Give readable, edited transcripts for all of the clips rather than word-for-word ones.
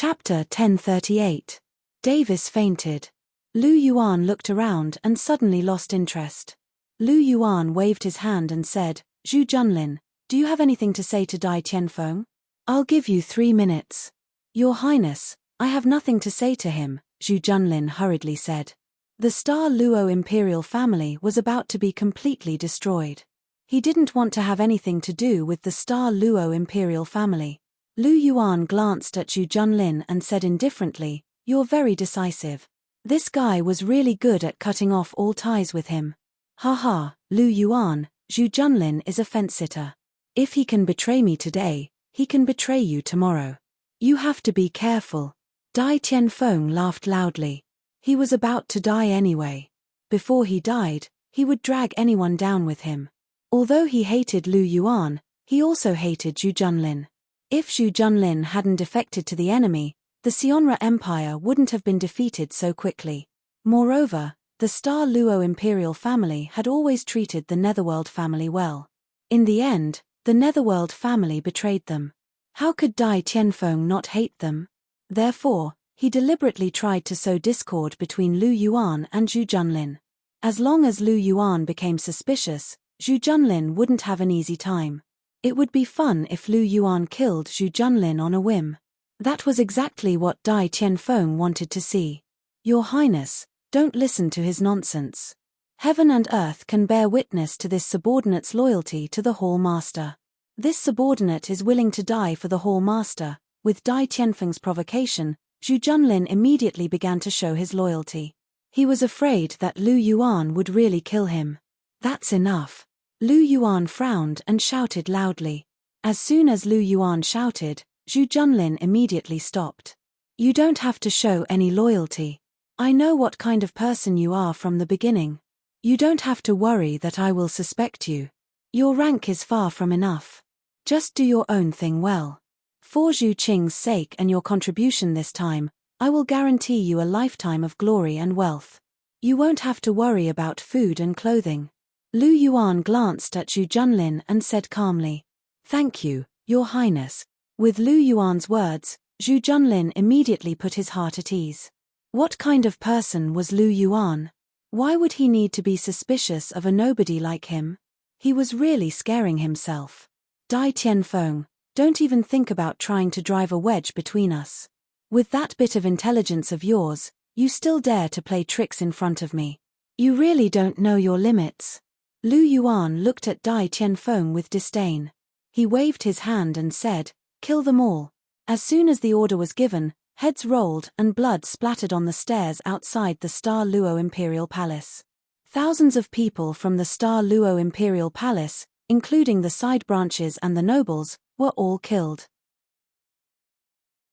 Chapter 1038. Davis fainted. Lu Yuan looked around and suddenly lost interest. Lu Yuan waved his hand and said, "Zhu Junlin, do you have anything to say to Dai Tianfeng? I'll give you 3 minutes." "Your Highness, I have nothing to say to him," Zhu Junlin hurriedly said. The Star Luo imperial family was about to be completely destroyed. He didn't want to have anything to do with the Star Luo imperial family. Lu Yuan glanced at Zhu Junlin and said indifferently, "You're very decisive. This guy was really good at cutting off all ties with him." "Haha, Lu Yuan, Zhu Junlin is a fence-sitter. If he can betray me today, he can betray you tomorrow. You have to be careful." Dai Tianfeng laughed loudly. He was about to die anyway. Before he died, he would drag anyone down with him. Although he hated Lu Yuan, he also hated Zhu Junlin. If Zhu Junlin hadn't defected to the enemy, the Sionra Empire wouldn't have been defeated so quickly. Moreover, the Star Luo imperial family had always treated the Netherworld family well. In the end, the Netherworld family betrayed them. How could Dai Tianfeng not hate them? Therefore, he deliberately tried to sow discord between Lu Yuan and Zhu Junlin. As long as Lu Yuan became suspicious, Zhu Junlin wouldn't have an easy time. It would be fun if Lu Yuan killed Zhu Junlin on a whim. That was exactly what Dai Tianfeng wanted to see. "Your Highness, don't listen to his nonsense. Heaven and earth can bear witness to this subordinate's loyalty to the Hall Master. This subordinate is willing to die for the Hall Master." With Dai Tianfeng's provocation, Zhu Junlin immediately began to show his loyalty. He was afraid that Lu Yuan would really kill him. "That's enough." Lu Yuan frowned and shouted loudly. As soon as Lu Yuan shouted, Zhu Junlin immediately stopped. "You don't have to show any loyalty. I know what kind of person you are from the beginning. You don't have to worry that I will suspect you. Your rank is far from enough. Just do your own thing well. For Zhu Qing's sake and your contribution this time, I will guarantee you a lifetime of glory and wealth. You won't have to worry about food and clothing." Lu Yuan glanced at Zhu Junlin and said calmly, "Thank you, Your Highness." With Lu Yuan's words, Zhu Junlin immediately put his heart at ease. What kind of person was Lu Yuan? Why would he need to be suspicious of a nobody like him? He was really scaring himself. "Dai Tianfeng, don't even think about trying to drive a wedge between us. With that bit of intelligence of yours, you still dare to play tricks in front of me. You really don't know your limits." Lu Yuan looked at Dai Tianfeng with disdain. He waved his hand and said, "Kill them all." As soon as the order was given, heads rolled and blood splattered on the stairs outside the Star Luo Imperial Palace. Thousands of people from the Star Luo Imperial Palace, including the side branches and the nobles, were all killed.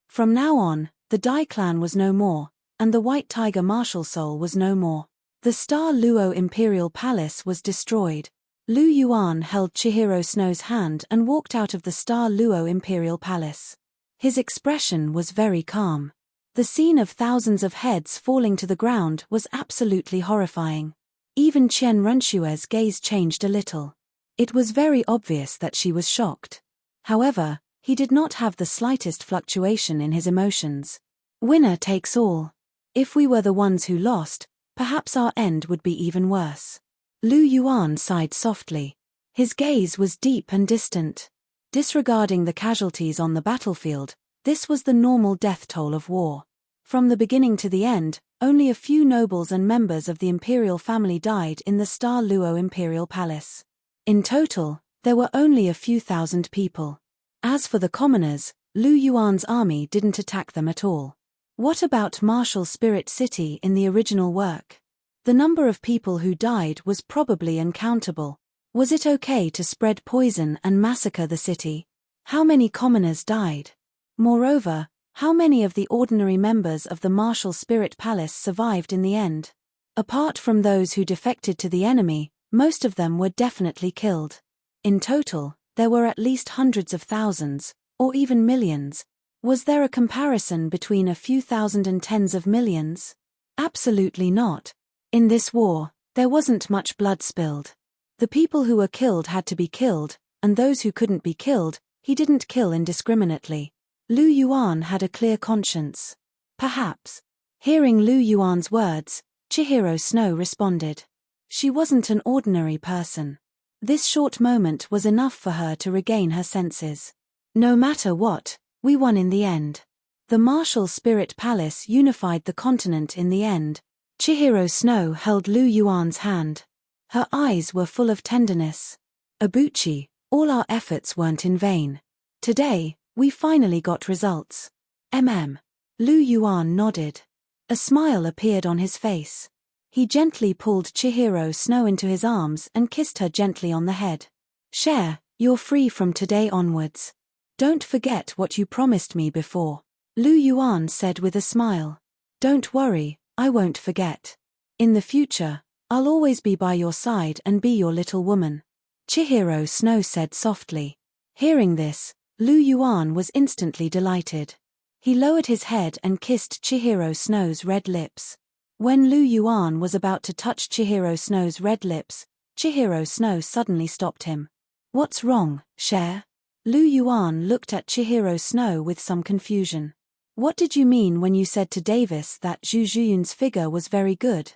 From now on, the Dai clan was no more, and the White Tiger martial soul was no more. The Star Luo Imperial Palace was destroyed. Lu Yuan held Chihiro Snow's hand and walked out of the Star Luo Imperial Palace. His expression was very calm. The scene of thousands of heads falling to the ground was absolutely horrifying. Even Qian Renshue's gaze changed a little. It was very obvious that she was shocked. However, he did not have the slightest fluctuation in his emotions. Winner takes all. If we were the ones who lost, perhaps our end would be even worse. Lu Yuan sighed softly. His gaze was deep and distant. Disregarding the casualties on the battlefield, this was the normal death toll of war. From the beginning to the end, only a few nobles and members of the imperial family died in the Star Luo Imperial Palace. In total, there were only a few thousand people. As for the commoners, Lu Yuan's army didn't attack them at all. What about Martial Spirit City in the original work? The number of people who died was probably uncountable. Was it okay to spread poison and massacre the city? How many commoners died? Moreover, how many of the ordinary members of the Martial Spirit Palace survived in the end? Apart from those who defected to the enemy, most of them were definitely killed. In total, there were at least hundreds of thousands, or even millions. Was there a comparison between a few thousand and tens of millions? Absolutely not. In this war, there wasn't much blood spilled. The people who were killed had to be killed, and those who couldn't be killed, he didn't kill indiscriminately. Lu Yuan had a clear conscience. Perhaps. Hearing Lu Yuan's words, Chihiro Snow responded. She wasn't an ordinary person. This short moment was enough for her to regain her senses. No matter what, we won in the end. The martial spirit palace unified the continent in the end. Chihiro Snow held Lu Yuan's hand. Her eyes were full of tenderness. Abuchi, all our efforts weren't in vain. Today, we finally got results. Lu Yuan nodded. A smile appeared on his face. He gently pulled Chihiro Snow into his arms and kissed her gently on the head. Cher, you're free from today onwards. Don't forget what you promised me before. Lu Yuan said with a smile. Don't worry, I won't forget. In the future, I'll always be by your side and be your little woman. Chihiro Snow said softly. Hearing this, Lu Yuan was instantly delighted. He lowered his head and kissed Chihiro Snow's red lips. When Lu Yuan was about to touch Chihiro Snow's red lips, Chihiro Snow suddenly stopped him. What's wrong, Cher? Lu Yuan looked at Chihiro Snow with some confusion. What did you mean when you said to Davis that Zhu Zhuyun's figure was very good?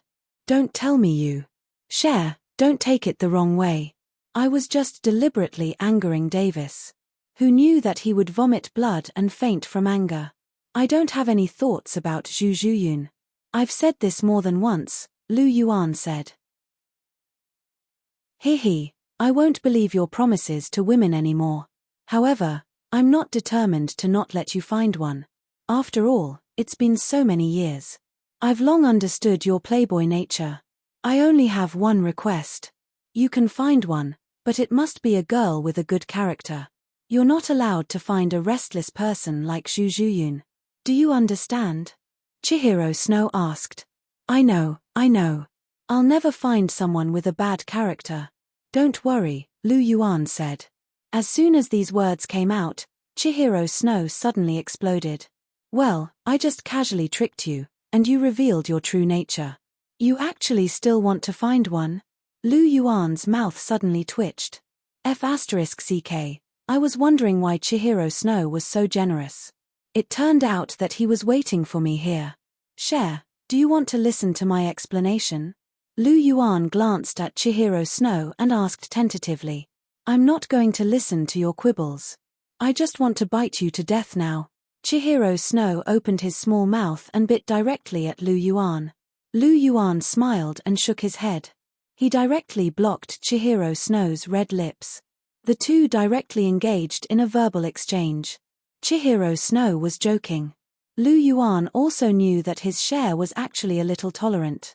Don't tell me you. Cher, don't take it the wrong way. I was just deliberately angering Davis. Who knew that he would vomit blood and faint from anger. I don't have any thoughts about Zhu Zhuyun. I've said this more than once, Lu Yuan said. He, I won't believe your promises to women anymore. However, I'm not determined to not let you find one. After all, it's been so many years. I've long understood your playboy nature. I only have one request. You can find one, but it must be a girl with a good character. You're not allowed to find a restless person like Zhu Zhuyun. Do you understand? Chihiro Snow asked. I know. I'll never find someone with a bad character. Don't worry, Lu Yuan said. As soon as these words came out, Chihiro Snow suddenly exploded. Well, I just casually tricked you, and you revealed your true nature. You actually still want to find one? Lu Yuan's mouth suddenly twitched. F***ck, I was wondering why Chihiro Snow was so generous. It turned out that he was waiting for me here. Cher, do you want to listen to my explanation? Lu Yuan glanced at Chihiro Snow and asked tentatively. I'm not going to listen to your quibbles. I just want to bite you to death now. Chihiro Snow opened his small mouth and bit directly at Lu Yuan. Lu Yuan smiled and shook his head. He directly blocked Chihiro Snow's red lips. The two directly engaged in a verbal exchange. Chihiro Snow was joking. Lu Yuan also knew that his Cher was actually a little tolerant.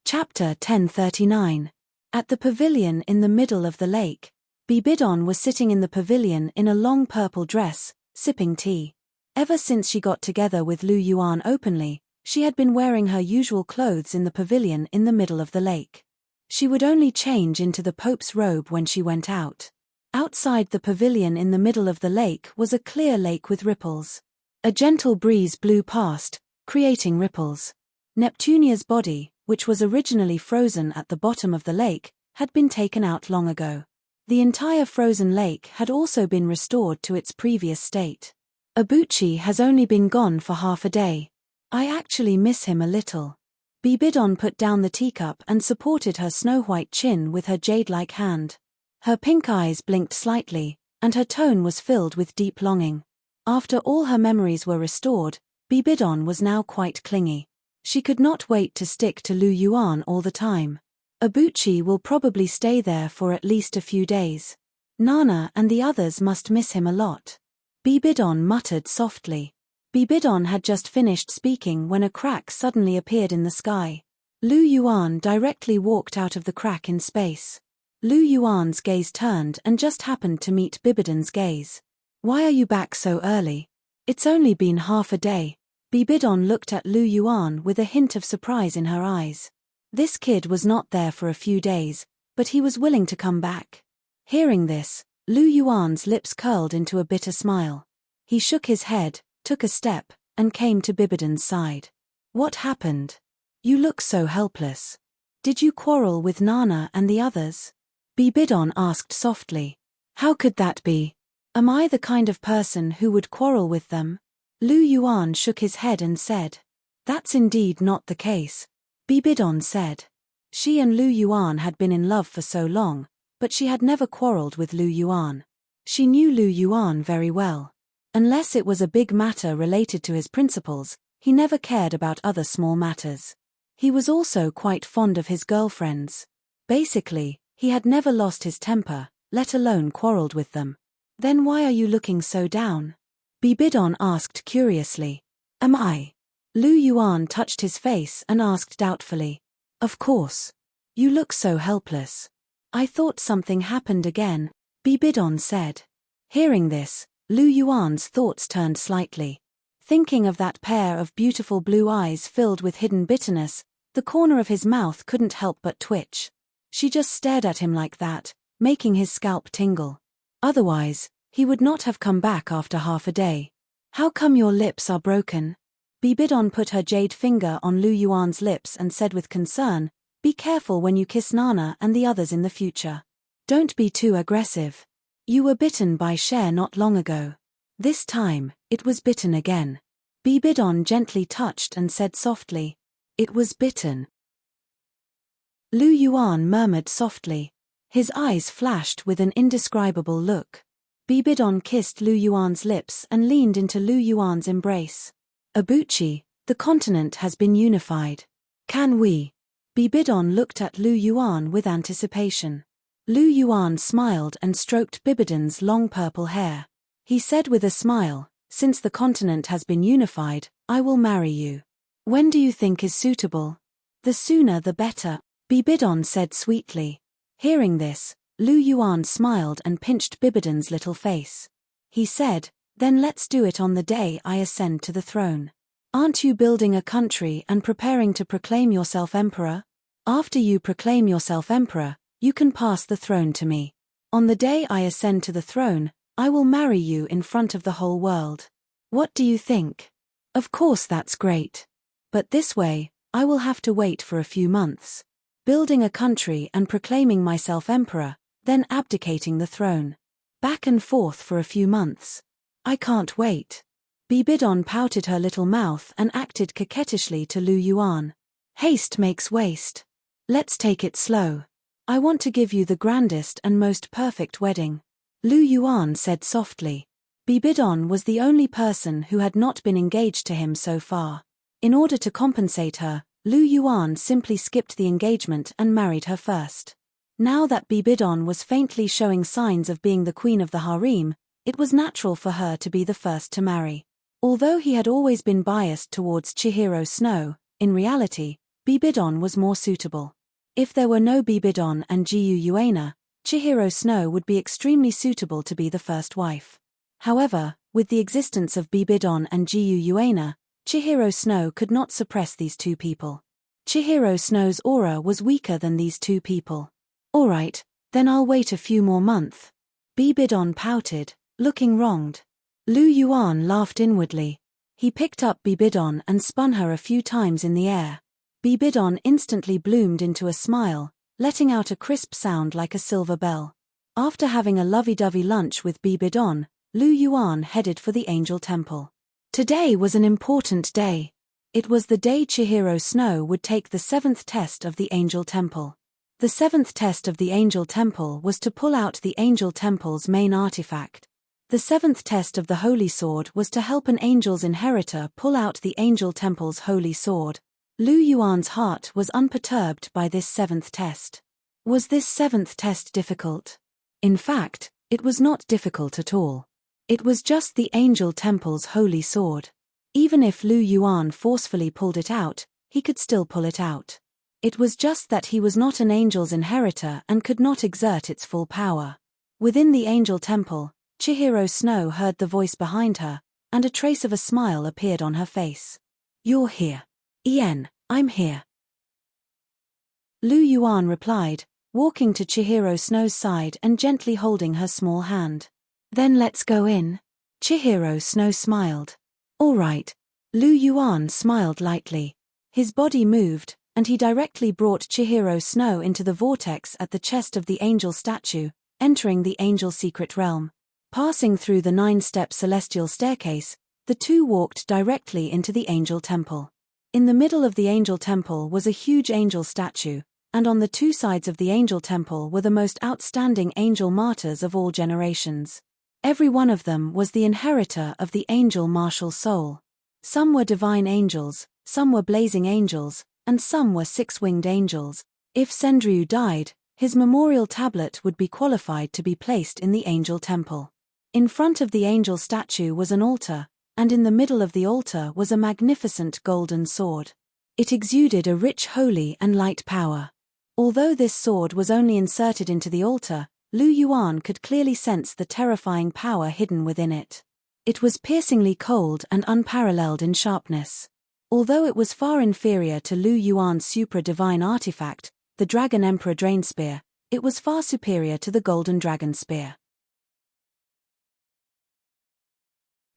Chapter 1039. At the pavilion in the middle of the lake, Bibidon was sitting in the pavilion in a long purple dress, sipping tea. Ever since she got together with Lu Yuan openly, she had been wearing her usual clothes in the pavilion in the middle of the lake. She would only change into the Pope's robe when she went out. Outside the pavilion in the middle of the lake was a clear lake with ripples. A gentle breeze blew past, creating ripples. Neptunia's body, which was originally frozen at the bottom of the lake, had been taken out long ago. The entire frozen lake had also been restored to its previous state. Abuchi has only been gone for half a day. I actually miss him a little. Bibidon put down the teacup and supported her snow-white chin with her jade-like hand. Her pink eyes blinked slightly, and her tone was filled with deep longing. After all her memories were restored, Bibidon was now quite clingy. She could not wait to stick to Lu Yuan all the time. Abuchi will probably stay there for at least a few days. Nana and the others must miss him a lot. Bibidon muttered softly. Bibidon had just finished speaking when a crack suddenly appeared in the sky. Lu Yuan directly walked out of the crack in space. Lu Yuan's gaze turned and just happened to meet Bibidon's gaze. Why are you back so early? It's only been half a day. Bibidon looked at Lu Yuan with a hint of surprise in her eyes. This kid was not there for a few days, but he was willing to come back. Hearing this, Lu Yuan's lips curled into a bitter smile. He shook his head, took a step, and came to Bibidon's side. What happened? You look so helpless. Did you quarrel with Nana and the others? Bibidon asked softly. How could that be? Am I the kind of person who would quarrel with them? Lu Yuan shook his head and said. That's indeed not the case. Bibidon said. She and Lu Yuan had been in love for so long, but she had never quarreled with Lu Yuan. She knew Lu Yuan very well. Unless it was a big matter related to his principles, he never cared about other small matters. He was also quite fond of his girlfriends. Basically, he had never lost his temper, let alone quarreled with them. Then why are you looking so down? Bibidon asked curiously. Am I? Lu Yuan touched his face and asked doubtfully. Of course. You look so helpless. I thought something happened again, Bibidon said. Hearing this, Lu Yuan's thoughts turned slightly. Thinking of that pair of beautiful blue eyes filled with hidden bitterness, the corner of his mouth couldn't help but twitch. She just stared at him like that, making his scalp tingle. Otherwise, he would not have come back after half a day. How come your lips are broken? Bibidon put her jade finger on Lu Yuan's lips and said with concern, Be careful when you kiss Nana and the others in the future. Don't be too aggressive. You were bitten by Cher not long ago. This time, it was bitten again. Bibidon gently touched and said softly, It was bitten. Lu Yuan murmured softly. His eyes flashed with an indescribable look. Bibidon kissed Lu Yuan's lips and leaned into Lu Yuan's embrace. Abuchi, the continent has been unified. Can we? Bibidon looked at Lu Yuan with anticipation. Lu Yuan smiled and stroked Bibidon's long purple hair. He said with a smile, Since the continent has been unified, I will marry you. When do you think is suitable? The sooner the better, Bibidon said sweetly. Hearing this, Lu Yuan smiled and pinched Bibidon's little face. He said, Then let's do it on the day I ascend to the throne. Aren't you building a country and preparing to proclaim yourself emperor? After you proclaim yourself emperor, you can pass the throne to me. On the day I ascend to the throne, I will marry you in front of the whole world. What do you think? Of course that's great. But this way, I will have to wait for a few months. Building a country and proclaiming myself emperor, then abdicating the throne. Back and forth for a few months. I can't wait. Bibidon pouted her little mouth and acted coquettishly to Lu Yuan. Haste makes waste. Let's take it slow. I want to give you the grandest and most perfect wedding. Lu Yuan said softly. Bibidon was the only person who had not been engaged to him so far. In order to compensate her, Lu Yuan simply skipped the engagement and married her first. Now that Bibidon was faintly showing signs of being the queen of the harem, it was natural for her to be the first to marry. Although he had always been biased towards Chihiro Snow, in reality, Bibidon was more suitable. If there were no Bibidon and Jiyu Yuena, Chihiro Snow would be extremely suitable to be the first wife. However, with the existence of Bibidon and Jiyu Yuena, Chihiro Snow could not suppress these two people. Chihiro Snow's aura was weaker than these two people. Alright, then I'll wait a few more months. Bibidon pouted, looking wronged. Lu Yuan laughed inwardly. He picked up Bibidon and spun her a few times in the air. Bibidon instantly bloomed into a smile, letting out a crisp sound like a silver bell. After having a lovey-dovey lunch with Bibidon, Lu Yuan headed for the Angel Temple. Today was an important day. It was the day Chihiro Snow would take the 7th test of the Angel Temple. The 7th test of the Angel Temple was to pull out the Angel Temple's main artifact. The 7th test of the Holy Sword was to help an angel's inheritor pull out the Angel Temple's Holy Sword. Lu Yuan's heart was unperturbed by this 7th test. Was this 7th test difficult? In fact, it was not difficult at all. It was just the Angel Temple's Holy Sword. Even if Lu Yuan forcefully pulled it out, he could still pull it out. It was just that he was not an angel's inheritor and could not exert its full power. Within the Angel Temple, Chihiro Snow heard the voice behind her, and a trace of a smile appeared on her face. You're here. Ien, I'm here. Lu Yuan replied, walking to Chihiro Snow's side and gently holding her small hand. Then let's go in. Chihiro Snow smiled. All right. Lu Yuan smiled lightly. His body moved, and he directly brought Chihiro Snow into the vortex at the chest of the angel statue, entering the angel secret realm. Passing through the 9-step celestial staircase, the two walked directly into the angel temple. In the middle of the angel temple was a huge angel statue, and on the two sides of the angel temple were the most outstanding angel martyrs of all generations. Every one of them was the inheritor of the angel martial soul. Some were divine angels, some were blazing angels, and some were 6-winged angels. If Sendryu died, his memorial tablet would be qualified to be placed in the angel temple. In front of the angel statue was an altar, and in the middle of the altar was a magnificent golden sword. It exuded a rich holy and light power. Although this sword was only inserted into the altar, Lu Yuan could clearly sense the terrifying power hidden within it. It was piercingly cold and unparalleled in sharpness. Although it was far inferior to Lu Yuan's supra-divine artifact, the Dragon Emperor Drain Spear, it was far superior to the Golden Dragon Spear.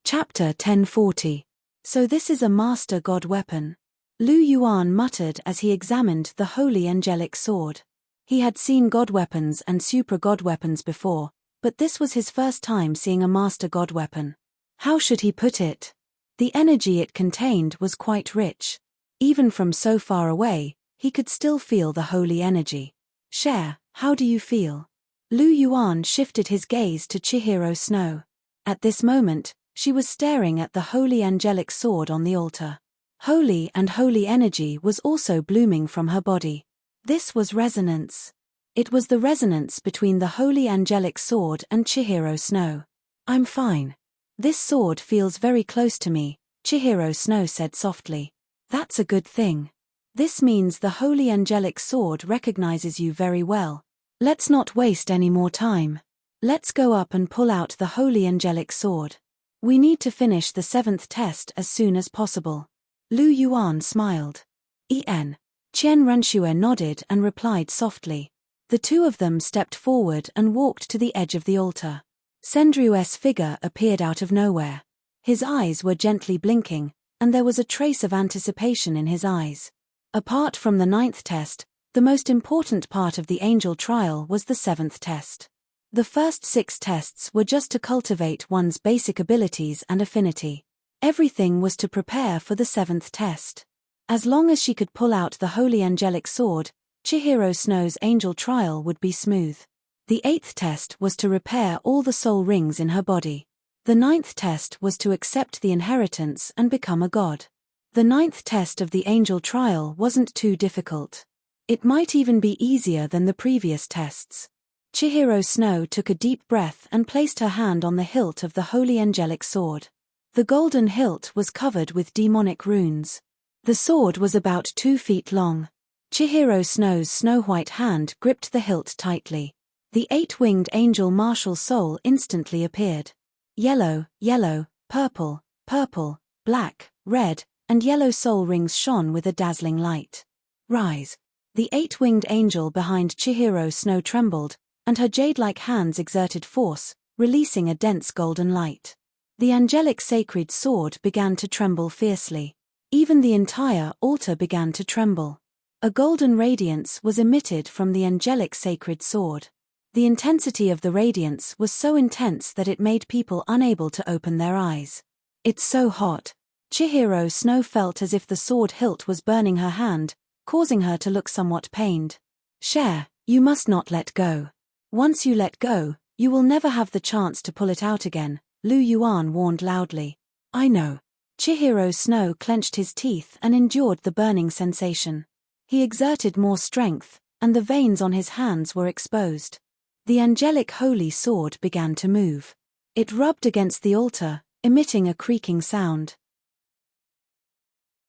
Chapter 1040. So this is a Master God weapon. Lu Yuan muttered as he examined the holy angelic sword. He had seen god weapons and supra-god weapons before, but this was his first time seeing a Master God weapon. How should he put it? The energy it contained was quite rich. Even from so far away, he could still feel the holy energy. Cher, how do you feel? Lu Yuan shifted his gaze to Chihiro Snow. At this moment, she was staring at the holy angelic sword on the altar. Holy and holy energy was also blooming from her body. This was resonance. It was the resonance between the holy angelic sword and Chihiro Snow. I'm fine. This sword feels very close to me, Chihiro Snow said softly. That's a good thing. This means the holy angelic sword recognizes you very well. Let's not waste any more time. Let's go up and pull out the holy angelic sword. We need to finish the 7th test as soon as possible. Lu Yuan smiled. En. Qian Renxue nodded and replied softly. The two of them stepped forward and walked to the edge of the altar. Sendryu's figure appeared out of nowhere. His eyes were gently blinking, and there was a trace of anticipation in his eyes. Apart from the 9th test, the most important part of the angel trial was the 7th test. The first 6 tests were just to cultivate one's basic abilities and affinity. Everything was to prepare for the 7th test. As long as she could pull out the holy angelic sword, Chihiro Snow's angel trial would be smooth. The 8th test was to repair all the soul rings in her body. The 9th test was to accept the inheritance and become a god. The 9th test of the angel trial wasn't too difficult. It might even be easier than the previous tests. Chihiro Snow took a deep breath and placed her hand on the hilt of the holy angelic sword. The golden hilt was covered with demonic runes. The sword was about 2 feet long. Chihiro Snow's snow-white hand gripped the hilt tightly. The 8-winged angel martial soul instantly appeared. Yellow, yellow, purple, purple, black, red, and yellow soul rings shone with a dazzling light. Rise. The 8-winged angel behind Chihiro Snow trembled, and her jade-like hands exerted force, releasing a dense golden light. The angelic sacred sword began to tremble fiercely. Even the entire altar began to tremble. A golden radiance was emitted from the angelic sacred sword. The intensity of the radiance was so intense that it made people unable to open their eyes. It's so hot. Chihiro Snow felt as if the sword hilt was burning her hand, causing her to look somewhat pained. Cher, you must not let go. Once you let go, you will never have the chance to pull it out again, Lu Yuan warned loudly. I know. Chihiro Snow clenched his teeth and endured the burning sensation. He exerted more strength, and the veins on his hands were exposed. The angelic holy sword began to move. It rubbed against the altar, emitting a creaking sound.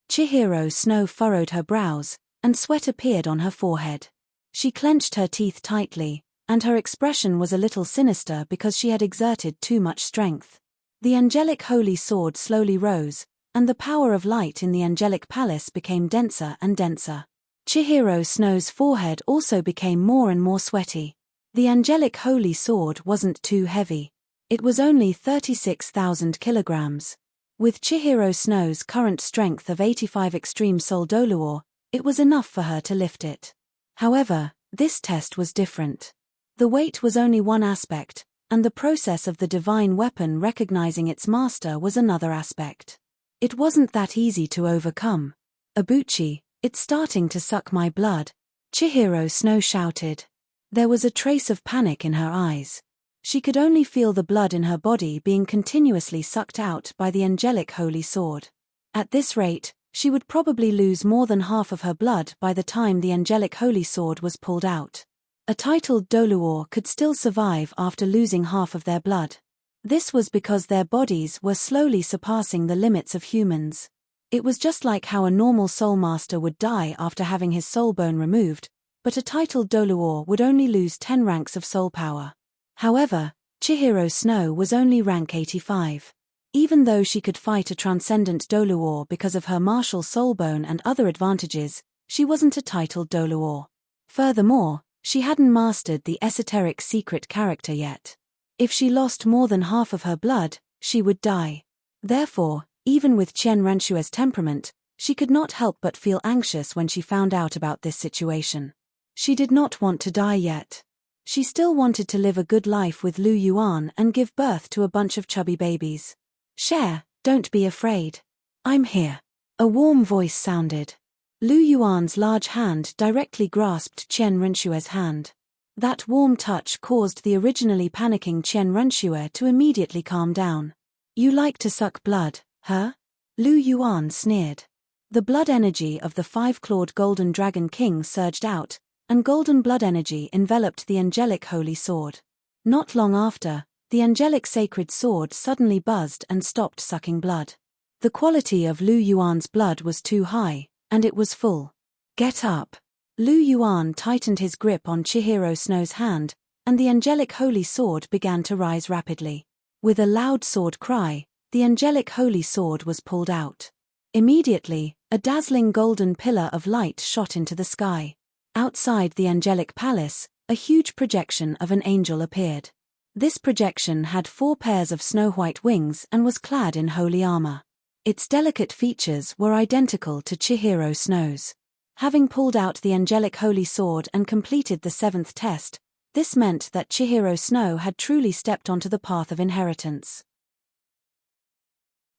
Chihiro Snow furrowed her brows, and sweat appeared on her forehead. She clenched her teeth tightly, and her expression was a little sinister because she had exerted too much strength. The angelic holy sword slowly rose, and the power of light in the angelic palace became denser and denser. Chihiro Snow's forehead also became more and more sweaty. The angelic holy sword wasn't too heavy. It was only 36,000 kilograms. With Chihiro Snow's current strength of 85 extreme soul Douluo, it was enough for her to lift it. However, this test was different. The weight was only one aspect, and the process of the divine weapon recognizing its master was another aspect. It wasn't that easy to overcome. "Abuchi, it's starting to suck my blood," Chihiro Snow shouted. There was a trace of panic in her eyes. She could only feel the blood in her body being continuously sucked out by the angelic holy sword. At this rate, she would probably lose more than half of her blood by the time the angelic holy sword was pulled out. A titled Douluo could still survive after losing half of their blood. This was because their bodies were slowly surpassing the limits of humans. It was just like how a normal soul master would die after having his soul bone removed, but a titled Douluo would only lose 10 ranks of soul power. However, Chihiro Snow was only rank 85. Even though she could fight a transcendent Douluo because of her martial soul bone and other advantages, she wasn't a titled Douluo. Furthermore, she hadn't mastered the esoteric secret character yet. If she lost more than half of her blood, she would die. Therefore, even with Chen Renshue's temperament, she could not help but feel anxious when she found out about this situation. She did not want to die yet. She still wanted to live a good life with Lu Yuan and give birth to a bunch of chubby babies. "Cher, don't be afraid. I'm here." A warm voice sounded. Lu Yuan's large hand directly grasped Chen Renshue's hand. That warm touch caused the originally panicking Chen Renshue to immediately calm down. "You like to suck blood, huh?" Lu Yuan sneered. The blood energy of the 5-clawed golden dragon king surged out, and golden blood energy enveloped the angelic holy sword. Not long after, the angelic sacred sword suddenly buzzed and stopped sucking blood. The quality of Lu Yuan's blood was too high, and it was full. "Get up." Lu Yuan tightened his grip on Chihiro Snow's hand, and the angelic holy sword began to rise rapidly. With a loud sword cry, the angelic holy sword was pulled out. Immediately, a dazzling golden pillar of light shot into the sky. Outside the angelic palace, a huge projection of an angel appeared. This projection had 4 pairs of snow-white wings and was clad in holy armor. Its delicate features were identical to Chihiro Snow's. Having pulled out the angelic holy sword and completed the 7th test, this meant that Chihiro Snow had truly stepped onto the path of inheritance.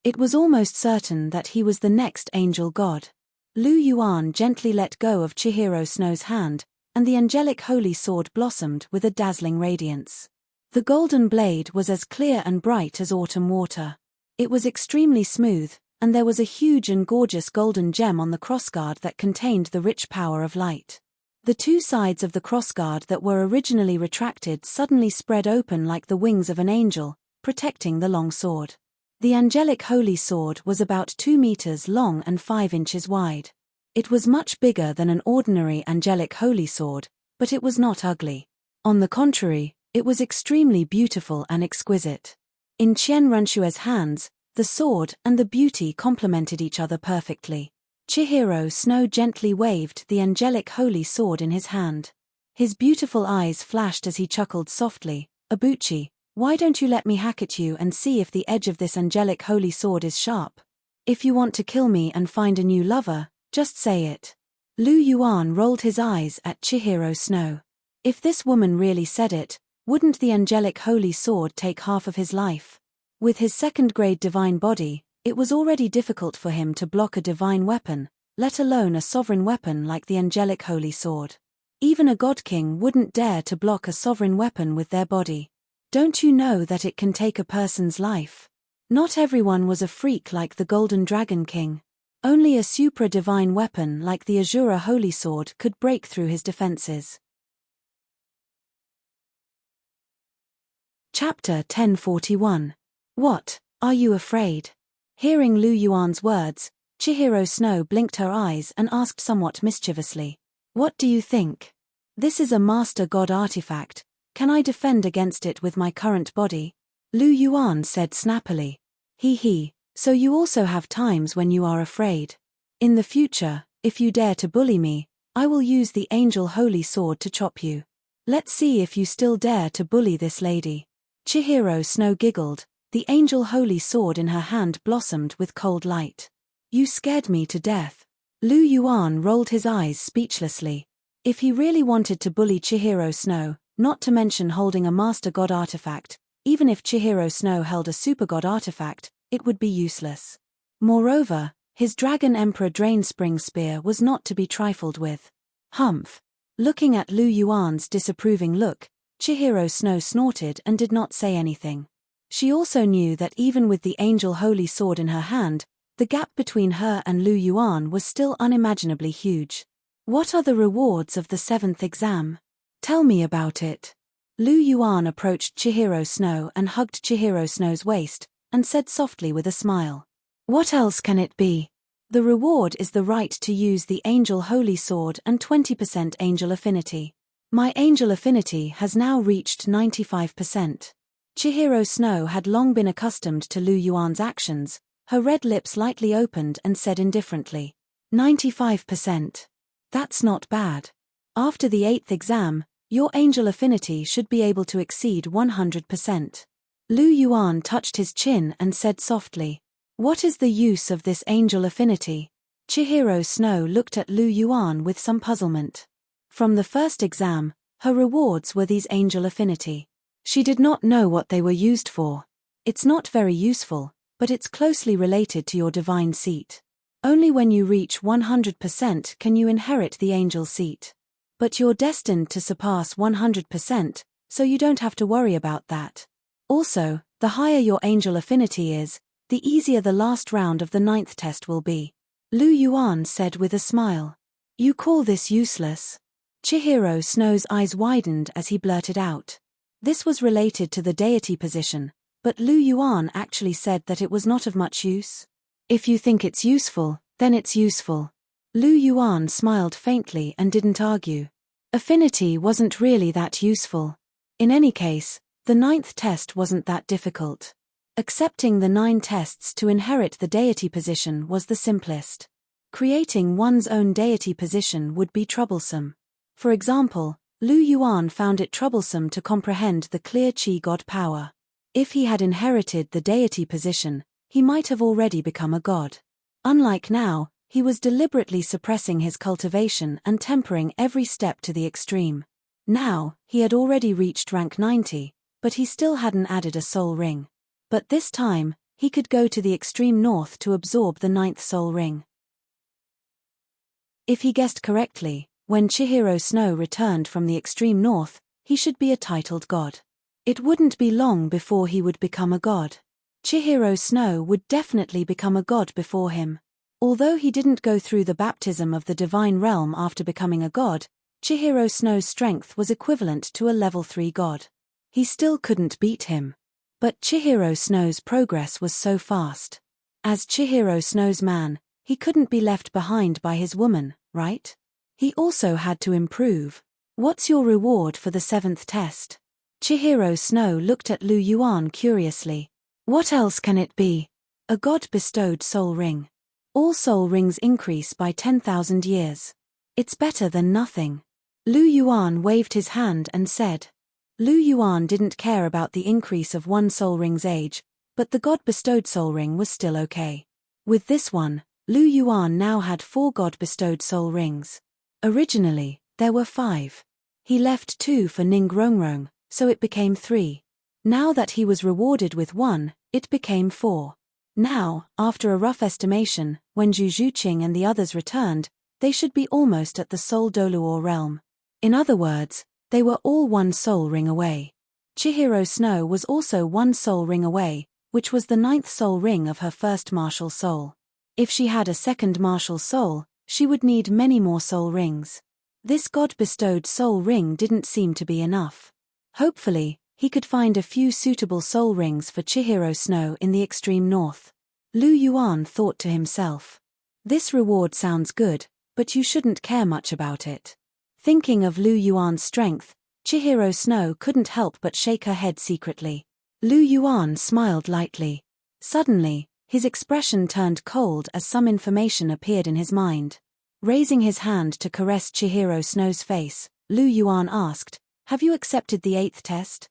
It was almost certain that he was the next angel god. Lu Yuan gently let go of Chihiro Snow's hand, and the angelic holy sword blossomed with a dazzling radiance. The golden blade was as clear and bright as autumn water. It was extremely smooth, and there was a huge and gorgeous golden gem on the crossguard that contained the rich power of light. The 2 sides of the crossguard that were originally retracted suddenly spread open like the wings of an angel, protecting the long sword. The angelic holy sword was about 2 meters long and 5 inches wide. It was much bigger than an ordinary angelic holy sword, but it was not ugly. On the contrary, it was extremely beautiful and exquisite. In Chen Renshue's hands, the sword and the beauty complemented each other perfectly. Chihiro Snow gently waved the angelic holy sword in his hand. His beautiful eyes flashed as he chuckled softly, "Abuchi, why don't you let me hack at you and see if the edge of this angelic holy sword is sharp? If you want to kill me and find a new lover, just say it." Lu Yuan rolled his eyes at Chihiro Snow. If this woman really said it, wouldn't the angelic holy sword take half of his life? With his 2nd-grade divine body, it was already difficult for him to block a divine weapon, let alone a sovereign weapon like the angelic holy sword. Even a god king wouldn't dare to block a sovereign weapon with their body. Don't you know that it can take a person's life? Not everyone was a freak like the Golden Dragon King. Only a supra-divine weapon like the Azura Holy Sword could break through his defenses. Chapter 1041. What, are you afraid? Hearing Lu Yuan's words, Chihiro Snow blinked her eyes and asked somewhat mischievously, "What do you think? This is a master god artifact. Can I defend against it with my current body?" Lu Yuan said snappily. He, so you also have times when you are afraid. In the future, if you dare to bully me, I will use the angel holy sword to chop you. Let's see if you still dare to bully this lady." Chihiro Snow giggled. The angel holy sword in her hand blossomed with cold light. "You scared me to death." Lu Yuan rolled his eyes speechlessly. If he really wanted to bully Chihiro Snow, not to mention holding a master god artifact, Even if Chihiro Snow held a super-god artifact, it would be useless. Moreover, his Dragon Emperor Drain Spring Spear was not to be trifled with. Humph. Looking at Lu Yuan's disapproving look, Chihiro Snow snorted and did not say anything. She also knew that even with the Angel Holy Sword in her hand, the gap between her and Lu Yuan was still unimaginably huge. What are the rewards of the 7th exam? Tell me about it. Lu Yuan approached Chihiro Snow and hugged Chihiro Snow's waist, and said softly with a smile. What else can it be? The reward is the right to use the Angel Holy Sword and 20% Angel Affinity. My Angel Affinity has now reached 95%. Chihiro Snow had long been accustomed to Lu Yuan's actions. Her red lips lightly opened and said indifferently, 95%. That's not bad. After the 8th exam, your Angel Affinity should be able to exceed 100%. Lu Yuan touched his chin and said softly, what is the use of this Angel Affinity? Chihiro Snow looked at Lu Yuan with some puzzlement. From the first exam, her rewards were these Angel Affinity. She did not know what they were used for. It's not very useful, but it's closely related to your divine seat. Only when you reach 100% can you inherit the angel seat. But you're destined to surpass 100%, so you don't have to worry about that. Also, the higher your Angel Affinity is, the easier the last round of the 9th test will be. Lu Yuan said with a smile. You call this useless? Chihiro Snow's eyes widened as he blurted out. This was related to the deity position, but Lu Yuan actually said that it was not of much use. If you think it's useful, then it's useful. Lu Yuan smiled faintly and didn't argue. Affinity wasn't really that useful. In any case, the 9th test wasn't that difficult. Accepting the 9 tests to inherit the deity position was the simplest. Creating one's own deity position would be troublesome. For example, Lu Yuan found it troublesome to comprehend the clear Qi god power. If he had inherited the deity position, he might have already become a god. Unlike now, he was deliberately suppressing his cultivation and tempering every step to the extreme. Now, he had already reached rank 90, but he still hadn't added a soul ring. But this time, he could go to the extreme north to absorb the 9th soul ring. If he guessed correctly, when Chihiro Snow returned from the extreme north, he should be a titled god. It wouldn't be long before he would become a god. Chihiro Snow would definitely become a god before him. Although he didn't go through the baptism of the divine realm after becoming a god, Chihiro Snow's strength was equivalent to a level 3 god. He still couldn't beat him. But Chihiro Snow's progress was so fast. As Chihiro Snow's man, he couldn't be left behind by his woman, right? He also had to improve. What's your reward for the 7th test? Chihiro Snow looked at Lu Yuan curiously. What else can it be? A god-bestowed soul ring. All soul rings increase by 10,000 years. It's better than nothing. Lu Yuan waved his hand and said. Lu Yuan didn't care about the increase of one soul ring's age, but the god-bestowed soul ring was still okay. With this one, Lu Yuan now had 4 god-bestowed soul rings. Originally, there were 5. He left 2 for Ning Rongrong, so it became 3. Now that he was rewarded with 1, it became 4. Now, after a rough estimation, when Zhu Zhuqing and the others returned, they should be almost at the Soul Douluo realm. In other words, they were all 1 soul ring away. Chihiro Snow was also 1 soul ring away, which was the 9th soul ring of her first martial soul. If she had a second martial soul, she would need many more soul rings. This god-bestowed soul ring didn't seem to be enough. Hopefully, he could find a few suitable soul rings for Chihiro Snow in the extreme north. Lu Yuan thought to himself. This reward sounds good, but you shouldn't care much about it. Thinking of Lu Yuan's strength, Chihiro Snow couldn't help but shake her head secretly. Lu Yuan smiled lightly. Suddenly, his expression turned cold as some information appeared in his mind. Raising his hand to caress Chihiro Snow's face, Lu Yuan asked, "Have you accepted the 8th test?"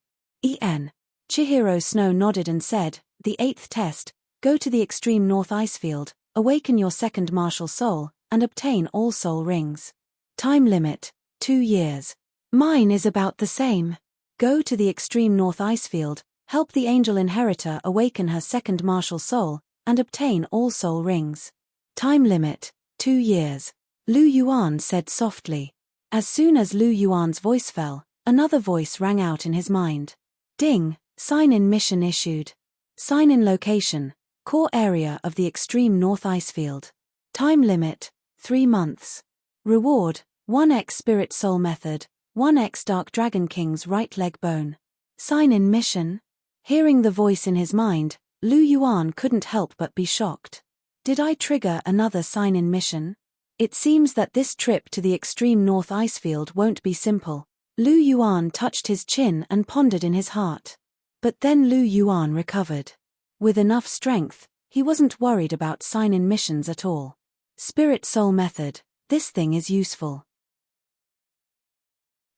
Chihiro Snow nodded and said, "The 8th test, go to the extreme north icefield, awaken your second martial soul, and obtain all soul rings. Time limit, 2 years. Mine is about the same. Go to the extreme north icefield, Help the angel inheritor awaken her second martial soul, and obtain all soul rings. Time limit, 2 years. Lu Yuan said softly. As soon as Lu Yuan's voice fell, another voice rang out in his mind. Ding, sign-in mission issued. Sign-in location, core area of the extreme north icefield. Time limit, 3 months. Reward, 1x Spirit Soul Method, 1x Dark Dragon King's right leg bone. Sign-in mission? Hearing the voice in his mind, Lu Yuan couldn't help but be shocked. Did I trigger another sign-in mission? It seems that this trip to the extreme north icefield won't be simple. Lu Yuan touched his chin and pondered in his heart. But then Lu Yuan recovered. With enough strength, he wasn't worried about sign-in missions at all. Spirit Soul Method, this thing is useful.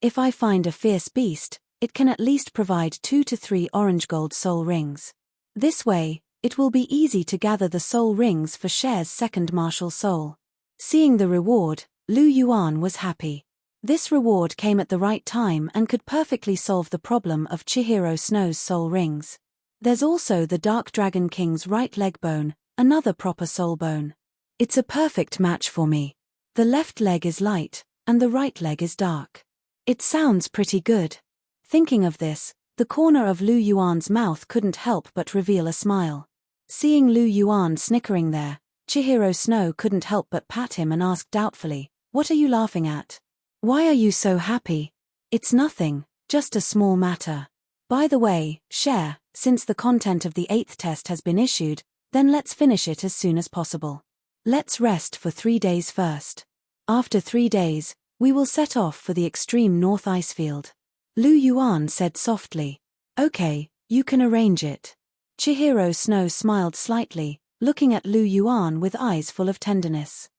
If I find a fierce beast, it can at least provide 2 to 3 orange gold soul rings. This way, it will be easy to gather the soul rings for Cher's second martial soul. Seeing the reward, Lu Yuan was happy. This reward came at the right time and could perfectly solve the problem of Chihiro Snow's soul rings. There's also the Dark Dragon King's right leg bone, another proper soul bone. It's a perfect match for me. The left leg is light, and the right leg is dark. It sounds pretty good. Thinking of this, the corner of Lu Yuan's mouth couldn't help but reveal a smile. Seeing Lu Yuan snickering there, Chihiro Snow couldn't help but pat him and ask doubtfully, "What are you laughing at? Why are you so happy?" "It's nothing, just a small matter. By the way, Cher, since the content of the 8th test has been issued, then let's finish it as soon as possible. Let's rest for 3 days first. After 3 days, we will set off for the extreme north icefield." Lu Yuan said softly. "Okay, you can arrange it." Chihiro Snow smiled slightly, looking at Lu Yuan with eyes full of tenderness.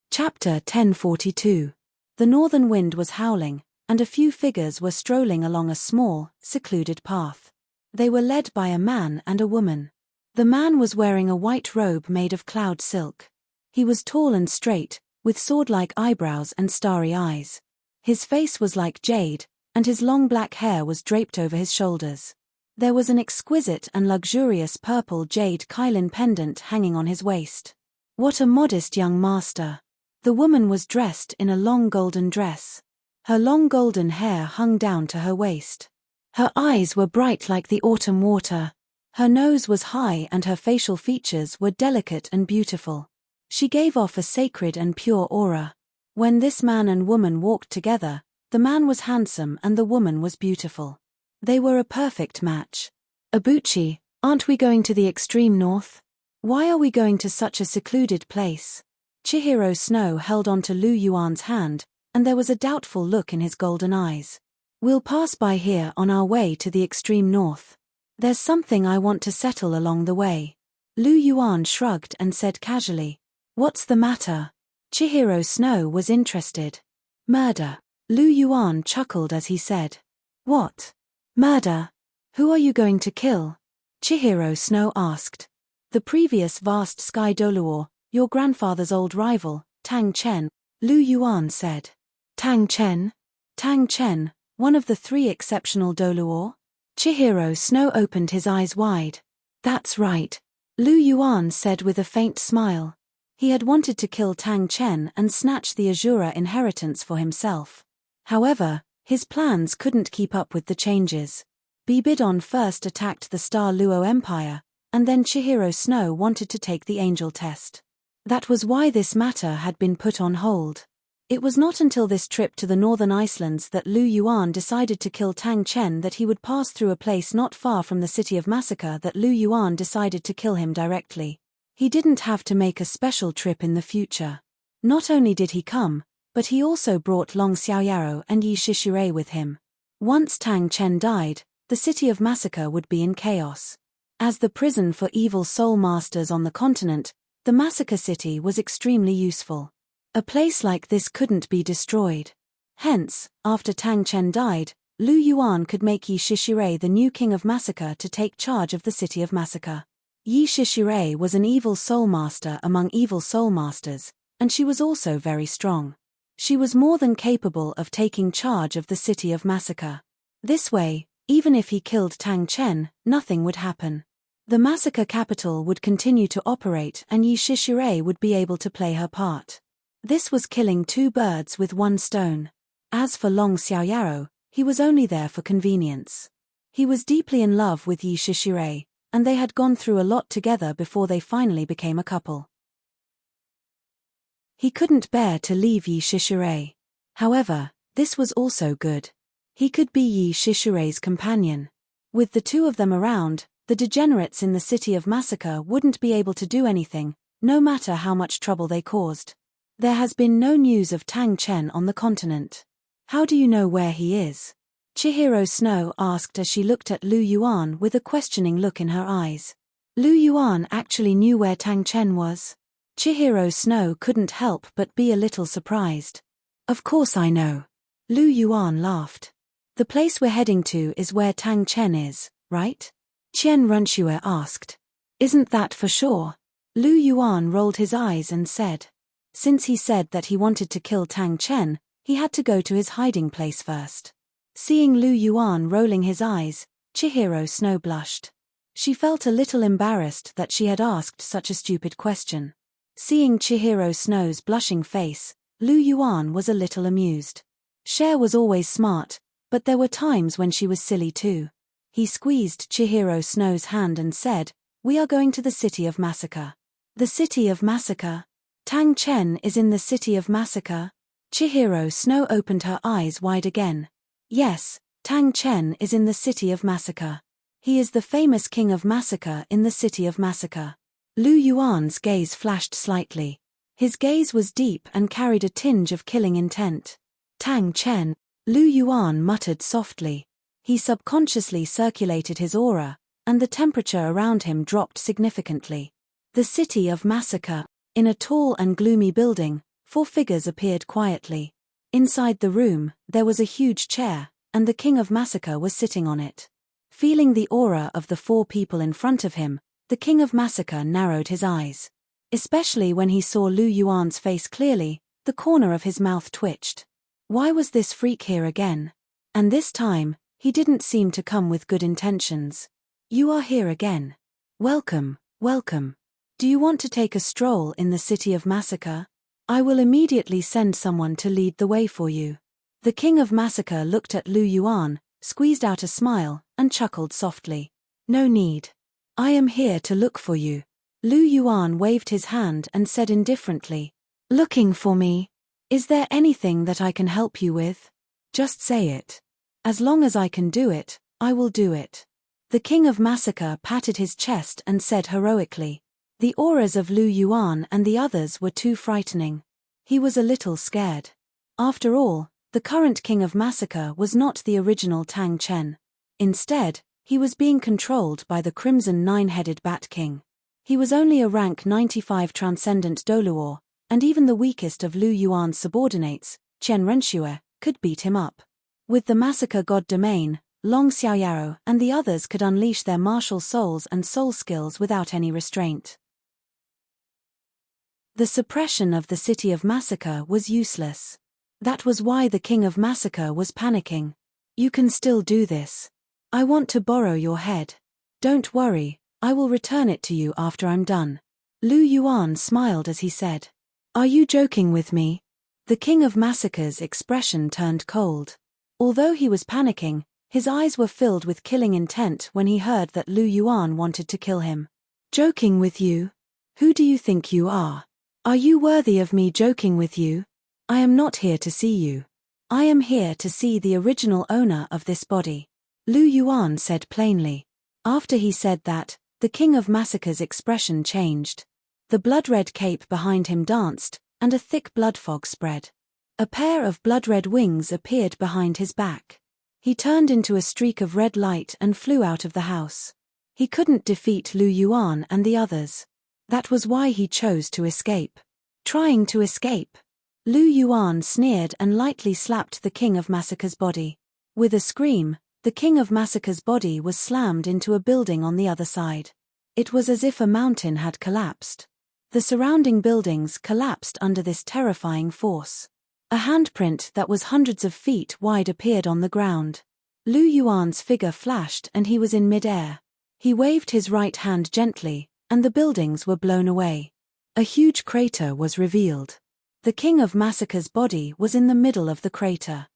Chapter 1042. The northern wind was howling, and a few figures were strolling along a small, secluded path. They were led by a man and a woman. The man was wearing a white robe made of cloud silk. He was tall and straight, with sword-like eyebrows and starry eyes. His face was like jade, and his long black hair was draped over his shoulders. There was an exquisite and luxurious purple jade kailin pendant hanging on his waist. What a modest young master! The woman was dressed in a long golden dress. Her long golden hair hung down to her waist. Her eyes were bright like the autumn water. Her nose was high and her facial features were delicate and beautiful. She gave off a sacred and pure aura. When this man and woman walked together, the man was handsome and the woman was beautiful. They were a perfect match. "Abuchi, aren't we going to the extreme north? Why are we going to such a secluded place?" Chihiro Snow held on to Lu Yuan's hand, and there was a doubtful look in his golden eyes. "We'll pass by here on our way to the extreme north. There's something I want to settle along the way." Lu Yuan shrugged and said casually, "What's the matter?" Chihiro Snow was interested. "Murder." Lu Yuan chuckled as he said. "What? Murder? Who are you going to kill?" Chihiro Snow asked. "The previous vast sky Douluo, your grandfather's old rival, Tang Chen," Lu Yuan said. "Tang Chen? Tang Chen, one of the 3 exceptional Douluo?" Chihiro Snow opened his eyes wide. "That's right," Lu Yuan said with a faint smile. He had wanted to kill Tang Chen and snatch the Azura inheritance for himself. However, his plans couldn't keep up with the changes. Bibidon first attacked the Star Luo Empire, and then Chihiro Snow wanted to take the angel test. That was why this matter had been put on hold. It was not until this trip to the northern Icelands that Lu Yuan decided to kill Tang Chen that he would pass through a place not far from the City of Massacre that Lu Yuan decided to kill him directly. He didn't have to make a special trip in the future. Not only did he come, but he also brought Long Xiaoyaro and Yi Shishirei with him. Once Tang Chen died, the City of Massacre would be in chaos. As the prison for evil soul masters on the continent, the Massacre City was extremely useful. A place like this couldn't be destroyed. Hence, after Tang Chen died, Lu Yuan could make Yi Shishirei the new king of Massacre to take charge of the City of Massacre. Yi Shishirei was an evil soul master among evil soul masters, and she was also very strong. She was more than capable of taking charge of the city of massacre. This way, even if he killed Tang Chen, nothing would happen. The massacre capital would continue to operate and Yi Shishirei would be able to play her part. This was killing two birds with one stone. As for Long Xiaoyao, he was only there for convenience. He was deeply in love with Yi Shishirei, and they had gone through a lot together before they finally became a couple. He couldn't bear to leave Yi Shishirei. However, this was also good. He could be Yi Shishirei's companion. With the two of them around, the degenerates in the city of massacre wouldn't be able to do anything, no matter how much trouble they caused. There has been no news of Tang Chen on the continent. How do you know where he is? Chihiro Snow asked as she looked at Lu Yuan with a questioning look in her eyes. Lu Yuan actually knew where Tang Chen was. Chihiro Snow couldn't help but be a little surprised. Of course I know. Lu Yuan laughed. The place we're heading to is where Tang Chen is, right? Qian Renxue asked. Isn't that for sure? Lu Yuan rolled his eyes and said. Since he said that he wanted to kill Tang Chen, he had to go to his hiding place first. Seeing Lu Yuan rolling his eyes, Chihiro Snow blushed. She felt a little embarrassed that she had asked such a stupid question. Seeing Chihiro Snow's blushing face, Lu Yuan was a little amused. Cher was always smart, but there were times when she was silly too. He squeezed Chihiro Snow's hand and said, "We are going to the city of massacre." The city of massacre? Tang Chen is in the city of massacre? Chihiro Snow opened her eyes wide again. Yes, Tang Chen is in the city of massacre. He is the famous king of massacre in the city of massacre. Lu Yuan's gaze flashed slightly. His gaze was deep and carried a tinge of killing intent. Tang Chen, Lu Yuan muttered softly. He subconsciously circulated his aura, and the temperature around him dropped significantly. The city of massacre. In a tall and gloomy building, 4 figures appeared quietly. Inside the room, there was a huge chair, and the king of massacre was sitting on it. Feeling the aura of the 4 people in front of him, the king of massacre narrowed his eyes. Especially when he saw Lu Yuan's face clearly, the corner of his mouth twitched. Why was this freak here again? And this time, he didn't seem to come with good intentions. You are here again. Welcome, welcome. Do you want to take a stroll in the city of massacre? I will immediately send someone to lead the way for you. The king of massacre looked at Lu Yuan, squeezed out a smile, and chuckled softly. No need. I am here to look for you. Lu Yuan waved his hand and said indifferently. Looking for me? Is there anything that I can help you with? Just say it. As long as I can do it, I will do it. The king of massacre patted his chest and said heroically. The auras of Lu Yuan and the others were too frightening. He was a little scared. After all, the current king of massacre was not the original Tang Chen. Instead, he was being controlled by the Crimson Nine-Headed Bat King. He was only a rank 95 transcendent Douluo, and even the weakest of Lu Yuan's subordinates, Qian Renxue, could beat him up. With the massacre god domain, Long Xiaoyao and the others could unleash their martial souls and soul skills without any restraint. The suppression of the city of massacre was useless. That was why the king of massacre was panicking. You can still do this. I want to borrow your head. Don't worry, I will return it to you after I'm done. Lu Yuan smiled as he said. Are you joking with me? The king of massacre's expression turned cold. Although he was panicking, his eyes were filled with killing intent when he heard that Lu Yuan wanted to kill him. Joking with you? Who do you think you are? Are you worthy of me joking with you? I am not here to see you. I am here to see the original owner of this body. Lu Yuan said plainly. After he said that, the king of massacre's expression changed. The blood-red cape behind him danced, and a thick blood fog spread. A pair of blood-red wings appeared behind his back. He turned into a streak of red light and flew out of the house. He couldn't defeat Lu Yuan and the others. That was why he chose to escape. Trying to escape. Lu Yuan sneered and lightly slapped the king of massacre's body. With a scream, the king of massacre's body was slammed into a building on the other side. It was as if a mountain had collapsed. The surrounding buildings collapsed under this terrifying force. A handprint that was hundreds of feet wide appeared on the ground. Lu Yuan's figure flashed and he was in mid-air. He waved his right hand gently, and the buildings were blown away. A huge crater was revealed. The King of Massacre's body was in the middle of the crater.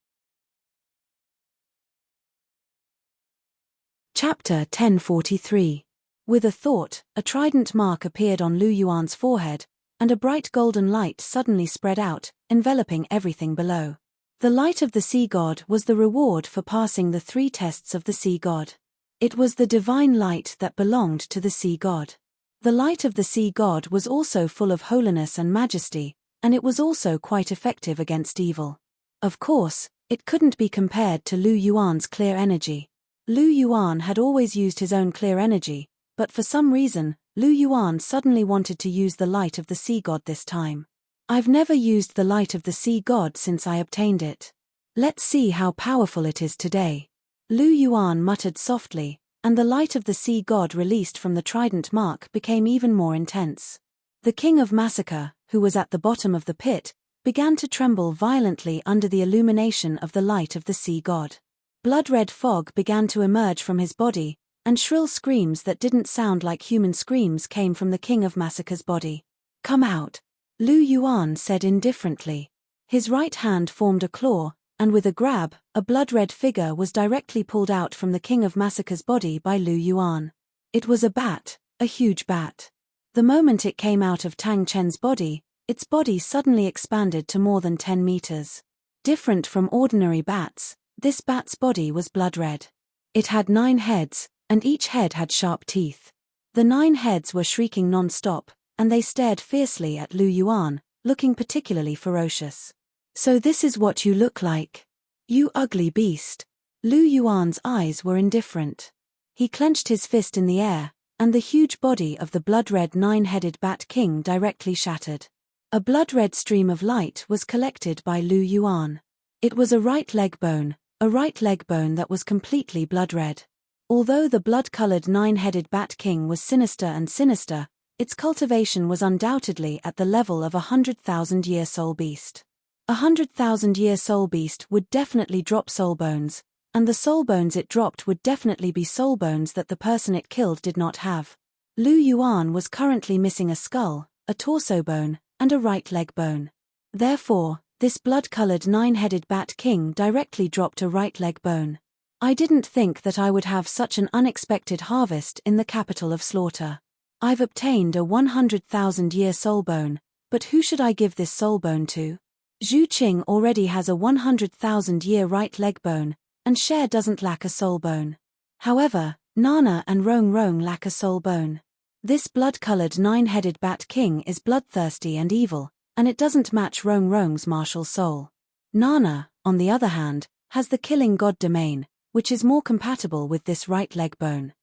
Chapter 1043. With a thought, a trident mark appeared on Lu Yuan's forehead, and a bright golden light suddenly spread out, enveloping everything below. The light of the sea god was the reward for passing the 3 tests of the sea god. It was the divine light that belonged to the sea god. The light of the sea god was also full of holiness and majesty, and it was also quite effective against evil. Of course, it couldn't be compared to Lu Yuan's clear energy. Lu Yuan had always used his own clear energy, but for some reason, Lu Yuan suddenly wanted to use the light of the sea god this time. I've never used the light of the sea god since I obtained it. Let's see how powerful it is today. Lu Yuan muttered softly, and the light of the sea god released from the trident mark became even more intense. The King of Massacre, who was at the bottom of the pit, began to tremble violently under the illumination of the light of the sea god. Blood-red fog began to emerge from his body, and shrill screams that didn't sound like human screams came from the King of Massacre's body. "Come out," Lu Yuan said indifferently. His right hand formed a claw, and with a grab, a blood-red figure was directly pulled out from the King of Massacre's body by Lu Yuan. It was a bat, a huge bat. The moment it came out of Tang Chen's body, its body suddenly expanded to more than 10 meters. Different from ordinary bats, this bat's body was blood-red. It had 9 heads, and each head had sharp teeth. The 9 heads were shrieking non-stop, and they stared fiercely at Lu Yuan, looking particularly ferocious. "So this is what you look like, you ugly beast." Lu Yuan's eyes were indifferent. He clenched his fist in the air, and the huge body of the blood-red 9-headed Bat King directly shattered. A blood-red stream of light was collected by Lu Yuan. It was a right leg bone that was completely blood-red. Although the blood-colored 9-headed Bat King was sinister and sinister, its cultivation was undoubtedly at the level of a 100,000-year soul beast. A 100,000-year soul beast would definitely drop soul bones, and the soul bones it dropped would definitely be soul bones that the person it killed did not have. Lu Yuan was currently missing a skull, a torso bone, and a right leg bone. Therefore, this blood-colored 9-headed Bat King directly dropped a right leg bone. I didn't think that I would have such an unexpected harvest in the capital of slaughter. I've obtained a 100,000-year soul bone, but who should I give this soul bone to? Zhu Qing already has a 100,000-year right leg bone, and Cher doesn't lack a soul bone. However, Nana and Rong Rong lack a soul bone. This blood-colored 9-headed Bat King is bloodthirsty and evil, and it doesn't match Rong Rong's martial soul. Nana, on the other hand, has the killing god domain, which is more compatible with this right leg bone.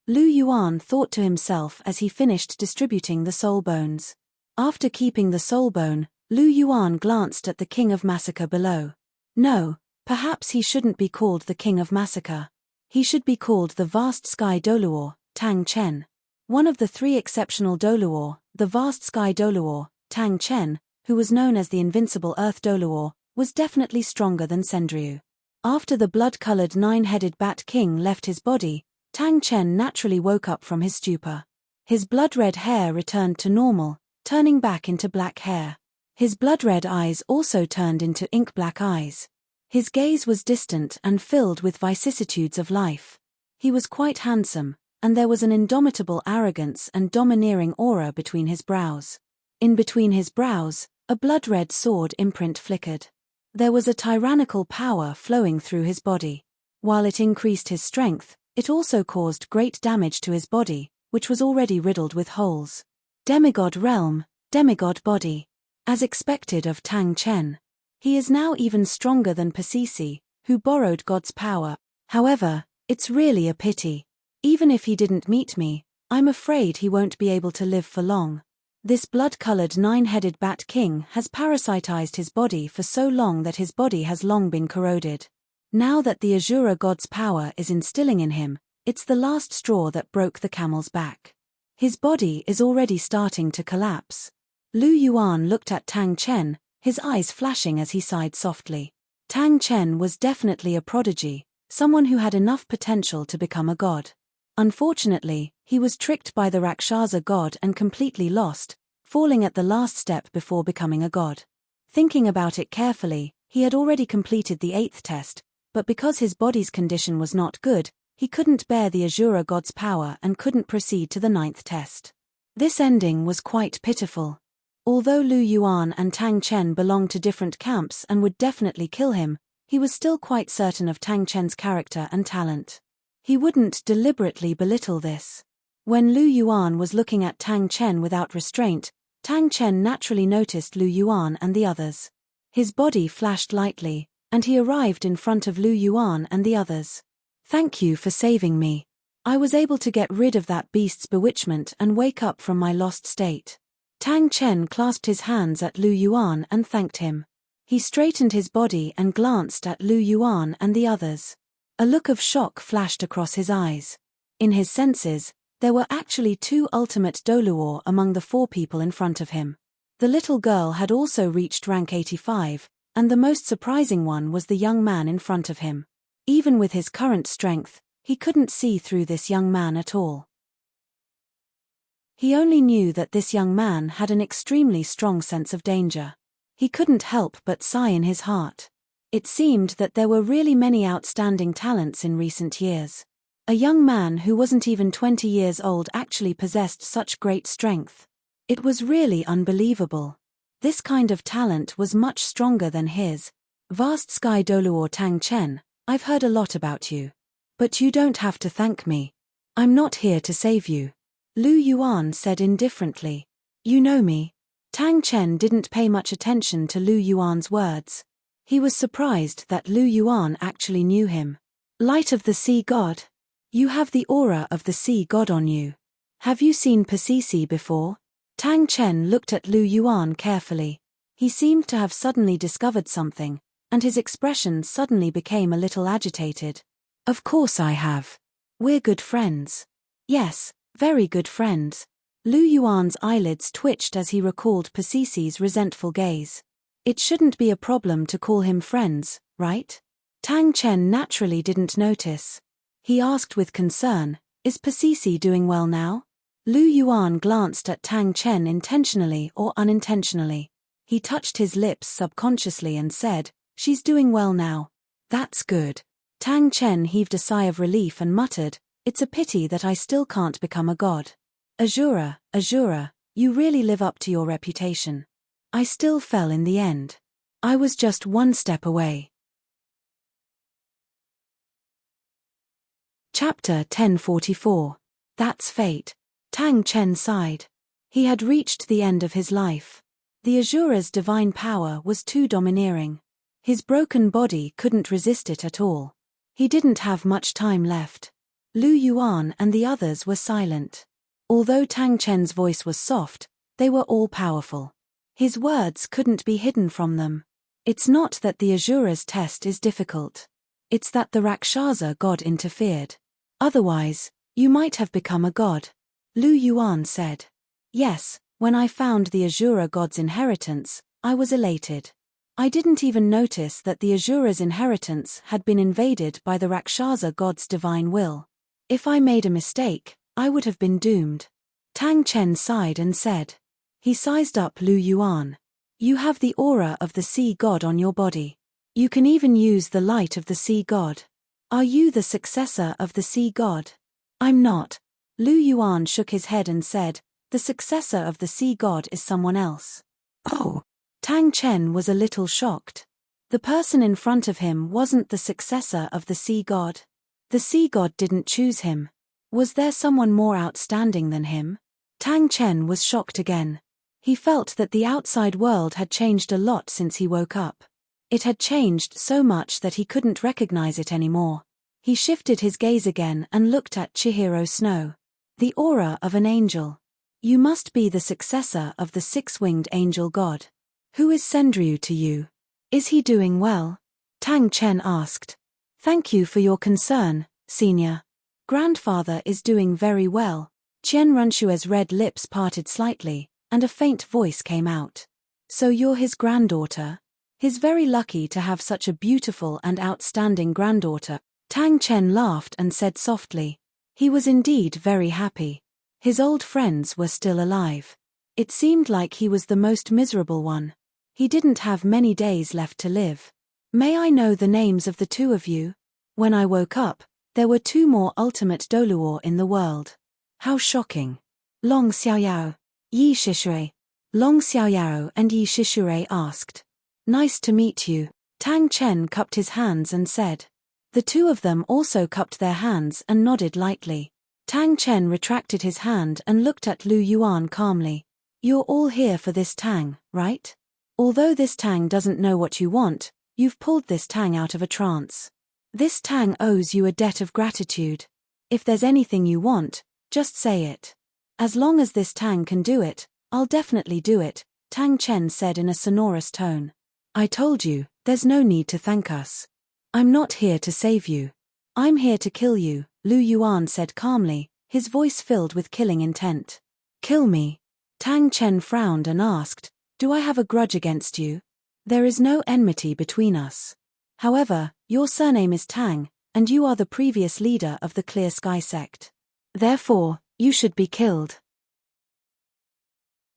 Lu Yuan thought to himself as he finished distributing the soul bones. After keeping the soul bone, Lu Yuan glanced at the King of Massacre below. No, perhaps he shouldn't be called the King of Massacre. He should be called the Vast Sky Douluo, Tang Chen. One of the 3 exceptional Douluo, the Vast Sky Douluo, Tang Chen, who was known as the Invincible Earth Douluo, was definitely stronger than Sendryu. After the blood-colored 9-headed Bat King left his body, Tang Chen naturally woke up from his stupor. His blood-red hair returned to normal, turning back into black hair. His blood-red eyes also turned into ink-black eyes. His gaze was distant and filled with vicissitudes of life. He was quite handsome, and there was an indomitable arrogance and domineering aura between his brows. In between his brows, a blood-red sword imprint flickered. There was a tyrannical power flowing through his body. While it increased his strength, it also caused great damage to his body, which was already riddled with holes. Demigod realm, demigod body. As expected of Tang Chen. He is now even stronger than Pasisi, who borrowed God's power. However, it's really a pity. Even if he didn't meet me, I'm afraid he won't be able to live for long. This blood-colored 9-headed Bat King has parasitized his body for so long that his body has long been corroded. Now that the Azura god's power is instilling in him, it's the last straw that broke the camel's back. His body is already starting to collapse. Lu Yuan looked at Tang Chen, his eyes flashing as he sighed softly. Tang Chen was definitely a prodigy, someone who had enough potential to become a god. Unfortunately, he was tricked by the Rakshasa god and completely lost, falling at the last step before becoming a god. Thinking about it carefully, he had already completed the 8th test, but because his body's condition was not good, he couldn't bear the Asura god's power and couldn't proceed to the 9th test. This ending was quite pitiful. Although Lu Yuan and Tang Chen belonged to different camps and would definitely kill him, he was still quite certain of Tang Chen's character and talent. He wouldn't deliberately belittle this. When Lu Yuan was looking at Tang Chen without restraint, Tang Chen naturally noticed Lu Yuan and the others. His body flashed lightly, and he arrived in front of Lu Yuan and the others. "Thank you for saving me. I was able to get rid of that beast's bewitchment and wake up from my lost state." Tang Chen clasped his hands at Lu Yuan and thanked him. He straightened his body and glanced at Lu Yuan and the others. A look of shock flashed across his eyes. In his senses, there were actually 2 ultimate Douluo among the 4 people in front of him. The little girl had also reached rank 85, and the most surprising one was the young man in front of him. Even with his current strength, he couldn't see through this young man at all. He only knew that this young man had an extremely strong sense of danger. He couldn't help but sigh in his heart. It seemed that there were really many outstanding talents in recent years. A young man who wasn't even 20 years old actually possessed such great strength. It was really unbelievable. This kind of talent was much stronger than his. "Vast Sky Douluo Tang Chen, I've heard a lot about you. But you don't have to thank me. I'm not here to save you," Lu Yuan said indifferently. "You know me." Tang Chen didn't pay much attention to Lu Yuan's words. He was surprised that Lu Yuan actually knew him. "Light of the Sea God. You have the aura of the Sea God on you. Have you seen Pasisi before?" Tang Chen looked at Lu Yuan carefully. He seemed to have suddenly discovered something, and his expression suddenly became a little agitated. "Of course I have. We're good friends." "Yes, very good friends." Lu Yuan's eyelids twitched as he recalled Pasisi's resentful gaze. It shouldn't be a problem to call him friends, right? Tang Chen naturally didn't notice. He asked with concern, "Is Pasisi doing well now?" Lu Yuan glanced at Tang Chen intentionally or unintentionally. He touched his lips subconsciously and said, "She's doing well now." "That's good." Tang Chen heaved a sigh of relief and muttered, "It's a pity that I still can't become a god." Asura, you really live up to your reputation. I still fell in the end. I was just one step away. Chapter 1044. That's fate. Tang Chen sighed. He had reached the end of his life. The Asura's divine power was too domineering. His broken body couldn't resist it at all. He didn't have much time left. Lu Yuan and the others were silent. Although Tang Chen's voice was soft, they were all powerful. His words couldn't be hidden from them. It's not that the Asura's test is difficult. It's that the Rakshasa god interfered. Otherwise, you might have become a god. Lu Yuan said. Yes, when I found the Asura god's inheritance, I was elated. I didn't even notice that the Asura's inheritance had been invaded by the Rakshasa god's divine will. If I made a mistake, I would have been doomed. Tang Chen sighed and said. He sized up Lu Yuan. You have the aura of the sea god on your body. You can even use the light of the sea god. Are you the successor of the sea god? I'm not. Lu Yuan shook his head and said, the successor of the sea god is someone else. Oh. Tang Chen was a little shocked. The person in front of him wasn't the successor of the sea god. The sea god didn't choose him. Was there someone more outstanding than him? Tang Chen was shocked again. He felt that the outside world had changed a lot since he woke up. It had changed so much that he couldn't recognize it anymore. He shifted his gaze again and looked at Chihiro Snow. The aura of an angel. You must be the successor of the six-winged angel god. Who is Sendryu to you? Is he doing well? Tang Chen asked. Thank you for your concern, senior. Grandfather is doing very well. Qian Runshue's red lips parted slightly, and a faint voice came out. So you're his granddaughter? He's very lucky to have such a beautiful and outstanding granddaughter. Tang Chen laughed and said softly. He was indeed very happy. His old friends were still alive. It seemed like he was the most miserable one. He didn't have many days left to live. May I know the names of the two of you? When I woke up, there were two more ultimate Douluo in the world. How shocking. Long Xiaoyao. Yi Shishui. Long Xiaoyao and Yi Shishui asked. Nice to meet you. Tang Chen cupped his hands and said. The two of them also cupped their hands and nodded lightly. Tang Chen retracted his hand and looked at Lu Yuan calmly. You're all here for this Tang, right? Although this Tang doesn't know what you want, you've pulled this Tang out of a trance. This Tang owes you a debt of gratitude. If there's anything you want, just say it. As long as this Tang can do it, I'll definitely do it, Tang Chen said in a sonorous tone. I told you, there's no need to thank us. I'm not here to save you. I'm here to kill you, Lu Yuan said calmly, his voice filled with killing intent. Kill me? Tang Chen frowned and asked, do I have a grudge against you? There is no enmity between us. However, your surname is Tang, and you are the previous leader of the Clear Sky sect. Therefore, you should be killed.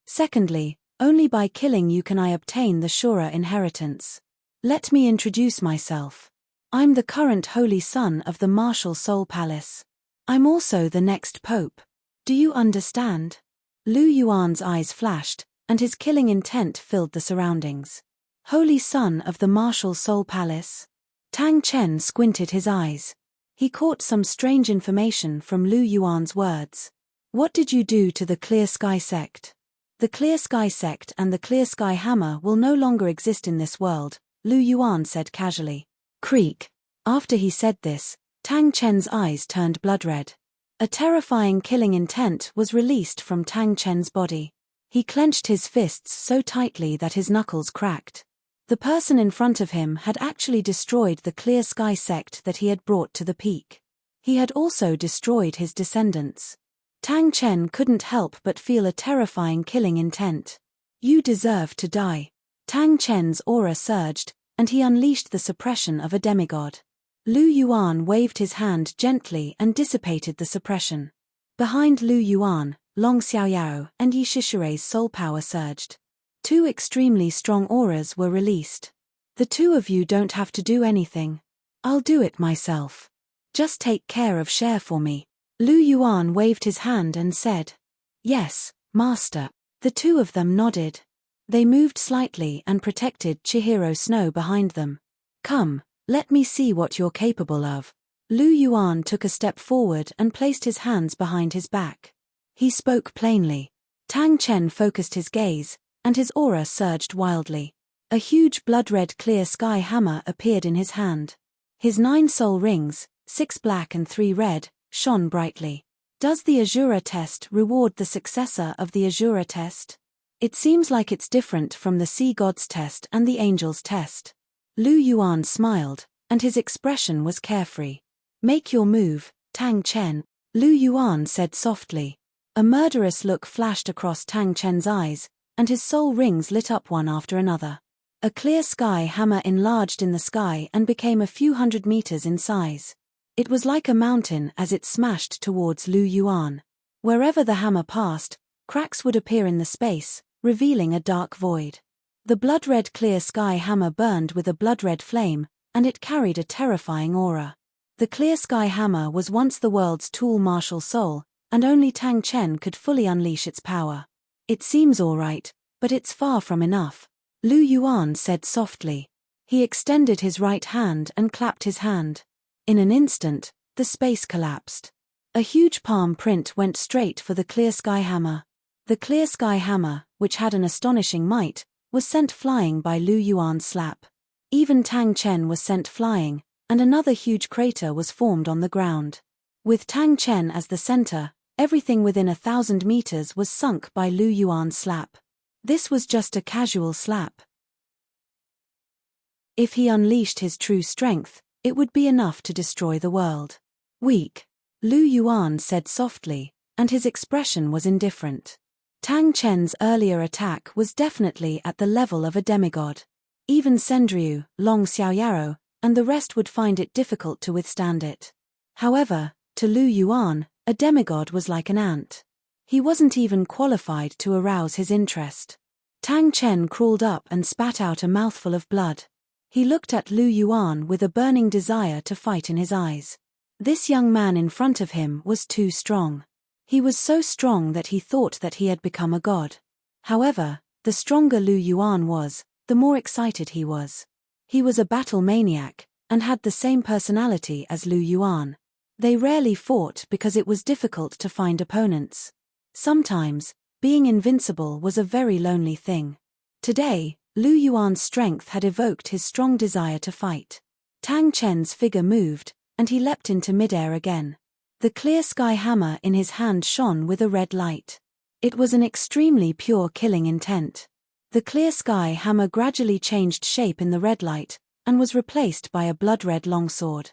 Secondly, only by killing you can I obtain the Shura inheritance. Let me introduce myself. I'm the current Holy Son of the Martial Soul Palace. I'm also the next Pope. Do you understand? Lu Yuan's eyes flashed, and his killing intent filled the surroundings. Holy Son of the Martial Soul Palace? Tang Chen squinted his eyes. He caught some strange information from Lu Yuan's words. What did you do to the Clear Sky sect? The Clear Sky sect and the Clear Sky Hammer will no longer exist in this world, Lu Yuan said casually. Creak. After he said this, Tang Chen's eyes turned blood-red. A terrifying killing intent was released from Tang Chen's body. He clenched his fists so tightly that his knuckles cracked. The person in front of him had actually destroyed the Clear Sky sect that he had brought to the peak. He had also destroyed his descendants. Tang Chen couldn't help but feel a terrifying killing intent. You deserve to die. Tang Chen's aura surged, and he unleashed the suppression of a demigod. Lu Yuan waved his hand gently and dissipated the suppression. Behind Lu Yuan, Long Xiaoyao and Yi Shishui's soul power surged. Two extremely strong auras were released. The two of you don't have to do anything. I'll do it myself. Just take care of Cher for me. Lu Yuan waved his hand and said. Yes, Master. The two of them nodded. They moved slightly and protected Chihiro Snow behind them. Come, let me see what you're capable of. Lu Yuan took a step forward and placed his hands behind his back. He spoke plainly. Tang Chen focused his gaze, and his aura surged wildly. A huge blood-red Clear Sky Hammer appeared in his hand. His 9 soul rings, 6 black and 3 red, shone brightly. Does the Azura test reward the successor of the Azura test? It seems like it's different from the Sea Gods test and the Angels test. Lu Yuan smiled, and his expression was carefree. Make your move, Tang Chen, Lu Yuan said softly. A murderous look flashed across Tang Chen's eyes, and his soul rings lit up one after another. A Clear Sky Hammer enlarged in the sky and became a few hundred meters in size. It was like a mountain as it smashed towards Lu Yuan. Wherever the hammer passed, cracks would appear in the space, revealing a dark void. The blood-red Clear Sky Hammer burned with a blood-red flame, and it carried a terrifying aura. The Clear Sky Hammer was once the world's tool martial soul, and only Tang Chen could fully unleash its power. It seems all right, but it's far from enough, Lu Yuan said softly. He extended his right hand and clapped his hand. In an instant, the space collapsed. A huge palm print went straight for the Clear Sky Hammer. The Clear Sky Hammer, which had an astonishing might, was sent flying by Lu Yuan's slap. Even Tang Chen was sent flying, and another huge crater was formed on the ground. With Tang Chen as the center, everything within 1,000 meters was sunk by Lu Yuan's slap. This was just a casual slap. If he unleashed his true strength, it would be enough to destroy the world. Weak, Lu Yuan said softly, and his expression was indifferent. Tang Chen's earlier attack was definitely at the level of a demigod. Even Sendryu, Long Xiaoyaro, and the rest would find it difficult to withstand it. However, to Lu Yuan, a demigod was like an ant. He wasn't even qualified to arouse his interest. Tang Chen crawled up and spat out a mouthful of blood. He looked at Lu Yuan with a burning desire to fight in his eyes. This young man in front of him was too strong. He was so strong that he thought that he had become a god. However, the stronger Lu Yuan was, the more excited he was. He was a battle maniac, and had the same personality as Lu Yuan. They rarely fought because it was difficult to find opponents. Sometimes, being invincible was a very lonely thing. Today, Lu Yuan's strength had evoked his strong desire to fight. Tang Chen's figure moved, and he leapt into midair again. The clear sky hammer in his hand shone with a red light. It was an extremely pure killing intent. The clear sky hammer gradually changed shape in the red light, and was replaced by a blood-red longsword.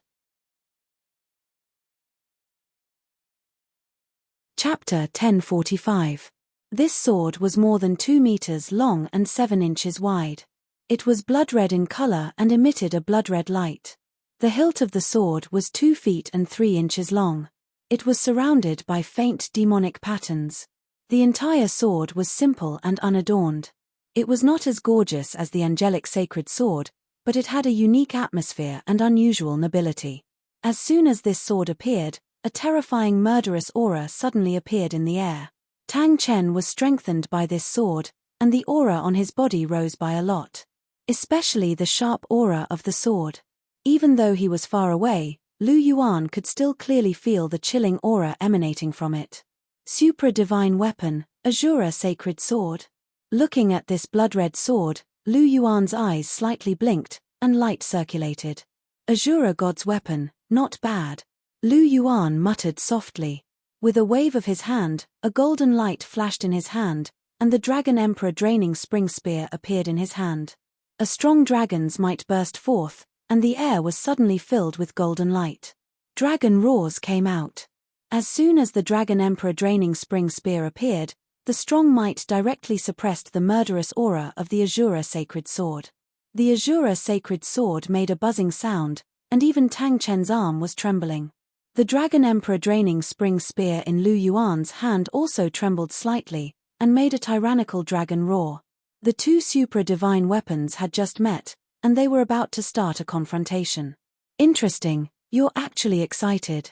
Chapter 1045. This sword was more than 2 meters long and 7 inches wide. It was blood-red in color and emitted a blood-red light. The hilt of the sword was 2 feet and 3 inches long. It was surrounded by faint demonic patterns. The entire sword was simple and unadorned. It was not as gorgeous as the angelic sacred sword, but it had a unique atmosphere and unusual nobility. As soon as this sword appeared, a terrifying murderous aura suddenly appeared in the air. Tang Chen was strengthened by this sword, and the aura on his body rose by a lot. Especially the sharp aura of the sword. Even though he was far away, Lu Yuan could still clearly feel the chilling aura emanating from it. Supra-divine weapon, Azura sacred sword. Looking at this blood-red sword, Lu Yuan's eyes slightly blinked, and light circulated. Azura god's weapon, not bad. Lu Yuan muttered softly. With a wave of his hand, a golden light flashed in his hand, and the Dragon Emperor draining spring spear appeared in his hand. A strong dragon's might burst forth, and the air was suddenly filled with golden light. Dragon roars came out. As soon as the Dragon Emperor draining spring spear appeared, the strong might directly suppressed the murderous aura of the Azura sacred sword. The Azura sacred sword made a buzzing sound, and even Tang Chen's arm was trembling. The Dragon Emperor draining spring spear in Lu Yuan's hand also trembled slightly, and made a tyrannical dragon roar. The two supra-divine weapons had just met, and they were about to start a confrontation. Interesting, you're actually excited.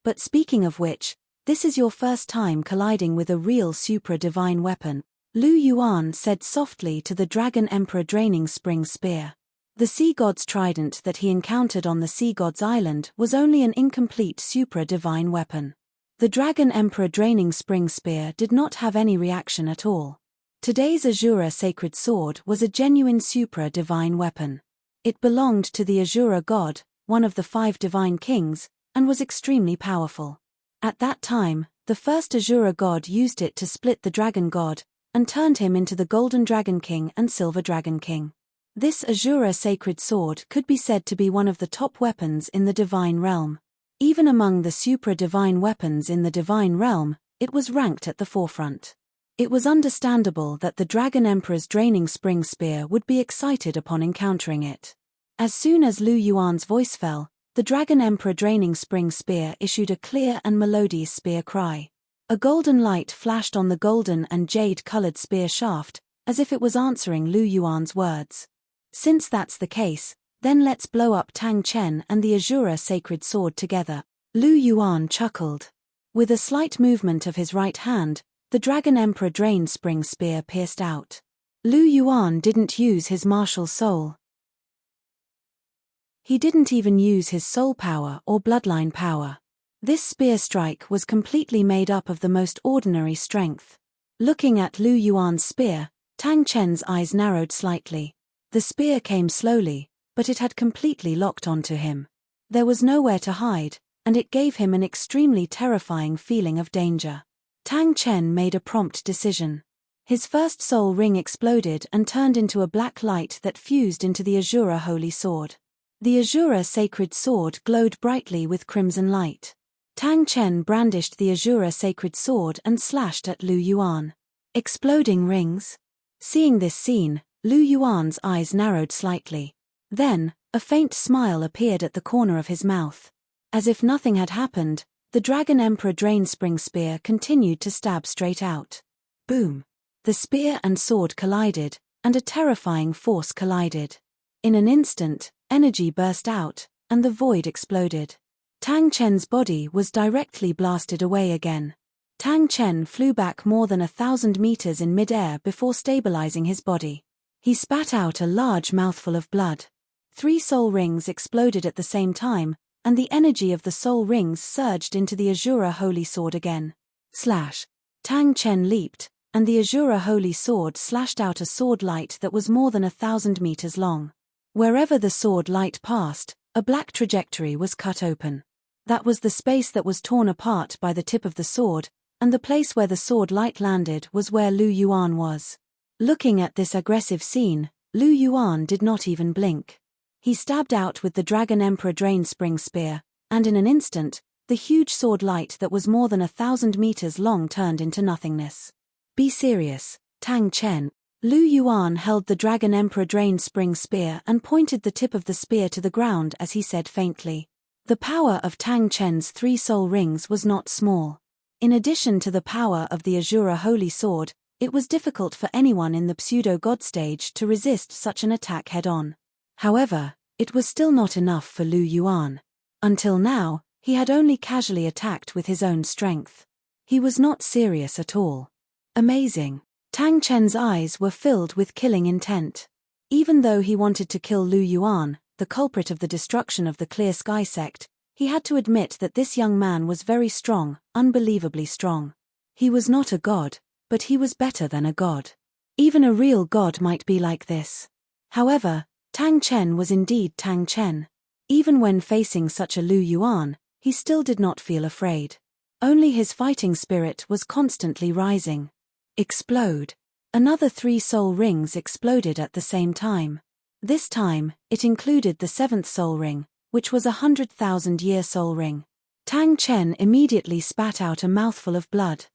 But speaking of which, this is your first time colliding with a real supra-divine weapon, Lu Yuan said softly to the Dragon Emperor draining spring spear. The sea god's trident that he encountered on the sea god's island was only an incomplete supra-divine weapon. The Dragon Emperor draining spring spear did not have any reaction at all. Today's Azura sacred sword was a genuine supra-divine weapon. It belonged to the Azura god, one of the 5 divine kings, and was extremely powerful. At that time, the first Azura god used it to split the dragon god, and turned him into the Golden Dragon King and Silver Dragon King. This Azura sacred sword could be said to be one of the top weapons in the divine realm. Even among the supra-divine weapons in the divine realm, it was ranked at the forefront. It was understandable that the Dragon Emperor's draining spring spear would be excited upon encountering it. As soon as Lu Yuan's voice fell, the Dragon Emperor draining spring spear issued a clear and melodious spear cry. A golden light flashed on the golden and jade-colored spear shaft, as if it was answering Lu Yuan's words. Since that's the case, then let's blow up Tang Chen and the Azura sacred sword together. Lu Yuan chuckled. With a slight movement of his right hand, the Dragon Emperor drained spring spear pierced out. Lu Yuan didn't use his martial soul. He didn't even use his soul power or bloodline power. This spear strike was completely made up of the most ordinary strength. Looking at Lu Yuan's spear, Tang Chen's eyes narrowed slightly. The spear came slowly, but it had completely locked onto him. There was nowhere to hide, and it gave him an extremely terrifying feeling of danger. Tang Chen made a prompt decision. His first soul ring exploded and turned into a black light that fused into the Azura holy sword. The Azura sacred sword glowed brightly with crimson light. Tang Chen brandished the Azura sacred sword and slashed at Lu Yuan. Exploding rings? Seeing this scene, Lu Yuan's eyes narrowed slightly. Then, a faint smile appeared at the corner of his mouth. As if nothing had happened, the Dragon Emperor Drainspring spear continued to stab straight out. Boom! The spear and sword collided, and a terrifying force collided. In an instant, energy burst out, and the void exploded. Tang Chen's body was directly blasted away again. Tang Chen flew back more than 1,000 meters in mid-air before stabilizing his body. He spat out a large mouthful of blood. 3 soul rings exploded at the same time, and the energy of the soul rings surged into the Azura Holy Sword again. Slash! Tang Chen leaped, and the Azura Holy Sword slashed out a sword light that was more than 1,000 meters long. Wherever the sword light passed, a black trajectory was cut open. That was the space that was torn apart by the tip of the sword, and the place where the sword light landed was where Lu Yuan was. Looking at this aggressive scene, Lu Yuan did not even blink. He stabbed out with the Dragon Emperor Drainspring spear, and in an instant, the huge sword light that was more than 1,000 meters long turned into nothingness. Be serious, Tang Chen. Lu Yuan held the Dragon Emperor Drainspring spear and pointed the tip of the spear to the ground as he said faintly. The power of Tang Chen's 3 soul rings was not small. In addition to the power of the Azura Holy Sword, it was difficult for anyone in the pseudo-god stage to resist such an attack head-on. However, it was still not enough for Lu Yuan. Until now, he had only casually attacked with his own strength. He was not serious at all. Amazing. Tang Chen's eyes were filled with killing intent. Even though he wanted to kill Lu Yuan, the culprit of the destruction of the Clear Sky sect, he had to admit that this young man was very strong, unbelievably strong. He was not a god, but he was better than a god. Even a real god might be like this. However, Tang Chen was indeed Tang Chen. Even when facing such a Lu Yuan, he still did not feel afraid. Only his fighting spirit was constantly rising. Explode. Another 3 soul rings exploded at the same time. This time, it included the 7th soul ring, which was a 100,000-year soul ring. Tang Chen immediately spat out a mouthful of blood.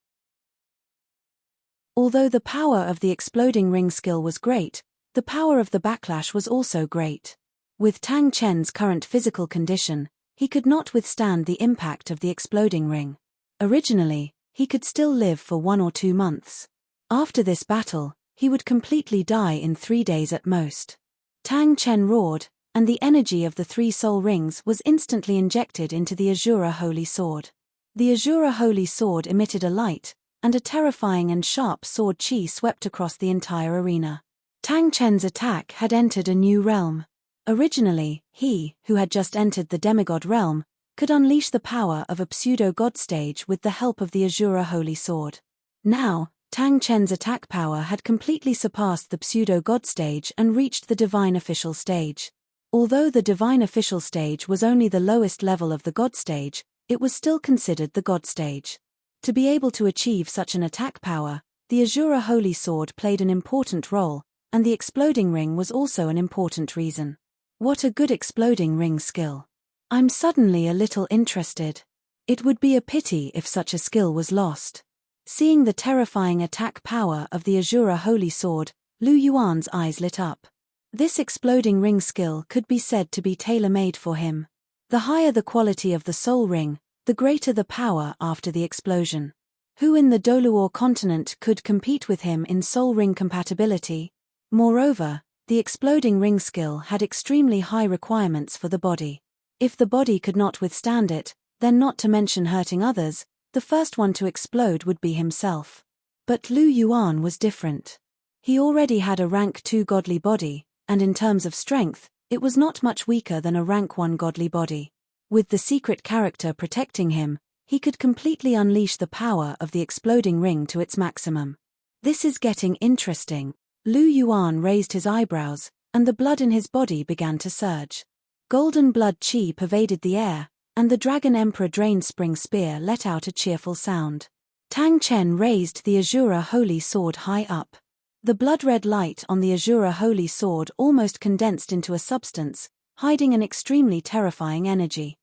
Although the power of the exploding ring skill was great, the power of the backlash was also great. With Tang Chen's current physical condition, he could not withstand the impact of the exploding ring. Originally, he could still live for 1 or 2 months. After this battle, he would completely die in 3 days at most. Tang Chen roared, and the energy of the 3 soul rings was instantly injected into the Azura Holy Sword. The Azura Holy Sword emitted a light, and a terrifying and sharp sword chi swept across the entire arena. Tang Chen's attack had entered a new realm. Originally, he, who had just entered the demigod realm, could unleash the power of a pseudo-god stage with the help of the Azura Holy Sword. Now, Tang Chen's attack power had completely surpassed the pseudo-god stage and reached the divine official stage. Although the divine official stage was only the lowest level of the god stage, it was still considered the god stage. To be able to achieve such an attack power, the Azura Holy Sword played an important role, and the exploding ring was also an important reason. What a good exploding ring skill. I'm suddenly a little interested. It would be a pity if such a skill was lost. Seeing the terrifying attack power of the Azura Holy Sword, Lu Yuan's eyes lit up. This exploding ring skill could be said to be tailor-made for him. The higher the quality of the soul ring, the greater the power after the explosion. Who in the Douluo continent could compete with him in soul ring compatibility? Moreover, the exploding ring skill had extremely high requirements for the body. If the body could not withstand it, then not to mention hurting others, the first one to explode would be himself. But Lu Yuan was different. He already had a rank 2 godly body, and in terms of strength, it was not much weaker than a rank 1 godly body. With the secret character protecting him, he could completely unleash the power of the exploding ring to its maximum. This is getting interesting. Lu Yuan raised his eyebrows, and the blood in his body began to surge. Golden blood chi pervaded the air, and the Dragon Emperor Drainspring spear let out a cheerful sound. Tang Chen raised the Azura Holy Sword high up. The blood-red light on the Azura Holy Sword almost condensed into a substance, hiding an extremely terrifying energy.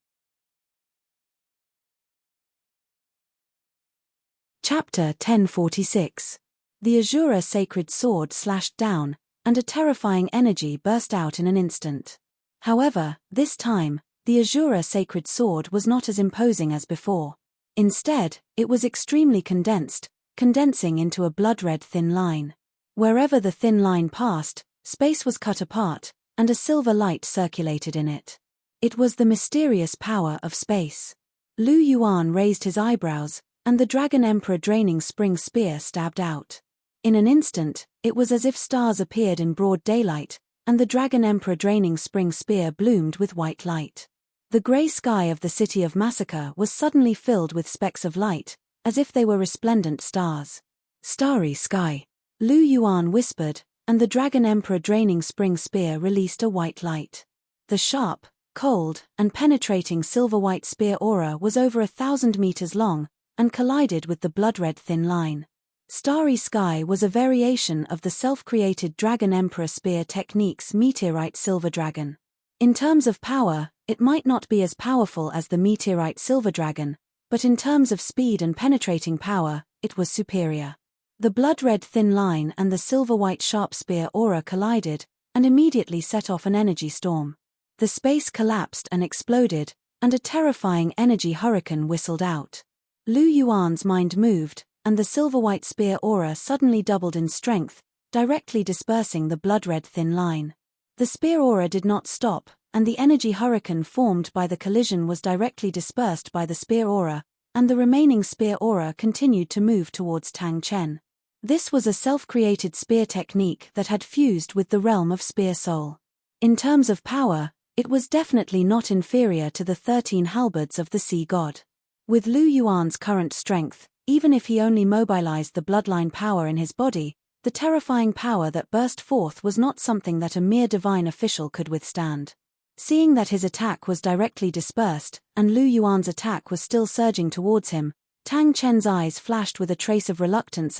Chapter 1046. The Azura sacred sword slashed down, and a terrifying energy burst out in an instant. However, this time, the Azura sacred sword was not as imposing as before. Instead, it was extremely condensed, condensing into a blood-red thin line. Wherever the thin line passed, space was cut apart, and a silver light circulated in it. It was the mysterious power of space. Lu Yuan raised his eyebrows, and the Dragon Emperor draining spring spear stabbed out. In an instant, it was as if stars appeared in broad daylight, and the Dragon Emperor draining spring spear bloomed with white light. The grey sky of the city of Massacre was suddenly filled with specks of light, as if they were resplendent stars. Starry sky. Lu Yuan whispered, and the Dragon Emperor draining spring spear released a white light. The sharp, cold, and penetrating silver-white spear aura was over 1,000 meters long, and collided with the blood-red thin line. Starry sky was a variation of the self-created Dragon Emperor spear technique's meteorite silver dragon. In terms of power, it might not be as powerful as the meteorite silver dragon, but in terms of speed and penetrating power, it was superior. The blood-red thin line and the silver-white sharp spear aura collided, and immediately set off an energy storm. The space collapsed and exploded, and a terrifying energy hurricane whistled out. Lu Yuan's mind moved, and the silver-white spear aura suddenly doubled in strength, directly dispersing the blood-red thin line. The spear aura did not stop, and the energy hurricane formed by the collision was directly dispersed by the spear aura, and the remaining spear aura continued to move towards Tang Chen. This was a self-created spear technique that had fused with the realm of spear soul. In terms of power, it was definitely not inferior to the 13 halberds of the sea god. With Lu Yuan's current strength, even if he only mobilized the bloodline power in his body, the terrifying power that burst forth was not something that a mere divine official could withstand. Seeing that his attack was directly dispersed, and Lu Yuan's attack was still surging towards him, Tang Chen's eyes flashed with a trace of reluctance,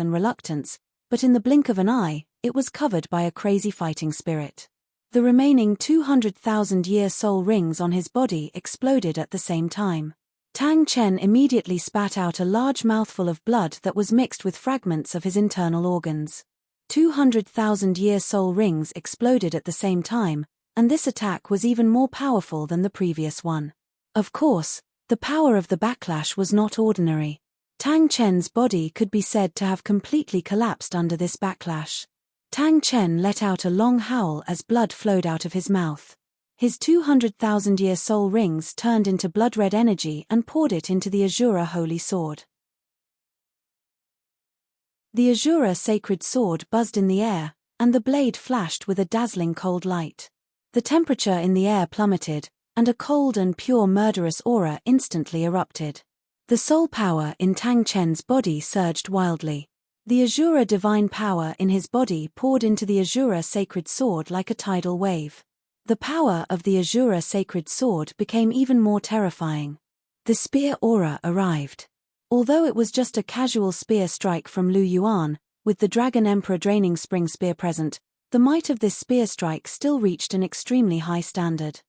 but in the blink of an eye, it was covered by a crazy fighting spirit. The remaining 200,000-year soul rings on his body exploded at the same time. Tang Chen immediately spat out a large mouthful of blood that was mixed with fragments of his internal organs. 200,000-year soul rings exploded at the same time, and this attack was even more powerful than the previous one. Of course, the power of the backlash was not ordinary. Tang Chen's body could be said to have completely collapsed under this backlash. Tang Chen let out a long howl as blood flowed out of his mouth. His 200,000-year soul rings turned into blood-red energy and poured it into the Azura holy sword. The Azura sacred sword buzzed in the air, and the blade flashed with a dazzling cold light. The temperature in the air plummeted, and a cold and pure murderous aura instantly erupted. The soul power in Tang Chen's body surged wildly. The Azura divine power in his body poured into the Azura sacred sword like a tidal wave. The power of the Azura sacred sword became even more terrifying. The spear aura arrived. Although it was just a casual spear strike from Lu Yuan, with the Dragon Emperor draining spring spear present, the might of this spear strike still reached an extremely high standard.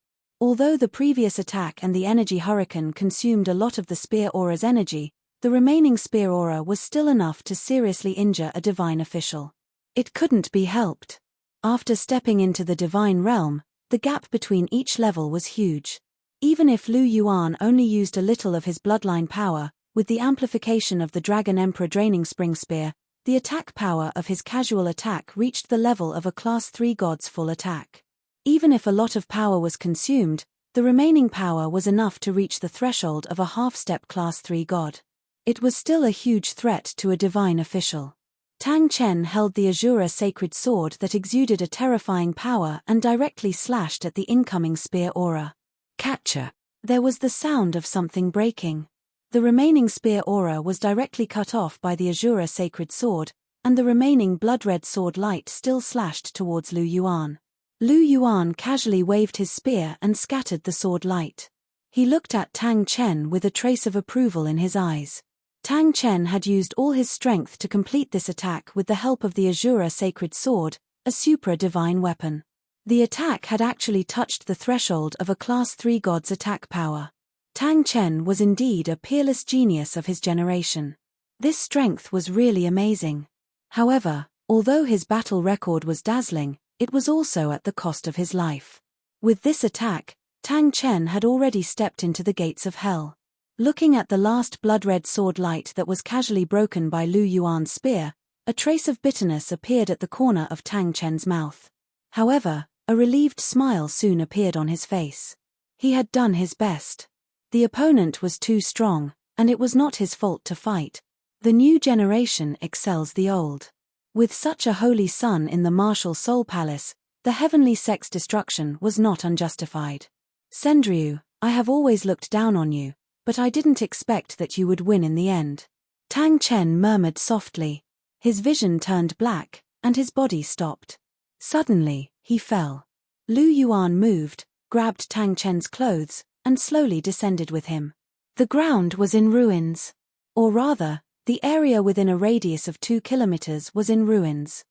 Although the previous attack and the energy hurricane consumed a lot of the spear aura's energy, the remaining spear aura was still enough to seriously injure a divine official. It couldn't be helped. After stepping into the divine realm, the gap between each level was huge. Even if Lu Yuan only used a little of his bloodline power, with the amplification of the Dragon Emperor draining spring spear, the attack power of his casual attack reached the level of a Class 3 god's full attack. Even if a lot of power was consumed, the remaining power was enough to reach the threshold of a half-step Class 3 god. It was still a huge threat to a divine official. Tang Chen held the Azura sacred sword that exuded a terrifying power and directly slashed at the incoming spear aura. Catcher! There was the sound of something breaking. The remaining spear aura was directly cut off by the Azura sacred sword, and the remaining blood-red sword light still slashed towards Lu Yuan. Lu Yuan casually waved his spear and scattered the sword light. He looked at Tang Chen with a trace of approval in his eyes. Tang Chen had used all his strength to complete this attack with the help of the Azura sacred sword, a supra-divine weapon. The attack had actually touched the threshold of a Class 3 god's attack power. Tang Chen was indeed a peerless genius of his generation. This strength was really amazing. However, although his battle record was dazzling, it was also at the cost of his life. With this attack, Tang Chen had already stepped into the gates of hell. Looking at the last blood-red sword light that was casually broken by Lu Yuan's spear, a trace of bitterness appeared at the corner of Tang Chen's mouth. However, a relieved smile soon appeared on his face. He had done his best. The opponent was too strong, and it was not his fault to fight. The new generation excels the old. With such a holy son in the martial soul palace, the heavenly sex destruction was not unjustified. Sendryu, I have always looked down on you, but I didn't expect that you would win in the end. Tang Chen murmured softly. His vision turned black, and his body stopped. Suddenly, he fell. Lu Yuan moved, grabbed Tang Chen's clothes, and slowly descended with him. The ground was in ruins. Or rather, the area within a radius of 2 kilometers was in ruins.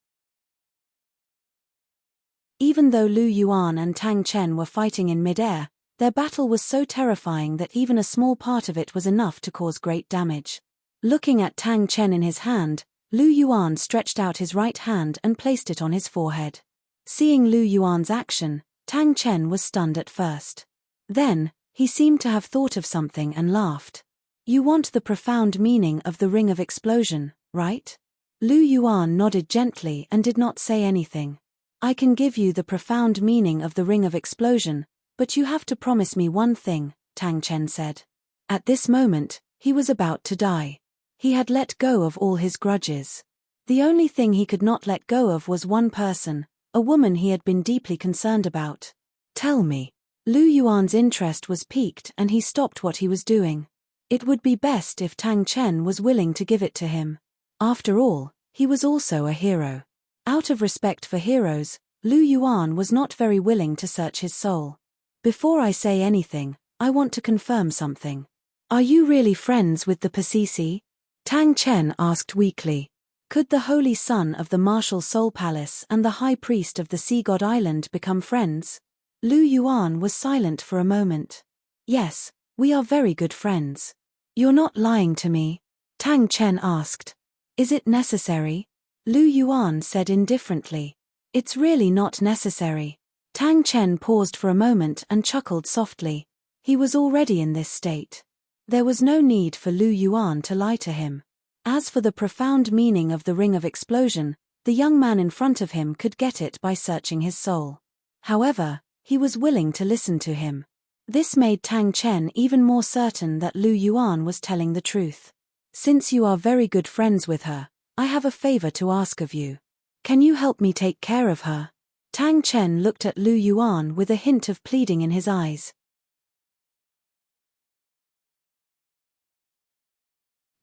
Even though Lu Yuan and Tang Chen were fighting in mid-air, their battle was so terrifying that even a small part of it was enough to cause great damage. Looking at Tang Chen in his hand, Lu Yuan stretched out his right hand and placed it on his forehead. Seeing Lu Yuan's action, Tang Chen was stunned at first. Then, he seemed to have thought of something and laughed. You want the profound meaning of the ring of explosion, right? Lu Yuan nodded gently and did not say anything. I can give you the profound meaning of the ring of explosion, but you have to promise me one thing, Tang Chen said. At this moment, he was about to die. He had let go of all his grudges. The only thing he could not let go of was one person, a woman he had been deeply concerned about. Tell me. Lu Yuan's interest was piqued and he stopped what he was doing. It would be best if Tang Chen was willing to give it to him. After all, he was also a hero. Out of respect for heroes, Lu Yuan was not very willing to search his soul. Before I say anything, I want to confirm something. Are you really friends with the Pasisi? Tang Chen asked weakly. Could the holy son of the martial soul palace and the high priest of the sea god island become friends? Lu Yuan was silent for a moment. Yes, we are very good friends. You're not lying to me? Tang Chen asked. Is it necessary? Lu Yuan said indifferently. It's really not necessary. Tang Chen paused for a moment and chuckled softly. He was already in this state. There was no need for Lu Yuan to lie to him. As for the profound meaning of the ring of explosion, the young man in front of him could get it by searching his soul. However, he was willing to listen to him. This made Tang Chen even more certain that Lu Yuan was telling the truth. Since you are very good friends with her, I have a favor to ask of you. Can you help me take care of her? Tang Chen looked at Lu Yuan with a hint of pleading in his eyes.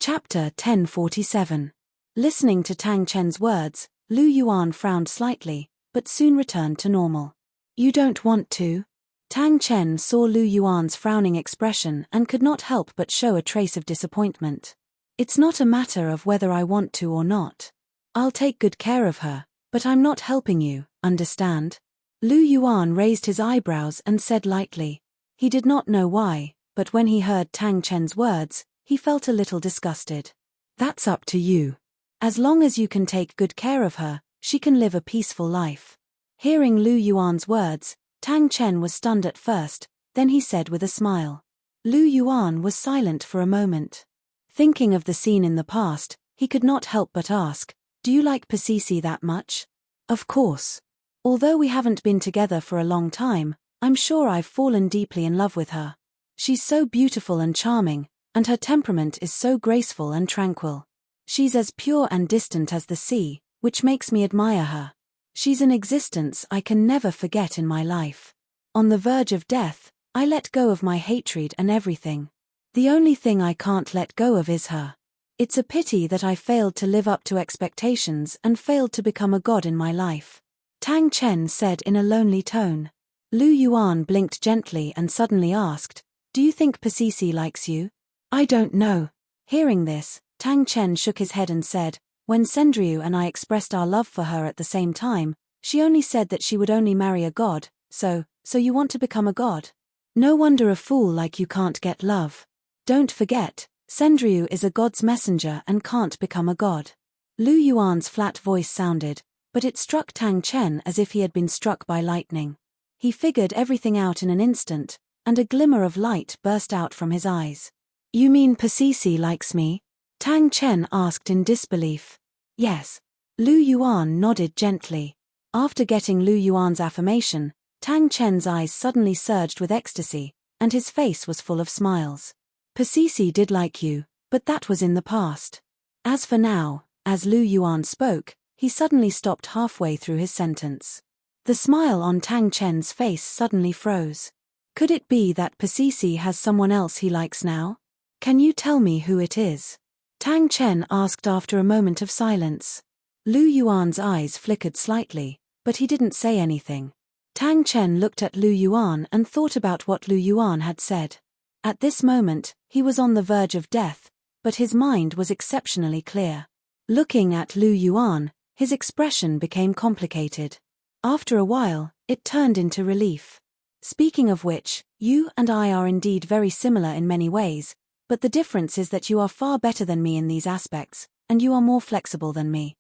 Chapter 1047. Listening to Tang Chen's words, Lu Yuan frowned slightly, but soon returned to normal. You don't want to? Tang Chen saw Lu Yuan's frowning expression and could not help but show a trace of disappointment. It's not a matter of whether I want to or not. I'll take good care of her, but I'm not helping you, understand? Lu Yuan raised his eyebrows and said lightly. He did not know why, but when he heard Tang Chen's words, he felt a little disgusted. That's up to you. As long as you can take good care of her, she can live a peaceful life. Hearing Lu Yuan's words, Tang Chen was stunned at first, then he said with a smile. Lu Yuan was silent for a moment. Thinking of the scene in the past, he could not help but ask, do you like Pasisi that much? Of course. Although we haven't been together for a long time, I'm sure I've fallen deeply in love with her. She's so beautiful and charming, and her temperament is so graceful and tranquil. She's as pure and distant as the sea, which makes me admire her. She's an existence I can never forget in my life. On the verge of death, I let go of my hatred and everything. The only thing I can't let go of is her. It's a pity that I failed to live up to expectations and failed to become a god in my life. Tang Chen said in a lonely tone. Lu Yuan blinked gently and suddenly asked, do you think Pasisi likes you? I don't know. Hearing this, Tang Chen shook his head and said, when Sendryu and I expressed our love for her at the same time, she only said that she would only marry a god, so you want to become a god? No wonder a fool like you can't get love. Don't forget, Sendryu is a god's messenger and can't become a god. Lu Yuan's flat voice sounded, but it struck Tang Chen as if he had been struck by lightning. He figured everything out in an instant, and a glimmer of light burst out from his eyes. You mean Pasisi likes me? Tang Chen asked in disbelief. Yes. Lu Yuan nodded gently. After getting Lu Yuan's affirmation, Tang Chen's eyes suddenly surged with ecstasy, and his face was full of smiles. Pasisi did like you, but that was in the past. As for now, as Lu Yuan spoke, he suddenly stopped halfway through his sentence. The smile on Tang Chen's face suddenly froze. Could it be that Pasisi has someone else he likes now? Can you tell me who it is? Tang Chen asked after a moment of silence. Lu Yuan's eyes flickered slightly, but he didn't say anything. Tang Chen looked at Lu Yuan and thought about what Lu Yuan had said. At this moment, he was on the verge of death, but his mind was exceptionally clear. Looking at Lu Yuan, his expression became complicated. After a while, it turned into relief. Speaking of which, you and I are indeed very similar in many ways, but the difference is that you are far better than me in these aspects, and you are more flexible than me.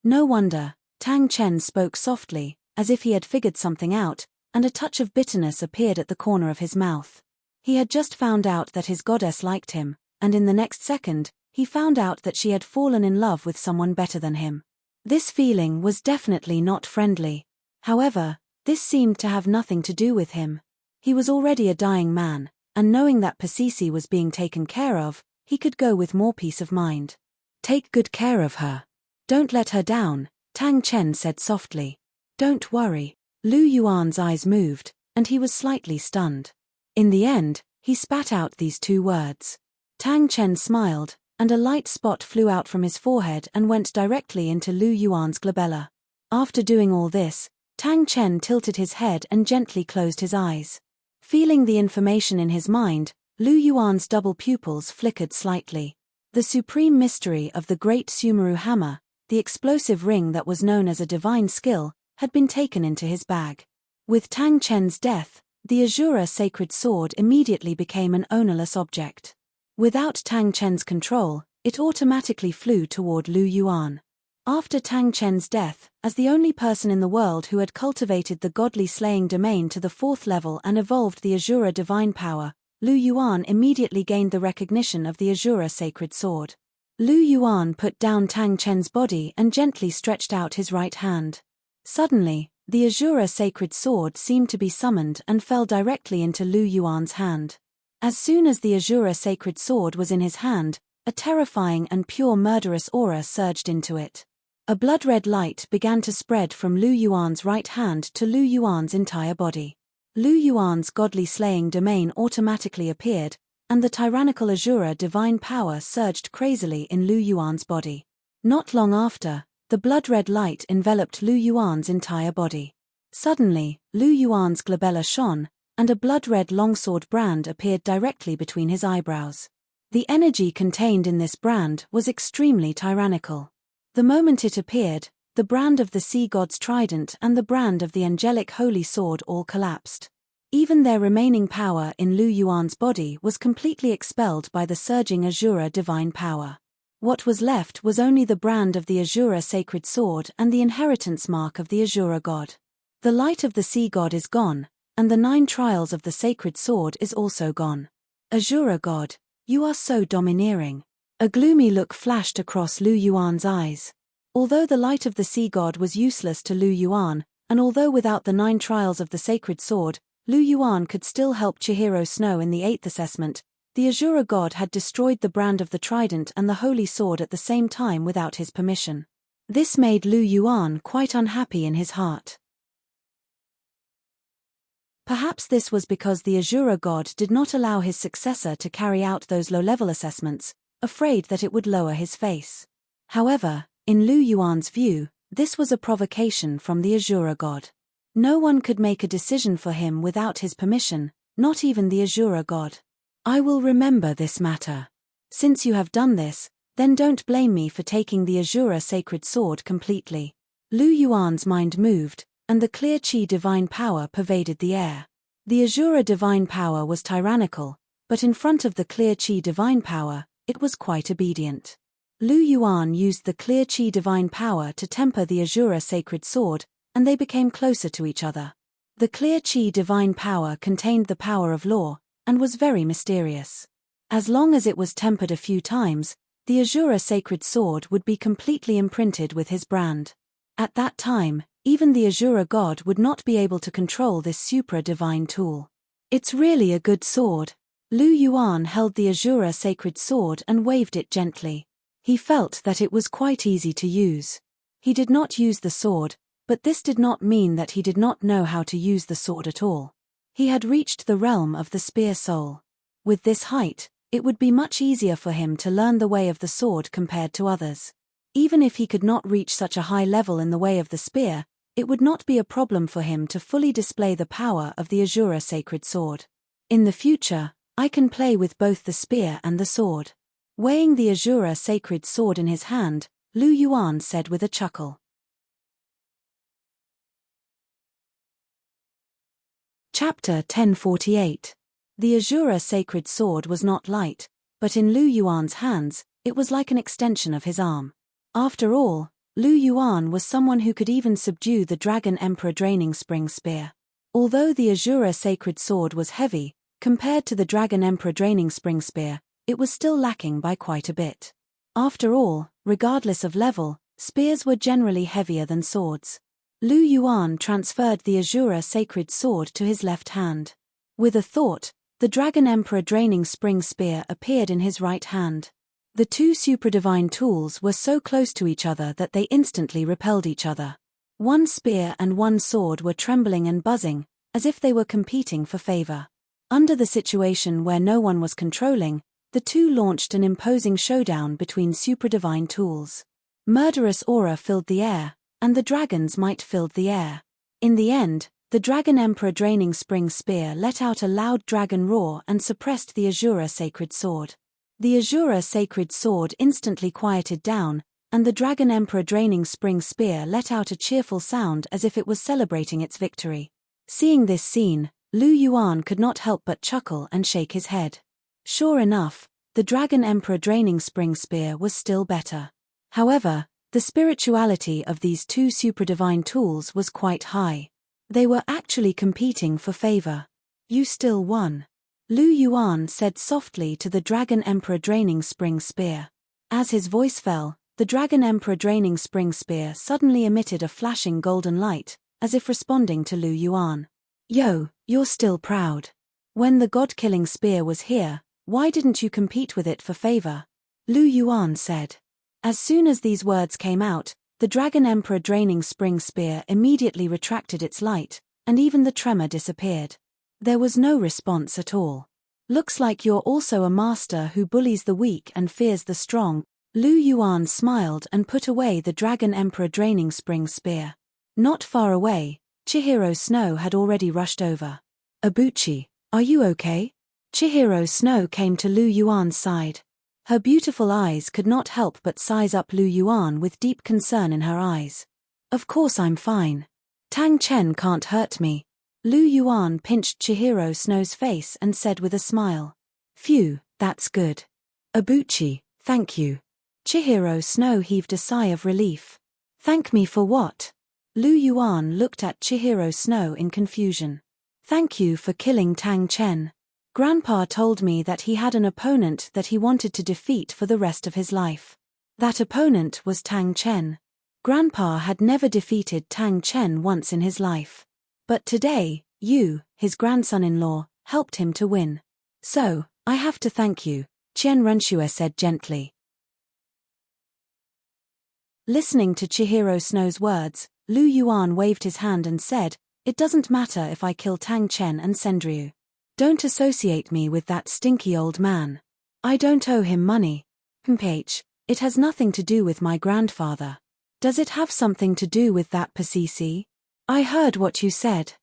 No wonder, Tang Chen spoke softly, as if he had figured something out, and a touch of bitterness appeared at the corner of his mouth. He had just found out that his goddess liked him, and in the next second, he found out that she had fallen in love with someone better than him. This feeling was definitely not friendly. However, this seemed to have nothing to do with him. He was already a dying man, and knowing that Pasisi was being taken care of, he could go with more peace of mind. Take good care of her. Don't let her down, Tang Chen said softly. Don't worry. Lu Yuan's eyes moved, and he was slightly stunned. In the end, he spat out these two words. Tang Chen smiled, and a light spot flew out from his forehead and went directly into Lu Yuan's glabella. After doing all this, Tang Chen tilted his head and gently closed his eyes. Feeling the information in his mind, Lu Yuan's double pupils flickered slightly. The supreme mystery of the great Sumeru hammer, the explosive ring that was known as a divine skill, had been taken into his bag. With Tang Chen's death, the Azura sacred sword immediately became an ownerless object. Without Tang Chen's control, it automatically flew toward Lu Yuan. After Tang Chen's death, as the only person in the world who had cultivated the godly slaying domain to the 4th level and evolved the Azura divine power, Lu Yuan immediately gained the recognition of the Azura sacred sword. Lu Yuan put down Tang Chen's body and gently stretched out his right hand. Suddenly, the Azura sacred sword seemed to be summoned and fell directly into Lu Yuan's hand. As soon as the Azura sacred sword was in his hand, a terrifying and pure murderous aura surged into it. A blood-red light began to spread from Lu Yuan's right hand to Lu Yuan's entire body. Lu Yuan's godly slaying domain automatically appeared, and the tyrannical Azura divine power surged crazily in Lu Yuan's body. Not long after, the blood-red light enveloped Lu Yuan's entire body. Suddenly, Lu Yuan's glabella shone, and a blood-red longsword brand appeared directly between his eyebrows. The energy contained in this brand was extremely tyrannical. The moment it appeared, the brand of the sea god's trident and the brand of the angelic holy sword all collapsed. Even their remaining power in Lu Yuan's body was completely expelled by the surging Azura divine power. What was left was only the brand of the Azura sacred sword and the inheritance mark of the Azura god. The light of the sea god is gone, and the 9 trials of the sacred sword is also gone. Azura god, you are so domineering. A gloomy look flashed across Lu Yuan's eyes. Although the light of the sea god was useless to Lu Yuan, and although without the 9 trials of the sacred sword, Lu Yuan could still help Chihiro Snow in the 8th assessment, the Azura god had destroyed the brand of the trident and the holy sword at the same time without his permission. This made Lu Yuan quite unhappy in his heart. Perhaps this was because the Azura god did not allow his successor to carry out those low-level assessments, afraid that it would lower his face. However, in Lu Yuan's view, this was a provocation from the Azura god. No one could make a decision for him without his permission, not even the Azura god. I will remember this matter. Since you have done this, then don't blame me for taking the Azura sacred sword completely. Lu Yuan's mind moved, and the clear chi divine power pervaded the air. The Azura divine power was tyrannical, but in front of the clear chi divine power, it was quite obedient. Lu Yuan used the clear qi divine power to temper the Azura sacred sword, and they became closer to each other. The clear qi divine power contained the power of law, and was very mysterious. As long as it was tempered a few times, the Azura sacred sword would be completely imprinted with his brand. At that time, even the Azura god would not be able to control this supra-divine tool. It's really a good sword. Lu Yuan held the Azura sacred sword and waved it gently. He felt that it was quite easy to use. He did not use the sword, but this did not mean that he did not know how to use the sword at all. He had reached the realm of the spear soul. With this height, it would be much easier for him to learn the way of the sword compared to others. Even if he could not reach such a high level in the way of the spear, it would not be a problem for him to fully display the power of the Azura sacred sword. In the future, I can play with both the spear and the sword. Weighing the Azura sacred sword in his hand, Lu Yuan said with a chuckle. Chapter 1048. The Azura sacred sword was not light, but in Lu Yuan's hands, it was like an extension of his arm. After all, Lu Yuan was someone who could even subdue the Dragon Emperor Draining Spring Spear. Although the Azura sacred sword was heavy, compared to the Dragon Emperor Draining Spring Spear, it was still lacking by quite a bit. After all, regardless of level, spears were generally heavier than swords. Lu Yuan transferred the Azura sacred sword to his left hand. With a thought, the Dragon Emperor Draining Spring Spear appeared in his right hand. The two supradivine tools were so close to each other that they instantly repelled each other. One spear and one sword were trembling and buzzing, as if they were competing for favor. Under the situation where no one was controlling, the two launched an imposing showdown between supradivine tools. Murderous aura filled the air, and the dragon's might filled the air. In the end, the Dragon Emperor Draining Spring Spear let out a loud dragon roar and suppressed the Azura sacred sword. The Azura sacred sword instantly quieted down, and the Dragon Emperor Draining Spring Spear let out a cheerful sound as if it was celebrating its victory. Seeing this scene, Lu Yuan could not help but chuckle and shake his head. Sure enough, the Dragon Emperor Draining Spring Spear was still better. However, the spirituality of these two supradivine tools was quite high. They were actually competing for favor. You still won. Lu Yuan said softly to the Dragon Emperor Draining Spring Spear. As his voice fell, the Dragon Emperor Draining Spring Spear suddenly emitted a flashing golden light, as if responding to Lu Yuan. Yo, you're still proud. When the god-killing spear was here, why didn't you compete with it for favor? Lu Yuan said. As soon as these words came out, the Dragon Emperor Draining Spring Spear immediately retracted its light, and even the tremor disappeared. There was no response at all. Looks like you're also a master who bullies the weak and fears the strong. Lu Yuan smiled and put away the Dragon Emperor Draining Spring Spear. Not far away, Chihiro Snow had already rushed over. Abuchi, are you okay? Chihiro Snow came to Lu Yuan's side. Her beautiful eyes could not help but size up Lu Yuan with deep concern in her eyes. Of course I'm fine. Tang Chen can't hurt me. Lu Yuan pinched Chihiro Snow's face and said with a smile. Phew, that's good. Abuchi, thank you. Chihiro Snow heaved a sigh of relief. Thank me for what? Lu Yuan looked at Chihiro Snow in confusion. Thank you for killing Tang Chen. Grandpa told me that he had an opponent that he wanted to defeat for the rest of his life. That opponent was Tang Chen. Grandpa had never defeated Tang Chen once in his life. But today, you, his grandson-in-law, helped him to win. So, I have to thank you, Qian Renshue said gently. Listening to Chihiro Snow's words, Lu Yuan waved his hand and said, It doesn't matter if I kill Tang Chen and Sendryu. Don't associate me with that stinky old man. I don't owe him money. It has nothing to do with my grandfather. Does it have something to do with that Pasisi? I heard what you said.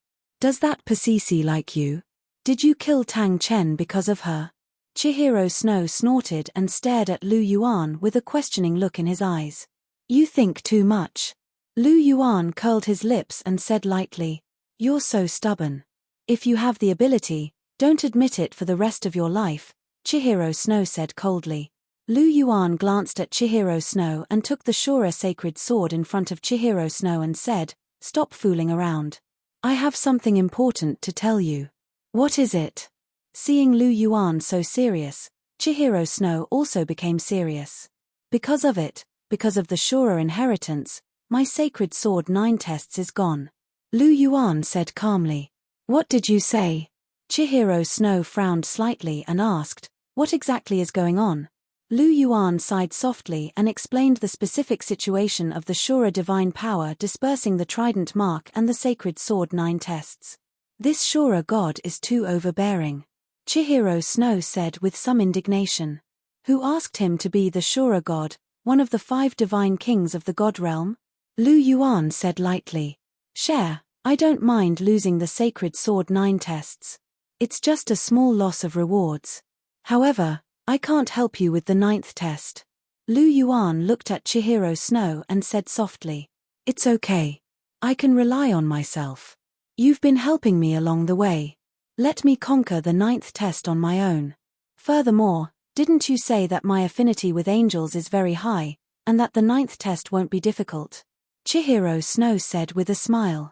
Does that Pasisi like you? Did you kill Tang Chen because of her? Chihiro Snow snorted and stared at Lu Yuan with a questioning look in his eyes. You think too much. Lu Yuan curled his lips and said lightly, You're so stubborn. If you have the ability, don't admit it for the rest of your life, Chihiro Snow said coldly. Lu Yuan glanced at Chihiro Snow and took the Shura sacred sword in front of Chihiro Snow and said, "Stop fooling around. I have something important to tell you." "What is it?" Seeing Lu Yuan so serious, Chihiro Snow also became serious. Because of the Shura inheritance, my sacred sword 9 tests is gone. Lu Yuan said calmly. "What did you say?" Chihiro Snow frowned slightly and asked, "What exactly is going on?" Lu Yuan sighed softly and explained the specific situation of the Shura divine power dispersing the trident mark and the sacred sword 9 tests. "This Shura god is too overbearing," Chihiro Snow said with some indignation. "Who asked him to be the Shura god, one of the 5 divine kings of the god realm?" Lu Yuan said lightly. "Share, I don't mind losing the sacred sword 9 tests. It's just a small loss of rewards. However, I can't help you with the 9th test." Lu Yuan looked at Chihiro Snow and said softly, "It's okay. I can rely on myself. You've been helping me along the way. Let me conquer the 9th test on my own. Furthermore, didn't you say that my affinity with angels is very high, and that the 9th test won't be difficult?" Chihiro Snow said with a smile.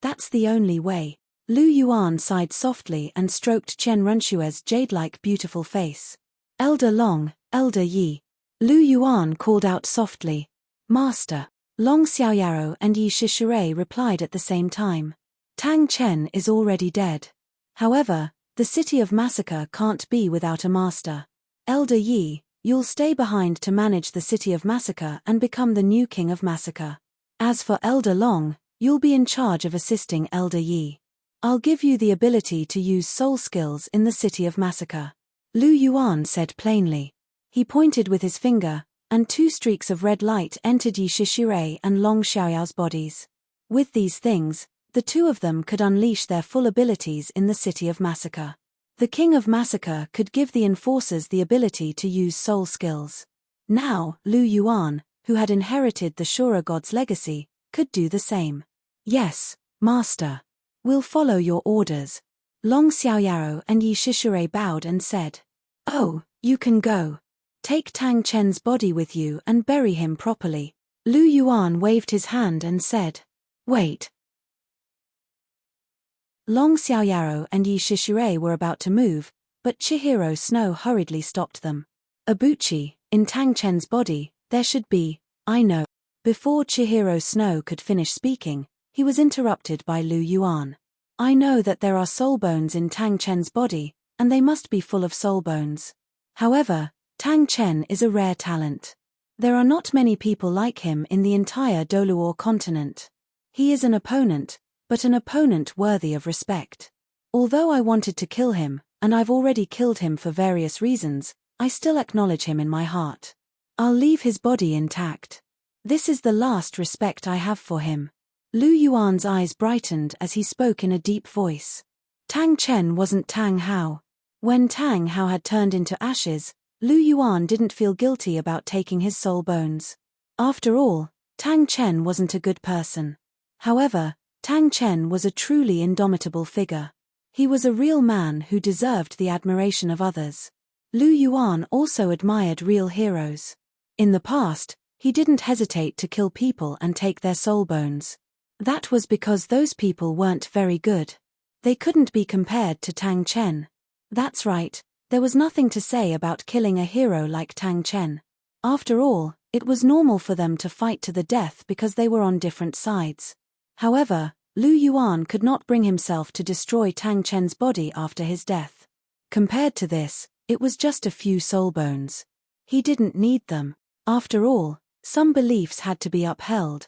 That's the only way." Lu Yuan sighed softly and stroked Chen Runshue's jade-like beautiful face. "Elder Long, Elder Yi." Lu Yuan called out softly. "Master." Long Xiaoyaro and Yi Shishure replied at the same time. "Tang Chen is already dead. However, the city of Massacre can't be without a master. Elder Yi, you'll stay behind to manage the city of Massacre and become the new king of Massacre. As for Elder Long, you'll be in charge of assisting Elder Yi. I'll give you the ability to use soul skills in the city of Massacre." Lu Yuan said plainly. He pointed with his finger, and 2 streaks of red light entered Yi Shishure and Long Xiaoyao's bodies. With these things, the 2 of them could unleash their full abilities in the city of Massacre. The king of Massacre could give the enforcers the ability to use soul skills. Now, Lu Yuan, who had inherited the Shura god's legacy, could do the same. "Yes, master. We'll follow your orders." Long Xiaoyaro and Yi Shishure bowed and said. "Oh, you can go. Take Tang Chen's body with you and bury him properly." Lu Yuan waved his hand and said. "Wait." Long Xiaoyaro and Yi Shishure were about to move, but Chihiro Snow hurriedly stopped them. "Abuchi, in Tang Chen's body, there should be, I know." Before Chihiro Snow could finish speaking, he was interrupted by Lu Yuan. "I know that there are soul bones in Tang Chen's body, and they must be full of soul bones. However, Tang Chen is a rare talent. There are not many people like him in the entire Douluo continent. He is an opponent, but an opponent worthy of respect. Although I wanted to kill him, and I've already killed him for various reasons, I still acknowledge him in my heart. I'll leave his body intact. This is the last respect I have for him." Lu Yuan's eyes brightened as he spoke in a deep voice. Tang Chen wasn't Tang Hao. When Tang Hao had turned into ashes, Lu Yuan didn't feel guilty about taking his soul bones. After all, Tang Chen wasn't a good person. However, Tang Chen was a truly indomitable figure. He was a real man who deserved the admiration of others. Lu Yuan also admired real heroes. In the past, he didn't hesitate to kill people and take their soul bones. That was because those people weren't very good. They couldn't be compared to Tang Chen. That's right, there was nothing to say about killing a hero like Tang Chen. After all, it was normal for them to fight to the death because they were on different sides. However, Lu Yuan could not bring himself to destroy Tang Chen's body after his death. Compared to this, it was just a few soul bones. He didn't need them. After all, some beliefs had to be upheld.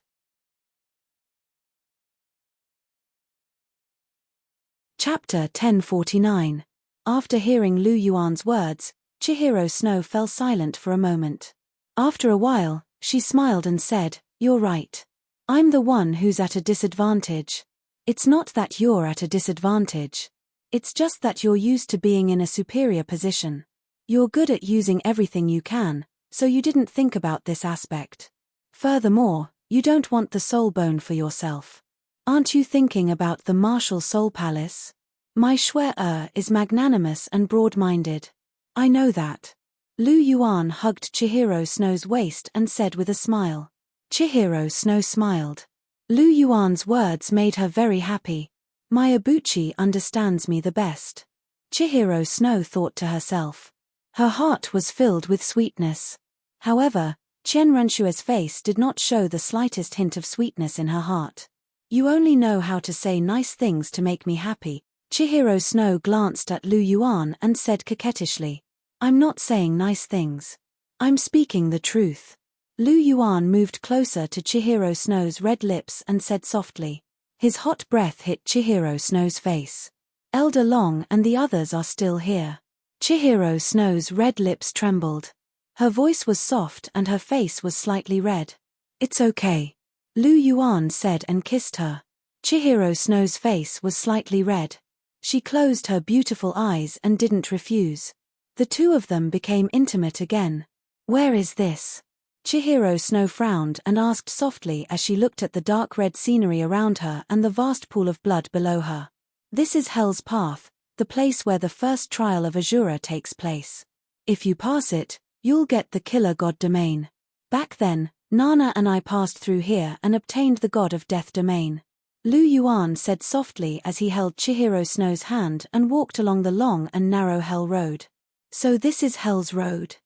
Chapter 1049. After hearing Lu Yuan's words, Chihiro Snow fell silent for a moment. After a while, she smiled and said, "You're right. I'm the one who's at a disadvantage. It's not that you're at a disadvantage. It's just that you're used to being in a superior position. You're good at using everything you can, so you didn't think about this aspect. Furthermore, you don't want the soul bone for yourself. Aren't you thinking about the martial soul palace? My Shui is magnanimous and broad-minded. I know that. Lu Yuan hugged Chihiro Snow's waist and said with a smile. Chihiro Snow smiled. Lu Yuan's words made her very happy. My Abuchi understands me the best. Chihiro Snow thought to herself. Her heart was filled with sweetness. However, Chen Renshue's face did not show the slightest hint of sweetness in her heart. You only know how to say nice things to make me happy. Chihiro Snow glanced at Lu Yuan and said coquettishly. I'm not saying nice things. I'm speaking the truth. Lu Yuan moved closer to Chihiro Snow's red lips and said softly. His hot breath hit Chihiro Snow's face. Elder Long and the others are still here. Chihiro Snow's red lips trembled. Her voice was soft and her face was slightly red. It's okay. Lu Yuan said and kissed her. Chihiro Snow's face was slightly red. She closed her beautiful eyes and didn't refuse. The two of them became intimate again. Where is this? Chihiro Snow frowned and asked softly as she looked at the dark red scenery around her and the vast pool of blood below her. This is Hell's Path, the place where the first trial of Azura takes place. If you pass it, you'll get the Killer God domain. Back then, Nana and I passed through here and obtained the God of Death domain. Lu Yuan said softly as he held Chihiro Snow's hand and walked along the long and narrow Hell Road. So this is Hell's Road.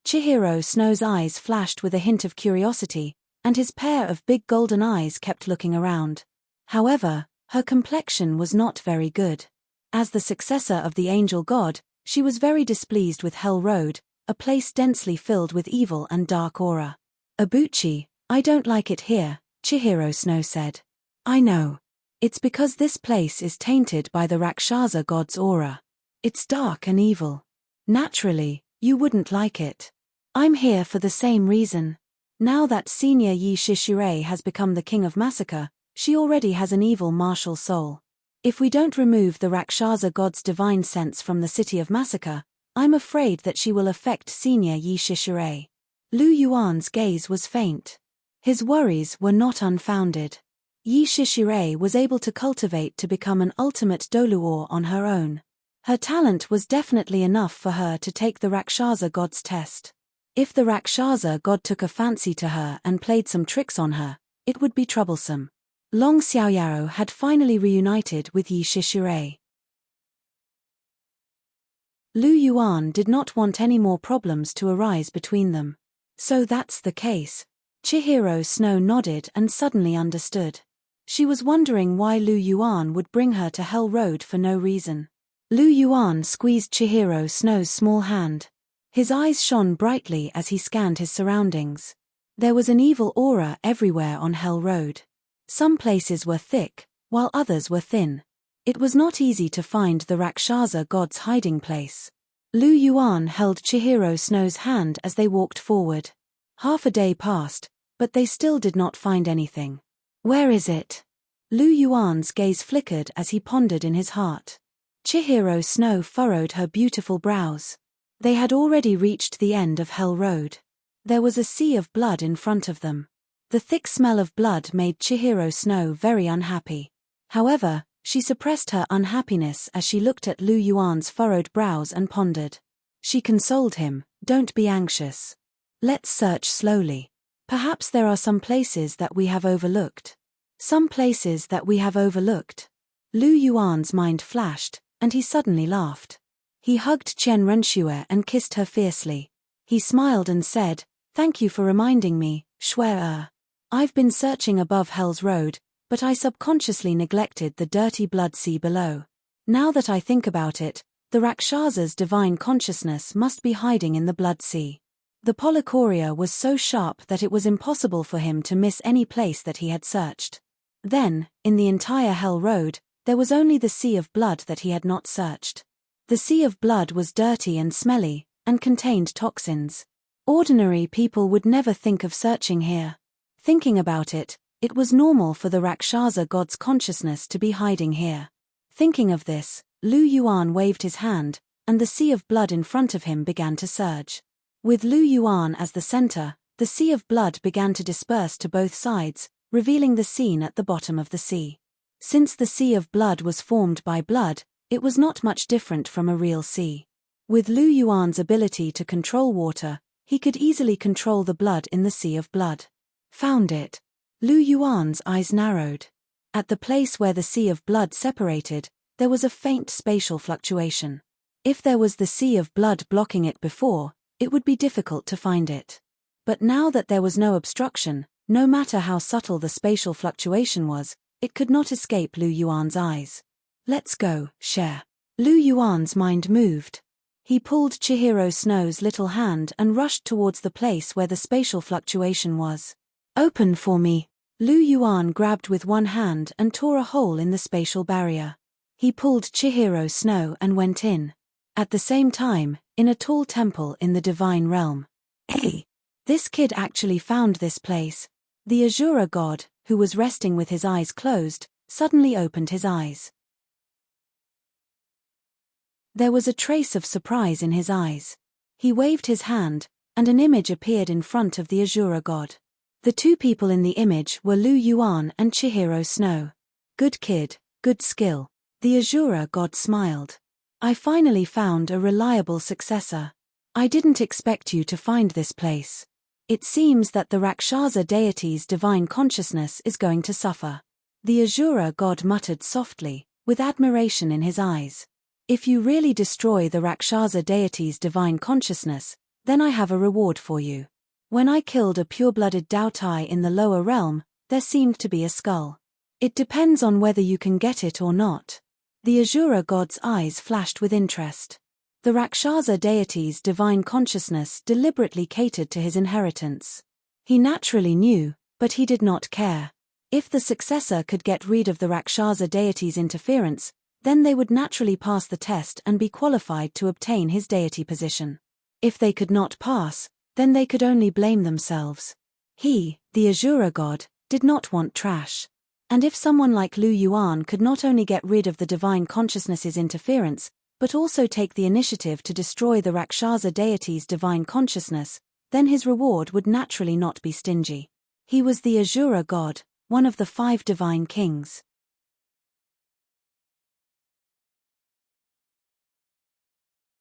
Chihiro Snow's eyes flashed with a hint of curiosity, and his pair of big golden eyes kept looking around. However, her complexion was not very good. As the successor of the angel god, she was very displeased with Hell Road, a place densely filled with evil and dark aura. Abuchi, I don't like it here, Chihiro Snow said. I know. It's because this place is tainted by the Rakshasa god's aura. It's dark and evil. Naturally, you wouldn't like it. I'm here for the same reason. Now that Senior Yi Shishirei has become the king of massacre, she already has an evil martial soul. If we don't remove the Rakshasa god's divine sense from the city of massacre, I'm afraid that she will affect Senior Yi Shishirei. Lu Yuan's gaze was faint. His worries were not unfounded. Yi Shishirei was able to cultivate to become an ultimate Douluo on her own. Her talent was definitely enough for her to take the Rakshasa god's test. If the Rakshasa god took a fancy to her and played some tricks on her, it would be troublesome. Long Xiaoyao had finally reunited with Yi Shishirei. Lu Yuan did not want any more problems to arise between them. So that's the case. Chihiro Snow nodded and suddenly understood. She was wondering why Lu Yuan would bring her to Hell Road for no reason. Lu Yuan squeezed Chihiro Snow's small hand. His eyes shone brightly as he scanned his surroundings. There was an evil aura everywhere on Hell Road. Some places were thick, while others were thin. It was not easy to find the Rakshasa god's hiding place. Lu Yuan held Chihiro Snow's hand as they walked forward. Half a day passed, but they still did not find anything. Where is it? Lu Yuan's gaze flickered as he pondered in his heart. Chihiro Snow furrowed her beautiful brows. They had already reached the end of Hell Road. There was a sea of blood in front of them. The thick smell of blood made Chihiro Snow very unhappy. However, she suppressed her unhappiness as she looked at Lu Yuan's furrowed brows and pondered. She consoled him, "Don't be anxious. Let's search slowly. Perhaps there are some places that we have overlooked." Some places that we have overlooked. Lu Yuan's mind flashed, and he suddenly laughed. He hugged Chen Renxue and kissed her fiercely. He smiled and said, "Thank you for reminding me, Shui-er. I've been searching above Hell's Road, but I subconsciously neglected the dirty blood sea below. Now that I think about it, the Rakshasa's divine consciousness must be hiding in the blood sea." The Polychoria was so sharp that it was impossible for him to miss any place that he had searched. Then, in the entire Hell Road, there was only the sea of blood that he had not searched. The sea of blood was dirty and smelly, and contained toxins. Ordinary people would never think of searching here. Thinking about it, it was normal for the Rakshasa god's consciousness to be hiding here. Thinking of this, Lu Yuan waved his hand, and the sea of blood in front of him began to surge. With Lu Yuan as the center, the sea of blood began to disperse to both sides, revealing the scene at the bottom of the sea. Since the sea of blood was formed by blood, it was not much different from a real sea. With Lu Yuan's ability to control water, he could easily control the blood in the sea of blood. Found it. Lu Yuan's eyes narrowed. At the place where the sea of blood separated, there was a faint spatial fluctuation. If there was the sea of blood blocking it before, it would be difficult to find it. But now that there was no obstruction, no matter how subtle the spatial fluctuation was, it could not escape Lu Yuan's eyes. Let's go, share. Lu Yuan's mind moved. He pulled Chihiro Snow's little hand and rushed towards the place where the spatial fluctuation was. Open for me. Lu Yuan grabbed with one hand and tore a hole in the spatial barrier. He pulled Chihiro Snow and went in. At the same time, in a tall temple in the divine realm. Hey! This kid actually found this place. The Azura god, who was resting with his eyes closed, suddenly opened his eyes. There was a trace of surprise in his eyes. He waved his hand, and an image appeared in front of the Azura god. The two people in the image were Lu Yuan and Chihiro Snow. Good kid, good skill. The Azura god smiled. I finally found a reliable successor. I didn't expect you to find this place. It seems that the Rakshasa deity's divine consciousness is going to suffer. The Azura god muttered softly, with admiration in his eyes. If you really destroy the Rakshasa deity's divine consciousness, then I have a reward for you. When I killed a pure-blooded Daotai in the lower realm, there seemed to be a skull. It depends on whether you can get it or not. The Azura god's eyes flashed with interest. The Rakshasa deity's divine consciousness deliberately catered to his inheritance. He naturally knew, but he did not care. If the successor could get rid of the Rakshasa deity's interference, then they would naturally pass the test and be qualified to obtain his deity position. If they could not pass, then they could only blame themselves. He, the Azura god, did not want trash. And if someone like Lu Yuan could not only get rid of the divine consciousness's interference, but also take the initiative to destroy the Rakshasa deity's divine consciousness, then his reward would naturally not be stingy. He was the Azura god, one of the 5 divine kings.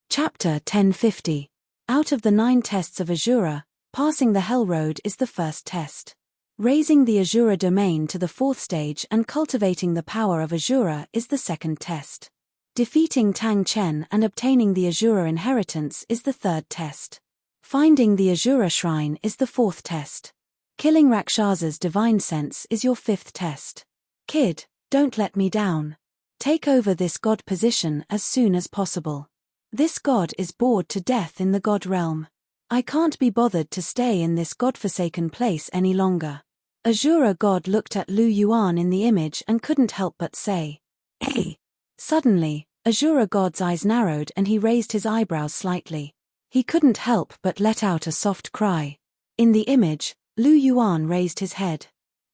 Chapter 1050. Out of the 9 tests of Azura, passing the Hell Road is the first test. Raising the Azura domain to the 4th stage and cultivating the power of Azura is the second test. Defeating Tang Chen and obtaining the Azura inheritance is the 3rd test. Finding the Azura shrine is the 4th test. Killing Rakshasa's divine sense is your 5th test. Kid, don't let me down. Take over this god position as soon as possible. This god is bored to death in the god realm. I can't be bothered to stay in this godforsaken place any longer. Azura god looked at Lu Yuan in the image and couldn't help but say, "Hey." Suddenly, Azura god's eyes narrowed and he raised his eyebrows slightly. He couldn't help but let out a soft cry. In the image, Lu Yuan raised his head.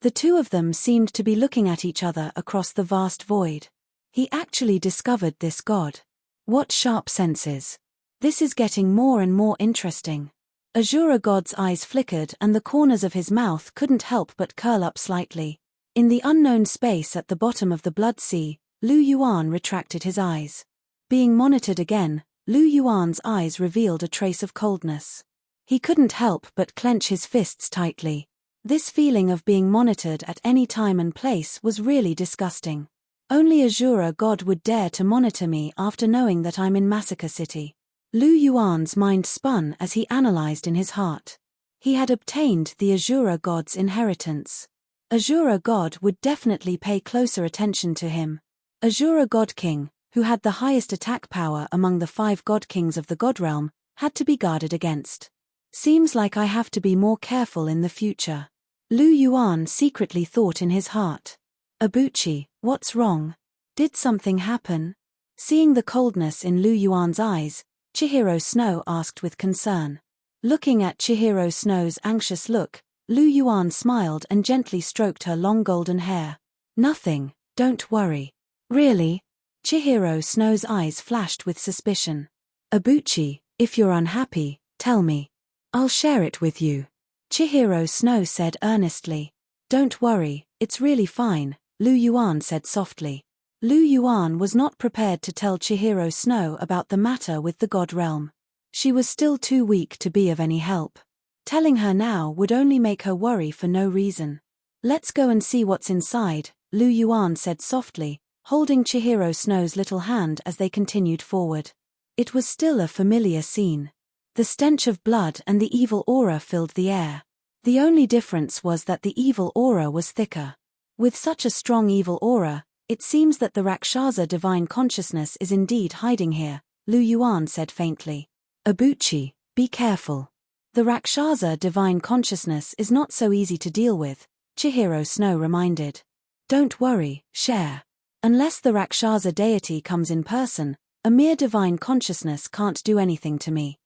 The two of them seemed to be looking at each other across the vast void. He actually discovered this god. What sharp senses. This is getting more and more interesting. Azura god's eyes flickered and the corners of his mouth couldn't help but curl up slightly. In the unknown space at the bottom of the blood sea, Lu Yuan retracted his eyes. Being monitored again, Lu Yuan's eyes revealed a trace of coldness. He couldn't help but clench his fists tightly. This feeling of being monitored at any time and place was really disgusting. Only Azura god would dare to monitor me after knowing that I'm in Massacre City. Lu Yuan's mind spun as he analyzed in his heart. He had obtained the Azura god's inheritance. Azura god would definitely pay closer attention to him. Azura god king, who had the highest attack power among the 5 god kings of the god realm, had to be guarded against. Seems like I have to be more careful in the future. Lu Yuan secretly thought in his heart. Abuchi, what's wrong? Did something happen? Seeing the coldness in Lu Yuan's eyes, Chihiro Snow asked with concern. Looking at Chihiro Snow's anxious look, Lu Yuan smiled and gently stroked her long golden hair. Nothing, don't worry. Really? Chihiro Snow's eyes flashed with suspicion. Abuchi, if you're unhappy, tell me. I'll share it with you. Chihiro Snow said earnestly. Don't worry, it's really fine, Lu Yuan said softly. Lu Yuan was not prepared to tell Chihiro Snow about the matter with the God Realm. She was still too weak to be of any help. Telling her now would only make her worry for no reason. "Let's go and see what's inside," Lu Yuan said softly, holding Chihiro Snow's little hand as they continued forward. It was still a familiar scene. The stench of blood and the evil aura filled the air. The only difference was that the evil aura was thicker. With such a strong evil aura, it seems that the Rakshasa divine consciousness is indeed hiding here, Lu Yuan said faintly. "Abuchi, be careful. The Rakshasa divine consciousness is not so easy to deal with," Chihiro Snow reminded. "Don't worry, Cher. Unless the Rakshasa deity comes in person, a mere divine consciousness can't do anything to me.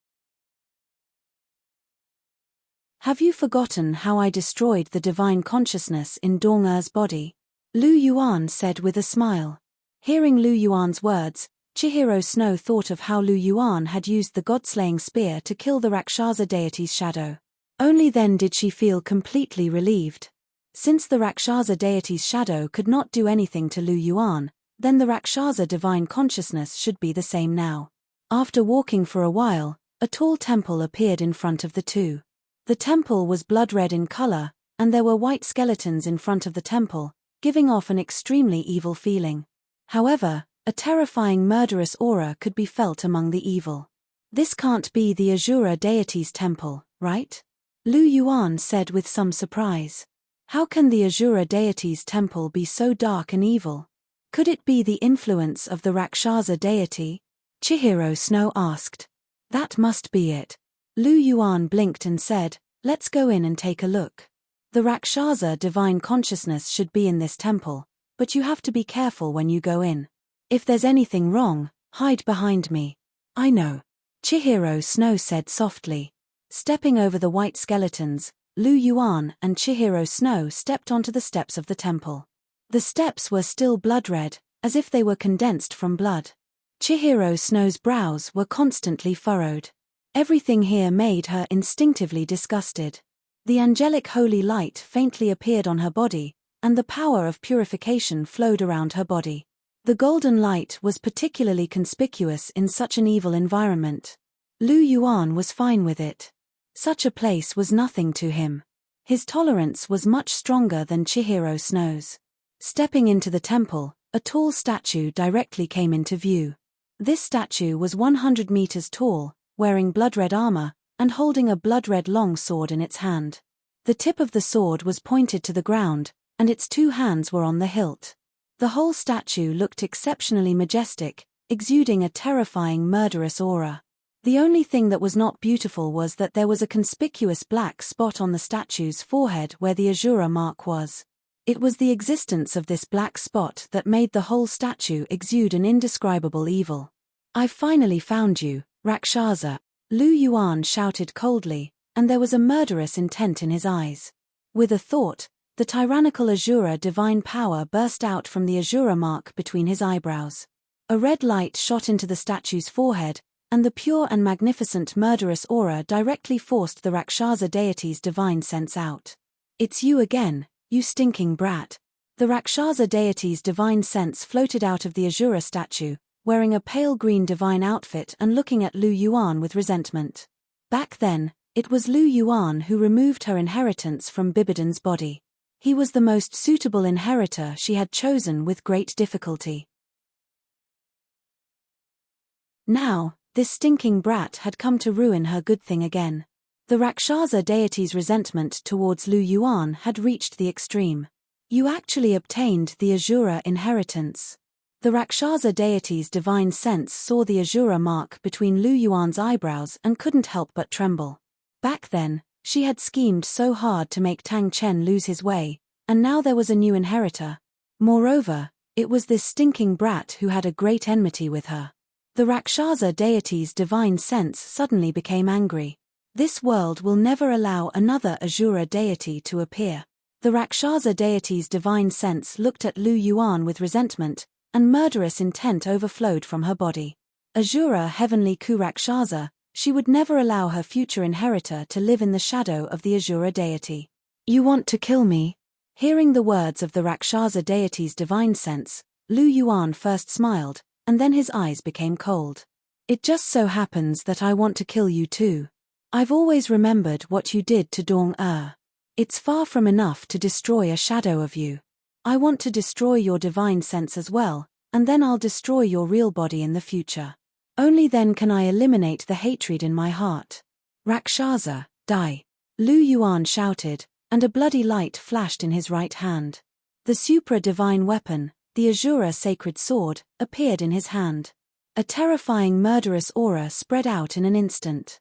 Have you forgotten how I destroyed the divine consciousness in Dong'er's body?" Lu Yuan said with a smile. Hearing Lu Yuan's words, Chihiro Snow thought of how Lu Yuan had used the god-slaying spear to kill the Rakshasa deity's shadow. Only then did she feel completely relieved. Since the Rakshasa deity's shadow could not do anything to Lu Yuan, then the Rakshasa divine consciousness should be the same now. After walking for a while, a tall temple appeared in front of the two. The temple was blood-red in color, and there were white skeletons in front of the temple, giving off an extremely evil feeling. However, a terrifying murderous aura could be felt among the evil. "This can't be the Asura deity's temple, right?" Lu Yuan said with some surprise. "How can the Asura deity's temple be so dark and evil? Could it be the influence of the Rakshasa deity?" Chihiro Snow asked. "That must be it." Lu Yuan blinked and said, "Let's go in and take a look. The Rakshasa divine consciousness should be in this temple, but you have to be careful when you go in. If there's anything wrong, hide behind me." "I know," Chihiro Snow said softly. Stepping over the white skeletons, Lu Yuan and Chihiro Snow stepped onto the steps of the temple. The steps were still blood-red, as if they were condensed from blood. Chihiro Snow's brows were constantly furrowed. Everything here made her instinctively disgusted. The angelic holy light faintly appeared on her body, and the power of purification flowed around her body. The golden light was particularly conspicuous in such an evil environment. Lu Yuan was fine with it. Such a place was nothing to him. His tolerance was much stronger than Chihiro Snow's. Stepping into the temple, a tall statue directly came into view. This statue was 100 meters tall, wearing blood-red armor, and holding a blood-red long sword in its hand. The tip of the sword was pointed to the ground, and its two hands were on the hilt. The whole statue looked exceptionally majestic, exuding a terrifying murderous aura. The only thing that was not beautiful was that there was a conspicuous black spot on the statue's forehead where the Asura mark was. It was the existence of this black spot that made the whole statue exude an indescribable evil. "I've finally found you, Rakshasa," Lu Yuan shouted coldly, and there was a murderous intent in his eyes. With a thought, the tyrannical Asura divine power burst out from the Asura mark between his eyebrows. A red light shot into the statue's forehead, and the pure and magnificent murderous aura directly forced the Rakshasa deity's divine sense out. "It's you again, you stinking brat." The Rakshasa deity's divine sense floated out of the Asura statue, wearing a pale green divine outfit and looking at Lu Yuan with resentment. Back then, it was Lu Yuan who removed her inheritance from Bibidan's body. He was the most suitable inheritor she had chosen with great difficulty. Now, this stinking brat had come to ruin her good thing again. The Rakshasa deity's resentment towards Lu Yuan had reached the extreme. "You actually obtained the Asura inheritance." The Rakshasa deity's divine sense saw the Asura mark between Lu Yuan's eyebrows and couldn't help but tremble. Back then, she had schemed so hard to make Tang Chen lose his way, and now there was a new inheritor. Moreover, it was this stinking brat who had a great enmity with her. The Rakshasa deity's divine sense suddenly became angry. This world will never allow another Asura deity to appear. The Rakshasa deity's divine sense looked at Lu Yuan with resentment, and murderous intent overflowed from her body. Asura heavenly Rakshasa, she would never allow her future inheritor to live in the shadow of the Asura deity. "You want to kill me?" Hearing the words of the Rakshasa deity's divine sense, Lu Yuan first smiled, and then his eyes became cold. It just so happens that I want to kill you too. I've always remembered what you did to Dong-er. It's far from enough to destroy a shadow of you. I want to destroy your divine sense as well, and then I'll destroy your real body in the future. Only then can I eliminate the hatred in my heart. Rakshasa, die! Lu Yuan shouted, and a bloody light flashed in his right hand. The supra-divine weapon, the Azura sacred sword, appeared in his hand. A terrifying murderous aura spread out in an instant.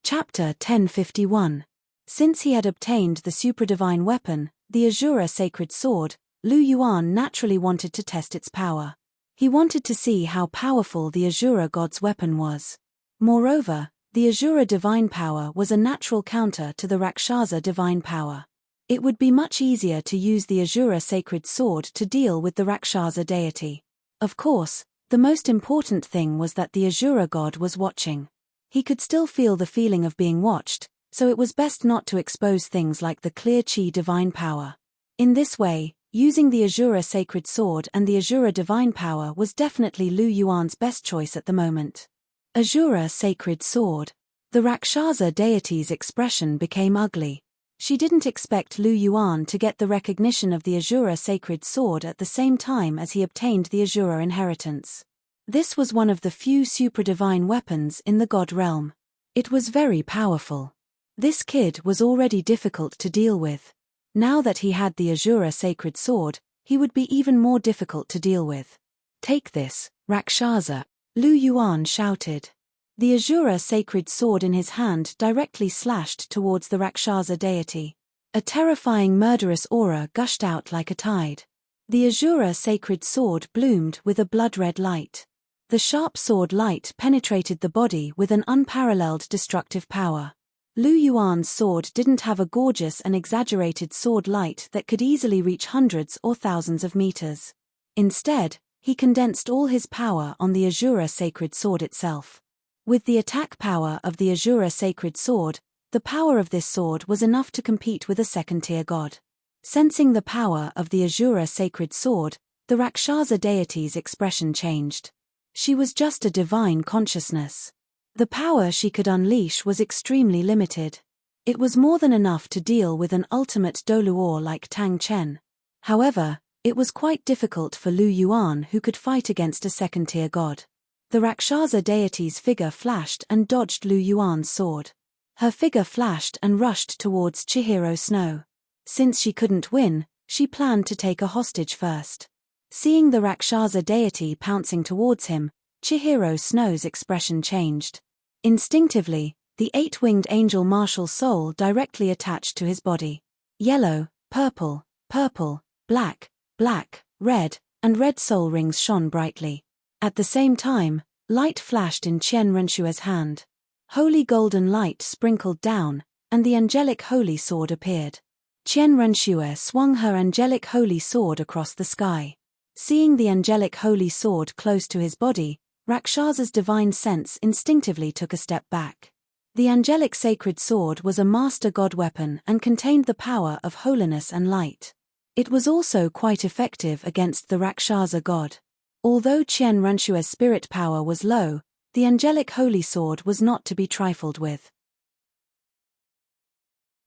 Chapter 1051. Since he had obtained the supradivine weapon, the Azura sacred sword, Lu Yuan naturally wanted to test its power. He wanted to see how powerful the Azura god's weapon was. Moreover, the Azura divine power was a natural counter to the Rakshasa divine power. It would be much easier to use the Azura sacred sword to deal with the Rakshasa deity. Of course, the most important thing was that the Azura god was watching. He could still feel the feeling of being watched, so it was best not to expose things like the clear chi divine power. In this way, using the Azura sacred sword and the Azura divine power was definitely Lu Yuan's best choice at the moment. Azura sacred sword. The Rakshasa deity's expression became ugly. She didn't expect Lu Yuan to get the recognition of the Azura sacred sword at the same time as he obtained the Azura inheritance. This was one of the few supradivine weapons in the god realm. It was very powerful. This kid was already difficult to deal with. Now that he had the Azura sacred sword, he would be even more difficult to deal with. Take this, Rakshasa, Lu Yuan shouted. The Azura sacred sword in his hand directly slashed towards the Rakshasa deity. A terrifying murderous aura gushed out like a tide. The Azura sacred sword bloomed with a blood-red light. The sharp sword light penetrated the body with an unparalleled destructive power. Lu Yuan's sword didn't have a gorgeous and exaggerated sword light that could easily reach hundreds or thousands of meters. Instead, he condensed all his power on the Azura sacred sword itself. With the attack power of the Azura sacred sword, the power of this sword was enough to compete with a second-tier god. Sensing the power of the Azura sacred sword, the Rakshasa deity's expression changed. She was just a divine consciousness. The power she could unleash was extremely limited. It was more than enough to deal with an ultimate Douluo like Tang Chen. However, it was quite difficult for Lu Yuan, who could fight against a second-tier god. The Rakshasa deity's figure flashed and dodged Lu Yuan's sword. Her figure flashed and rushed towards Chihiro Snow. Since she couldn't win, she planned to take a hostage first. Seeing the Rakshasa deity pouncing towards him, Chihiro Snow's expression changed. Instinctively, the eight-winged angel martial soul directly attached to his body. Yellow, purple, purple, black, black, red, and red soul rings shone brightly. At the same time, light flashed in Qian Renshue's hand. Holy golden light sprinkled down, and the angelic holy sword appeared. Qian Renshue swung her angelic holy sword across the sky. Seeing the angelic holy sword close to his body, Rakshasa's divine sense instinctively took a step back. The angelic sacred sword was a master god weapon and contained the power of holiness and light. It was also quite effective against the Rakshasa god. Although Qian Renshue's spirit power was low, the angelic holy sword was not to be trifled with.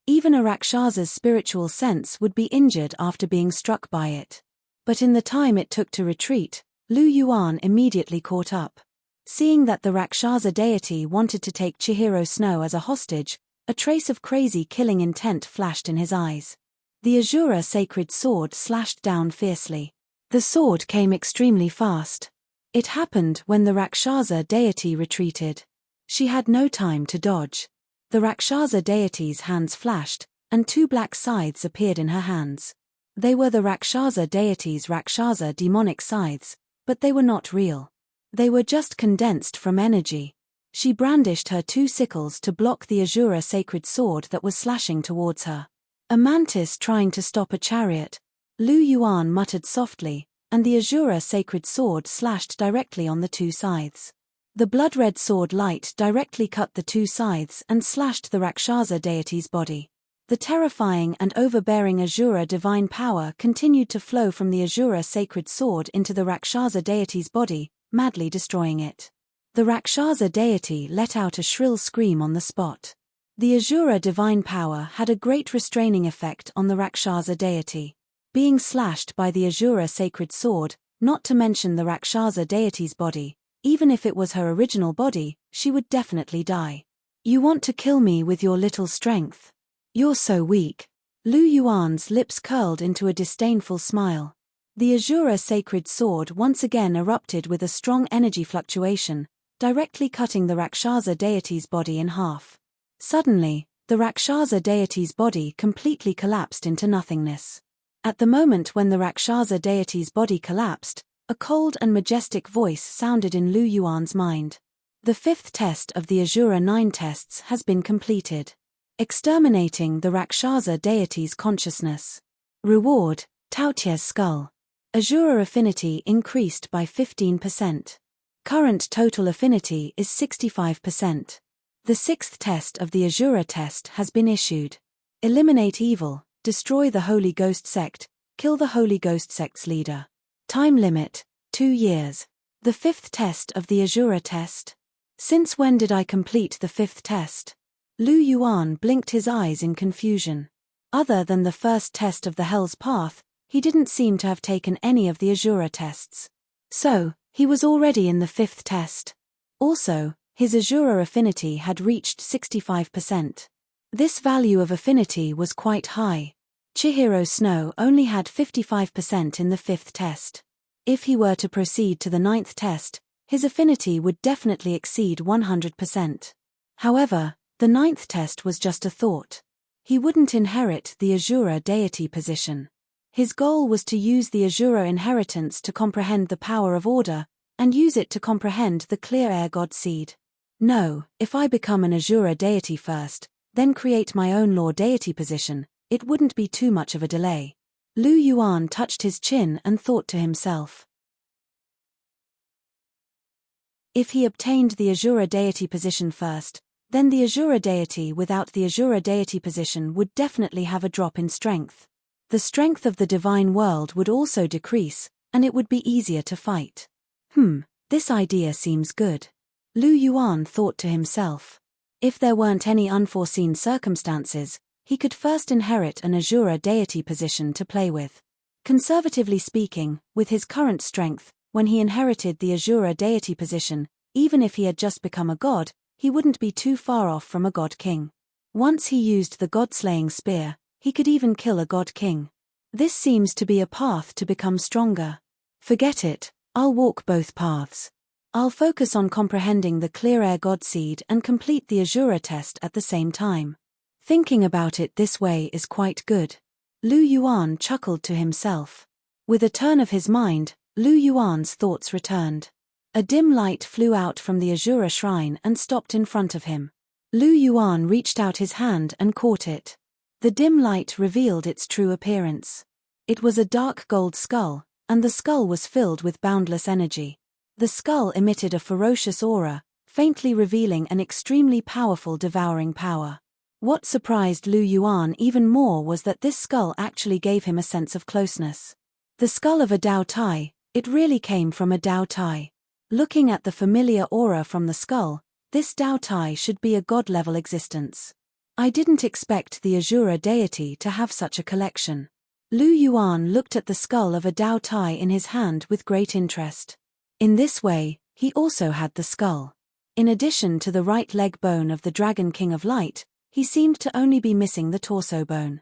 Even a Rakshasa's spiritual sense would be injured after being struck by it. But in the time it took to retreat, Lu Yuan immediately caught up. Seeing that the Rakshasa deity wanted to take Chihiro Snow as a hostage, a trace of crazy killing intent flashed in his eyes. The Azura sacred sword slashed down fiercely. The sword came extremely fast. It happened when the Rakshasa deity retreated. She had no time to dodge. The Rakshasa deity's hands flashed, and two black scythes appeared in her hands. They were the Rakshasa deity's Rakshasa demonic scythes, but they were not real. They were just condensed from energy. She brandished her two sickles to block the Azura sacred sword that was slashing towards her. A mantis trying to stop a chariot, Lu Yuan muttered softly, and the Azura sacred sword slashed directly on the two scythes. The blood-red sword light directly cut the two scythes and slashed the Rakshasa deity's body. The terrifying and overbearing Asura divine power continued to flow from the Asura sacred sword into the Rakshasa deity's body, madly destroying it. The Rakshasa deity let out a shrill scream on the spot. The Asura divine power had a great restraining effect on the Rakshasa deity. Being slashed by the Asura sacred sword, not to mention the Rakshasa deity's body, even if it was her original body, she would definitely die. You want to kill me with your little strength? You're so weak. Lu Yuan's lips curled into a disdainful smile. The Asura sacred sword once again erupted with a strong energy fluctuation, directly cutting the Rakshasa deity's body in half. Suddenly, the Rakshasa deity's body completely collapsed into nothingness. At the moment when the Rakshasa deity's body collapsed, a cold and majestic voice sounded in Lu Yuan's mind. The 5th test of the Asura 9 tests has been completed. Exterminating the Rakshasa deity's consciousness. Reward, Taotia's skull. Asura affinity increased by 15%. Current total affinity is 65%. The 6th test of the Asura test has been issued. Eliminate evil, destroy the Holy Ghost sect, kill the Holy Ghost sect's leader. Time limit, 2 years. The 5th test of the Asura test. Since when did I complete the 5th test? Lu Yuan blinked his eyes in confusion. Other than the first test of the Hell's Path, he didn't seem to have taken any of the Asura tests. So, he was already in the 5th test. Also, his Asura affinity had reached 65%. This value of affinity was quite high. Chihiro Snow only had 55% in the 5th test. If he were to proceed to the 9th test, his affinity would definitely exceed 100%. However, the 9th test was just a thought. He wouldn't inherit the Asura deity position. His goal was to use the Asura inheritance to comprehend the power of order, and use it to comprehend the clear air god seed. No, if I become an Asura deity first, then create my own law deity position, it wouldn't be too much of a delay. Lu Yuan touched his chin and thought to himself. If he obtained the Asura deity position first, then the Asura deity without the Asura deity position would definitely have a drop in strength. The strength of the divine world would also decrease, and it would be easier to fight. This idea seems good. Lu Yuan thought to himself. If there weren't any unforeseen circumstances, he could first inherit an Asura deity position to play with. Conservatively speaking, with his current strength, when he inherited the Asura deity position, even if he had just become a god, he wouldn't be too far off from a god king. Once he used the god-slaying spear, he could even kill a god king. This seems to be a path to become stronger. Forget it, I'll walk both paths. I'll focus on comprehending the clear air god seed and complete the Asura test at the same time. Thinking about it this way is quite good. Lu Yuan chuckled to himself. With a turn of his mind, Lu Yuan's thoughts returned. A dim light flew out from the Asura shrine and stopped in front of him. Lu Yuan reached out his hand and caught it. The dim light revealed its true appearance. It was a dark gold skull, and the skull was filled with boundless energy. The skull emitted a ferocious aura, faintly revealing an extremely powerful devouring power. What surprised Lu Yuan even more was that this skull actually gave him a sense of closeness. The skull of a Dao Tai, it really came from a Dao Tai. Looking at the familiar aura from the skull, this Dao Tai should be a god-level existence. I didn't expect the Asura deity to have such a collection. Lu Yuan looked at the skull of a Dao Tai in his hand with great interest. In this way, he also had the skull. In addition to the right leg bone of the Dragon King of Light, he seemed to only be missing the torso bone.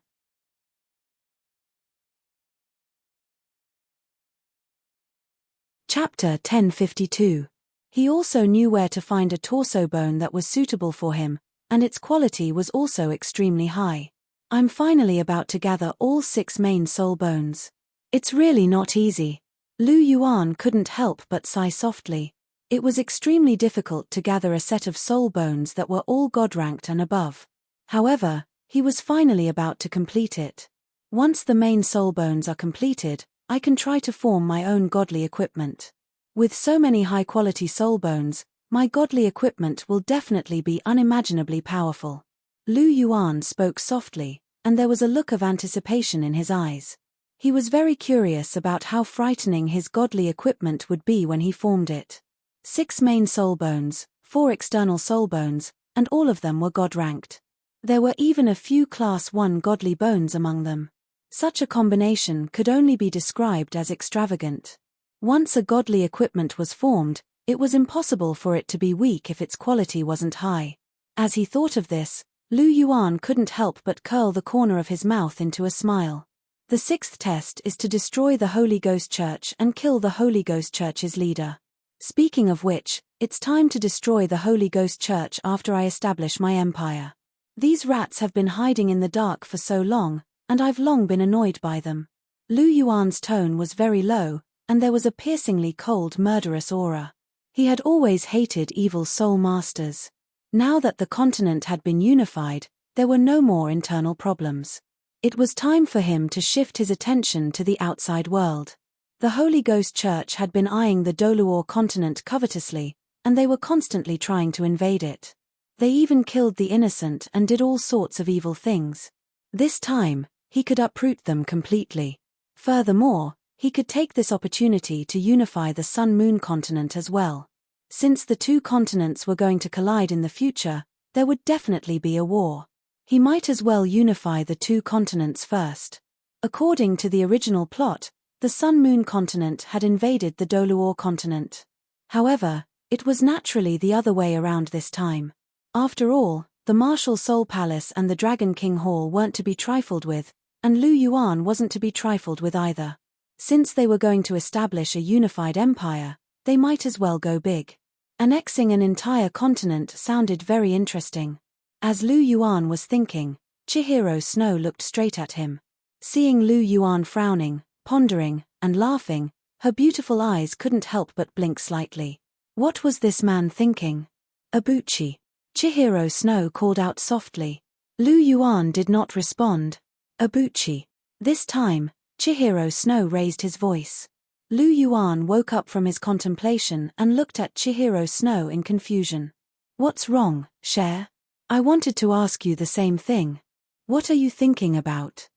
Chapter 1052. He also knew where to find a torso bone that was suitable for him, and its quality was also extremely high. I'm finally about to gather all 6 main soul bones. It's really not easy. Lu Yuan couldn't help but sigh softly. It was extremely difficult to gather a set of soul bones that were all god-ranked and above. However, he was finally about to complete it. Once the main soul bones are completed, I can try to form my own godly equipment. With so many high-quality soul bones, my godly equipment will definitely be unimaginably powerful. Lu Yuan spoke softly, and there was a look of anticipation in his eyes. He was very curious about how frightening his godly equipment would be when he formed it. 6 main soul bones, 4 external soul bones, and all of them were God-ranked. There were even a few Class 1 godly bones among them. Such a combination could only be described as extravagant. Once a godly equipment was formed, it was impossible for it to be weak if its quality wasn't high. As he thought of this, Lu Yuan couldn't help but curl the corner of his mouth into a smile. The 6th test is to destroy the Holy Ghost Church and kill the Holy Ghost Church's leader. Speaking of which, it's time to destroy the Holy Ghost Church after I establish my empire. These rats have been hiding in the dark for so long, and I've long been annoyed by them. Lu Yuan's tone was very low, and there was a piercingly cold, murderous aura. He had always hated evil soul masters. Now that the continent had been unified, there were no more internal problems. It was time for him to shift his attention to the outside world. The Holy Ghost Church had been eyeing the Douluo continent covetously, and they were constantly trying to invade it. They even killed the innocent and did all sorts of evil things. This time, he could uproot them completely. Furthermore, he could take this opportunity to unify the Sun-Moon continent as well. Since the 2 continents were going to collide in the future, there would definitely be a war. He might as well unify the 2 continents first. According to the original plot, the Sun-Moon continent had invaded the Douluo continent. However, it was naturally the other way around this time. After all, the Martial Soul Palace and the Dragon King Hall weren't to be trifled with, and Lu Yuan wasn't to be trifled with either. Since they were going to establish a unified empire, they might as well go big. Annexing an entire continent sounded very interesting. As Lu Yuan was thinking, Chihiro Snow looked straight at him. Seeing Lu Yuan frowning, pondering, and laughing, her beautiful eyes couldn't help but blink slightly. What was this man thinking? Abuchi. Chihiro Snow called out softly. Lu Yuan did not respond. Abuchi. This time, Chihiro Snow raised his voice. Lu Yuan woke up from his contemplation and looked at Chihiro Snow in confusion. What's wrong, Cher? I wanted to ask you the same thing. What are you thinking about?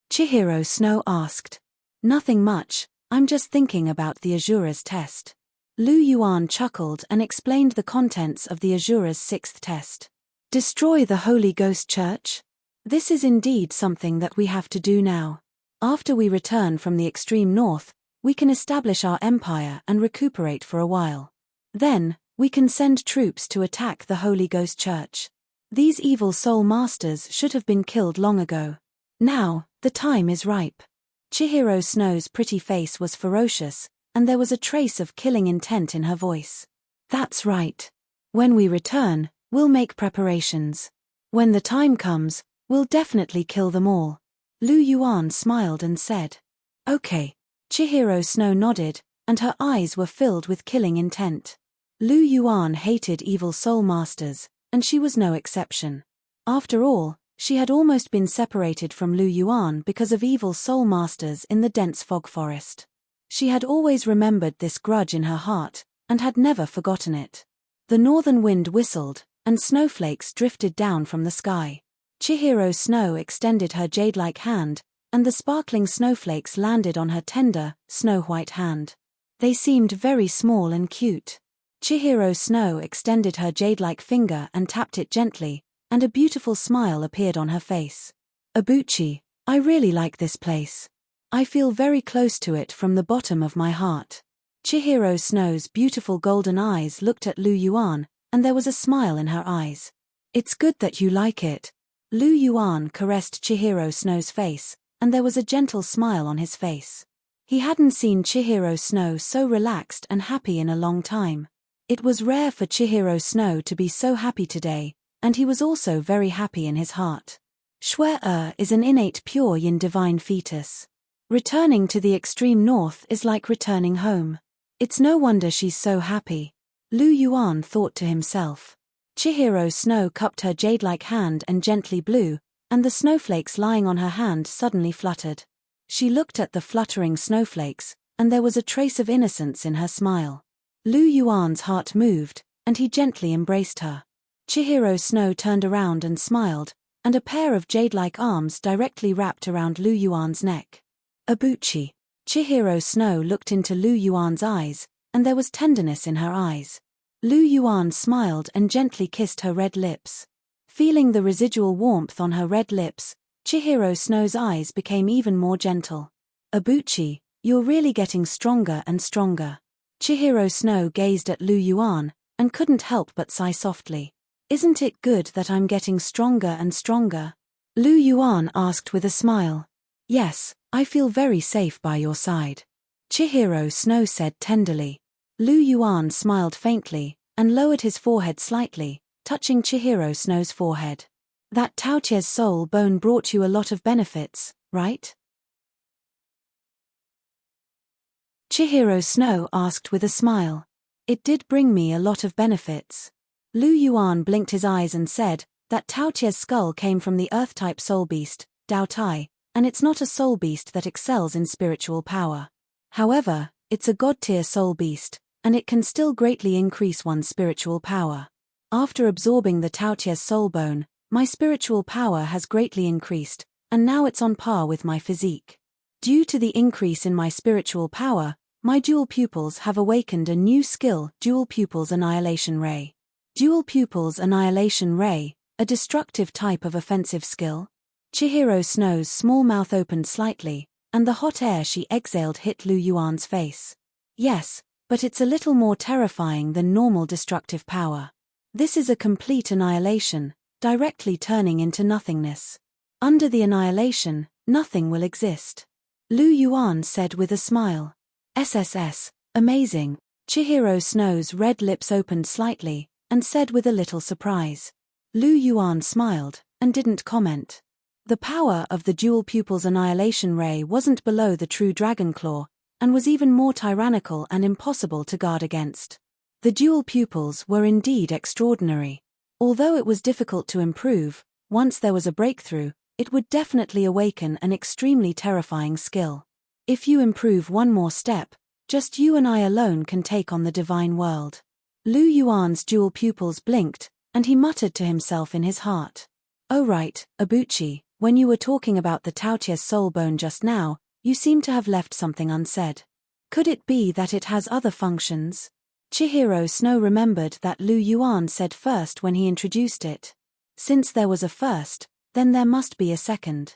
Chihiro Snow asked. Nothing much, I'm just thinking about the Azura's test. Lu Yuan chuckled and explained the contents of the Azura's 6th test. Destroy the Holy Ghost Church? This is indeed something that we have to do now. After we return from the extreme north, we can establish our empire and recuperate for a while. Then, we can send troops to attack the Holy Ghost Church. These evil soul masters should have been killed long ago. Now, the time is ripe. Chihiro Snow's pretty face was ferocious, and there was a trace of killing intent in her voice. That's right. When we return, we'll make preparations. When the time comes, we'll definitely kill them all. Lu Yuan smiled and said. Okay. Chihiro Snow nodded, and her eyes were filled with killing intent. Lu Yuan hated evil soul masters, and she was no exception. After all, she had almost been separated from Lu Yuan because of evil soul masters in the dense fog forest. She had always remembered this grudge in her heart, and had never forgotten it. The northern wind whistled, and snowflakes drifted down from the sky. Chihiro Snow extended her jade-like hand, and the sparkling snowflakes landed on her tender, snow-white hand. They seemed very small and cute. Chihiro Snow extended her jade-like finger and tapped it gently, and a beautiful smile appeared on her face. Abuchi, I really like this place. I feel very close to it from the bottom of my heart. Chihiro Snow's beautiful golden eyes looked at Lu Yuan, and there was a smile in her eyes. It's good that you like it. Lu Yuan caressed Chihiro Snow's face, and there was a gentle smile on his face. He hadn't seen Chihiro Snow so relaxed and happy in a long time. It was rare for Chihiro Snow to be so happy today, and he was also very happy in his heart. Shui is an innate pure yin divine fetus. Returning to the extreme north is like returning home. It's no wonder she's so happy. Lu Yuan thought to himself. Chihiro Snow cupped her jade-like hand and gently blew, and the snowflakes lying on her hand suddenly fluttered. She looked at the fluttering snowflakes, and there was a trace of innocence in her smile. Lu Yuan's heart moved, and he gently embraced her. Chihiro Snow turned around and smiled, and a pair of jade-like arms directly wrapped around Lu Yuan's neck. Abuchi. Chihiro Snow looked into Lu Yuan's eyes, and there was tenderness in her eyes. Lu Yuan smiled and gently kissed her red lips. Feeling the residual warmth on her red lips, Chihiro Snow's eyes became even more gentle. Abuchi, you're really getting stronger and stronger. Chihiro Snow gazed at Lu Yuan, and couldn't help but sigh softly. Isn't it good that I'm getting stronger and stronger? Lu Yuan asked with a smile. Yes, I feel very safe by your side. Chihiro Snow said tenderly. Lu Yuan smiled faintly, and lowered his forehead slightly, touching Chihiro Snow's forehead. That Taotia's soul bone brought you a lot of benefits, right? Chihiro Snow asked with a smile. It did bring me a lot of benefits. Lu Yuan blinked his eyes and said, that Taotia's skull came from the earth-type soul beast, Dao Tai, and it's not a soul beast that excels in spiritual power. However, it's a god-tier soul beast, and it can still greatly increase one's spiritual power. After absorbing the Taotia's soul bone, my spiritual power has greatly increased, and now it's on par with my physique. Due to the increase in my spiritual power, my dual pupils have awakened a new skill, Dual Pupils Annihilation Ray. Dual Pupils Annihilation Ray, a destructive type of offensive skill? Chihiro Snow's small mouth opened slightly, and the hot air she exhaled hit Lu Yuan's face. Yes, but it's a little more terrifying than normal destructive power. This is a complete annihilation, directly turning into nothingness. Under the annihilation, nothing will exist. Lu Yuan said with a smile. SSS, amazing. Chihiro Snow's red lips opened slightly, and said with a little surprise. Lu Yuan smiled, and didn't comment. The power of the Dual Pupils Annihilation Ray wasn't below the true Dragon Claw, and was even more tyrannical and impossible to guard against. The dual pupils were indeed extraordinary. Although it was difficult to improve, once there was a breakthrough, it would definitely awaken an extremely terrifying skill. If you improve one more step, just you and I alone can take on the divine world. Lu Yuan's dual pupils blinked, and he muttered to himself in his heart. Oh right, Abuchi, when you were talking about the Taotia's soul bone just now, you seem to have left something unsaid. Could it be that it has other functions? Chihiro Snow remembered that Lu Yuan said first when he introduced it. Since there was a first, then there must be a second.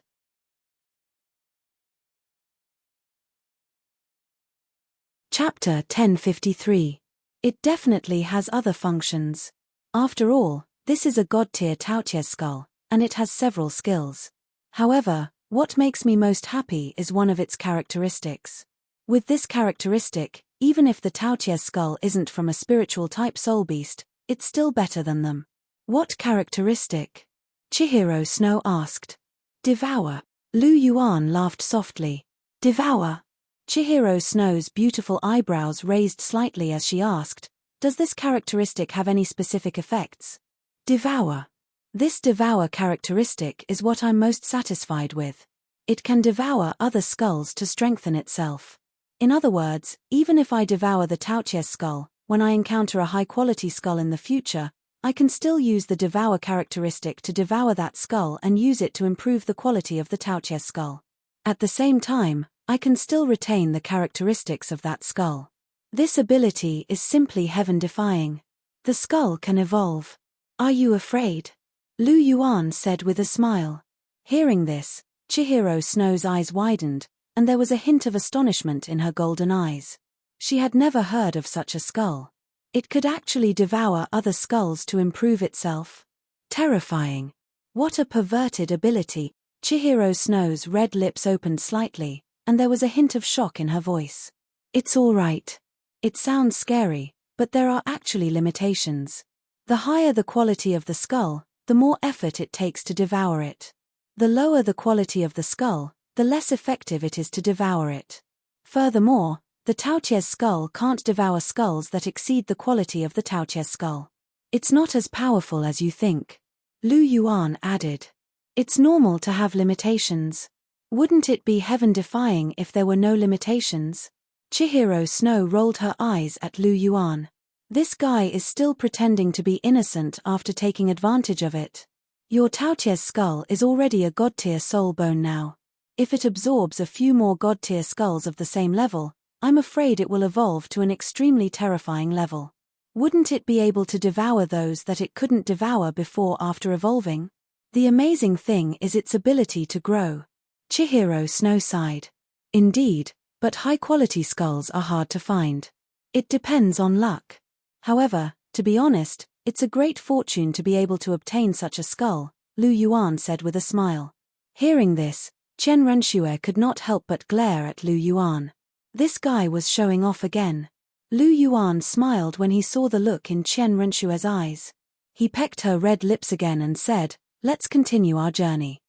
Chapter 1053. It definitely has other functions. After all, this is a god-tier Taotia skull, and it has several skills. However, what makes me most happy is one of its characteristics. With this characteristic, even if the Taotia skull isn't from a spiritual type soul beast, it's still better than them. What characteristic? Chihiro Snow asked. Devour. Lu Yuan laughed softly. Devour. Chihiro Snow's beautiful eyebrows raised slightly as she asked, does this characteristic have any specific effects? Devour. This devour characteristic is what I'm most satisfied with. It can devour other skulls to strengthen itself. In other words, even if I devour the Taotia skull, when I encounter a high-quality skull in the future, I can still use the devour characteristic to devour that skull and use it to improve the quality of the Taotia skull. At the same time, I can still retain the characteristics of that skull. This ability is simply heaven-defying. The skull can evolve. Are you afraid? Lu Yuan said with a smile. Hearing this, Chihiro Snow's eyes widened, and there was a hint of astonishment in her golden eyes. She had never heard of such a skull. It could actually devour other skulls to improve itself. Terrifying. What a perverted ability. Chihiro Snow's red lips opened slightly, and there was a hint of shock in her voice. It's all right. It sounds scary, but there are actually limitations. The higher the quality of the skull, the more effort it takes to devour it. The lower the quality of the skull, the less effective it is to devour it. Furthermore, the Taotia's skull can't devour skulls that exceed the quality of the Taotia's skull. It's not as powerful as you think. Lu Yuan added. It's normal to have limitations. Wouldn't it be heaven-defying if there were no limitations? Chihiro Snow rolled her eyes at Lu Yuan. This guy is still pretending to be innocent after taking advantage of it. Your Taotie's skull is already a god-tier soul bone now. If it absorbs a few more god-tier skulls of the same level, I'm afraid it will evolve to an extremely terrifying level. Wouldn't it be able to devour those that it couldn't devour before after evolving? The amazing thing is its ability to grow. Chihiro Snow sighed. Indeed, but high-quality skulls are hard to find. It depends on luck. However, to be honest, it's a great fortune to be able to obtain such a skull, Lu Yuan said with a smile. Hearing this, Chen Renshue could not help but glare at Lu Yuan. This guy was showing off again. Lu Yuan smiled when he saw the look in Chen Renshue's eyes. He pecked her red lips again and said, "Let's continue our journey."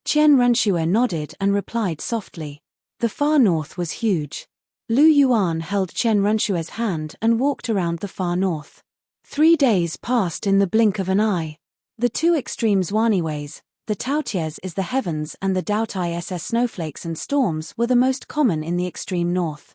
Chen Renshue nodded and replied softly. The far north was huge. Lu Yuan held Chen Renshue's hand and walked around the far north. 3 days passed in the blink of an eye. The two extremes Waniways, the Taoties is the heavens and the Daotai SS snowflakes and storms were the most common in the extreme north.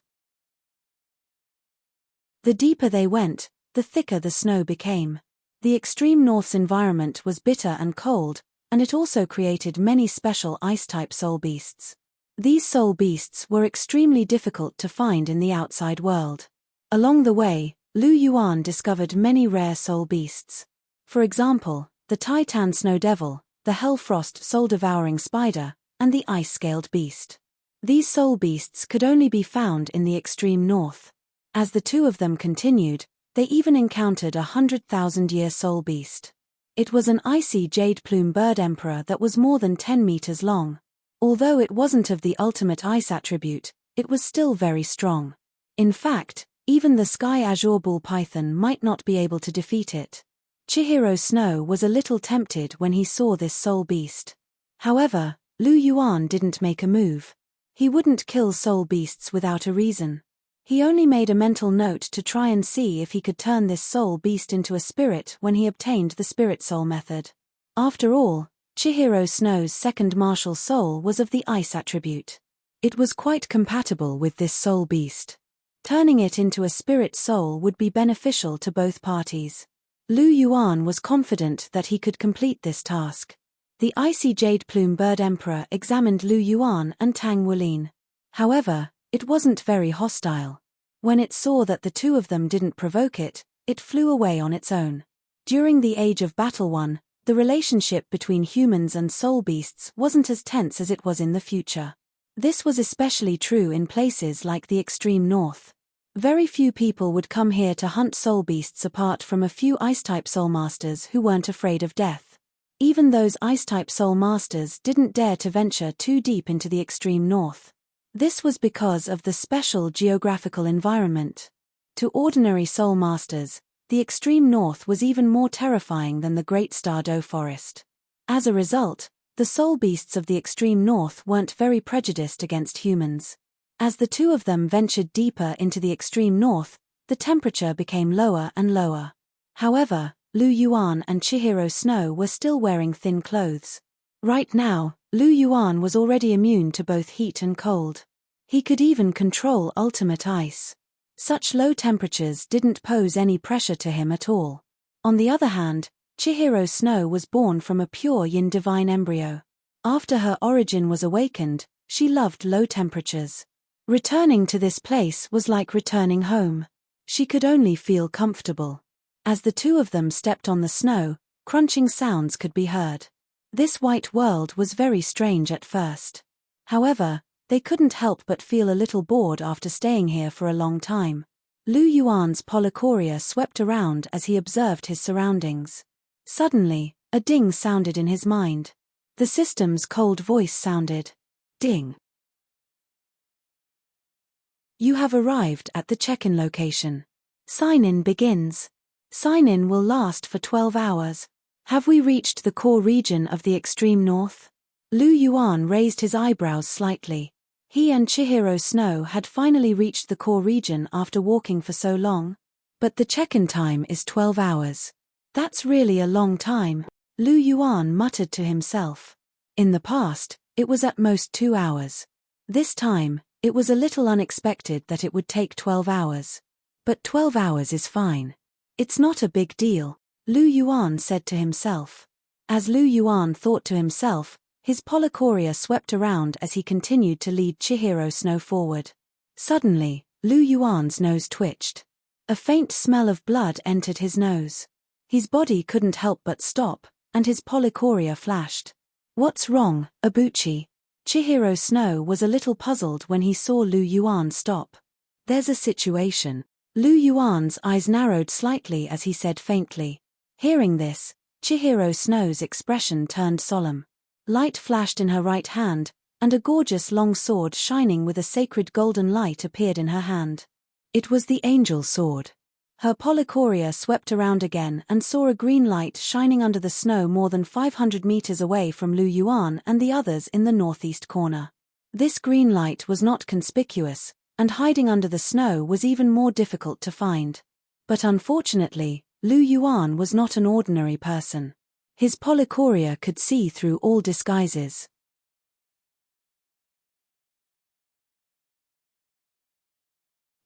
The deeper they went, the thicker the snow became. The extreme north's environment was bitter and cold, and it also created many special ice-type soul beasts. These soul beasts were extremely difficult to find in the outside world. Along the way, Lu Yuan discovered many rare soul beasts. For example, the Titan Snow Devil, the Hellfrost soul-devouring spider, and the ice-scaled beast. These soul beasts could only be found in the extreme north. As the two of them continued, they even encountered a 100,000-year soul beast. It was an icy jade plume bird emperor that was more than 10 meters long. Although it wasn't of the ultimate ice attribute, it was still very strong. In fact, even the sky azure bull python might not be able to defeat it. Chihiro Snow was a little tempted when he saw this soul beast. However, Lu Yuan didn't make a move. He wouldn't kill soul beasts without a reason. He only made a mental note to try and see if he could turn this soul beast into a spirit when he obtained the spirit soul method. After all, Chihiro Snow's second martial soul was of the ice attribute. It was quite compatible with this soul beast. Turning it into a spirit soul would be beneficial to both parties. Lu Yuan was confident that he could complete this task. The icy jade plume bird emperor examined Lu Yuan and Tang Wulin. However, it wasn't very hostile. When it saw that the two of them didn't provoke it, it flew away on its own. During the Age of Battle 1, the relationship between humans and soul beasts wasn't as tense as it was in the future. This was especially true in places like the extreme north. Very few people would come here to hunt soul beasts apart from a few ice-type soul masters who weren't afraid of death. Even those ice-type soul masters didn't dare to venture too deep into the extreme north. This was because of the special geographical environment. To ordinary soul masters, the extreme north was even more terrifying than the Great Stardow Forest. As a result, the soul beasts of the extreme north weren't very prejudiced against humans. As the two of them ventured deeper into the extreme north, the temperature became lower and lower. However, Lu Yuan and Chihiro Snow were still wearing thin clothes. Right now, Lu Yuan was already immune to both heat and cold. He could even control ultimate ice. Such low temperatures didn't pose any pressure to him at all. On the other hand, Chihiro Snow was born from a pure yin divine embryo. After her origin was awakened, she loved low temperatures. Returning to this place was like returning home. She could only feel comfortable. As the two of them stepped on the snow, crunching sounds could be heard. This white world was very strange at first. However, they couldn't help but feel a little bored after staying here for a long time. Lu Yuan's polychoria swept around as he observed his surroundings. Suddenly, a ding sounded in his mind. The system's cold voice sounded. Ding. You have arrived at the check-in location. Sign-in begins. Sign-in will last for 12 hours. Have we reached the core region of the extreme north? Lu Yuan raised his eyebrows slightly. He and Chihiro Snow had finally reached the core region after walking for so long. But the check-in time is 12 hours. That's really a long time, Lu Yuan muttered to himself. In the past, it was at most 2 hours. This time, it was a little unexpected that it would take 12 hours. But 12 hours is fine. It's not a big deal, Lu Yuan said to himself. As Lu Yuan thought to himself, his polychoria swept around as he continued to lead Chihiro Snow forward. Suddenly, Lu Yuan's nose twitched. A faint smell of blood entered his nose. His body couldn't help but stop, and his polychoria flashed. What's wrong, Abuchi? Chihiro Snow was a little puzzled when he saw Lu Yuan stop. There's a situation. Lu Yuan's eyes narrowed slightly as he said faintly. Hearing this, Chihiro Snow's expression turned solemn. Light flashed in her right hand, and a gorgeous long sword shining with a sacred golden light appeared in her hand. It was the angel sword. Her polychoria swept around again and saw a green light shining under the snow more than 500 meters away from Lu Yuan and the others in the northeast corner. This green light was not conspicuous, and hiding under the snow was even more difficult to find. But unfortunately, Lu Yuan was not an ordinary person. His polychoria could see through all disguises.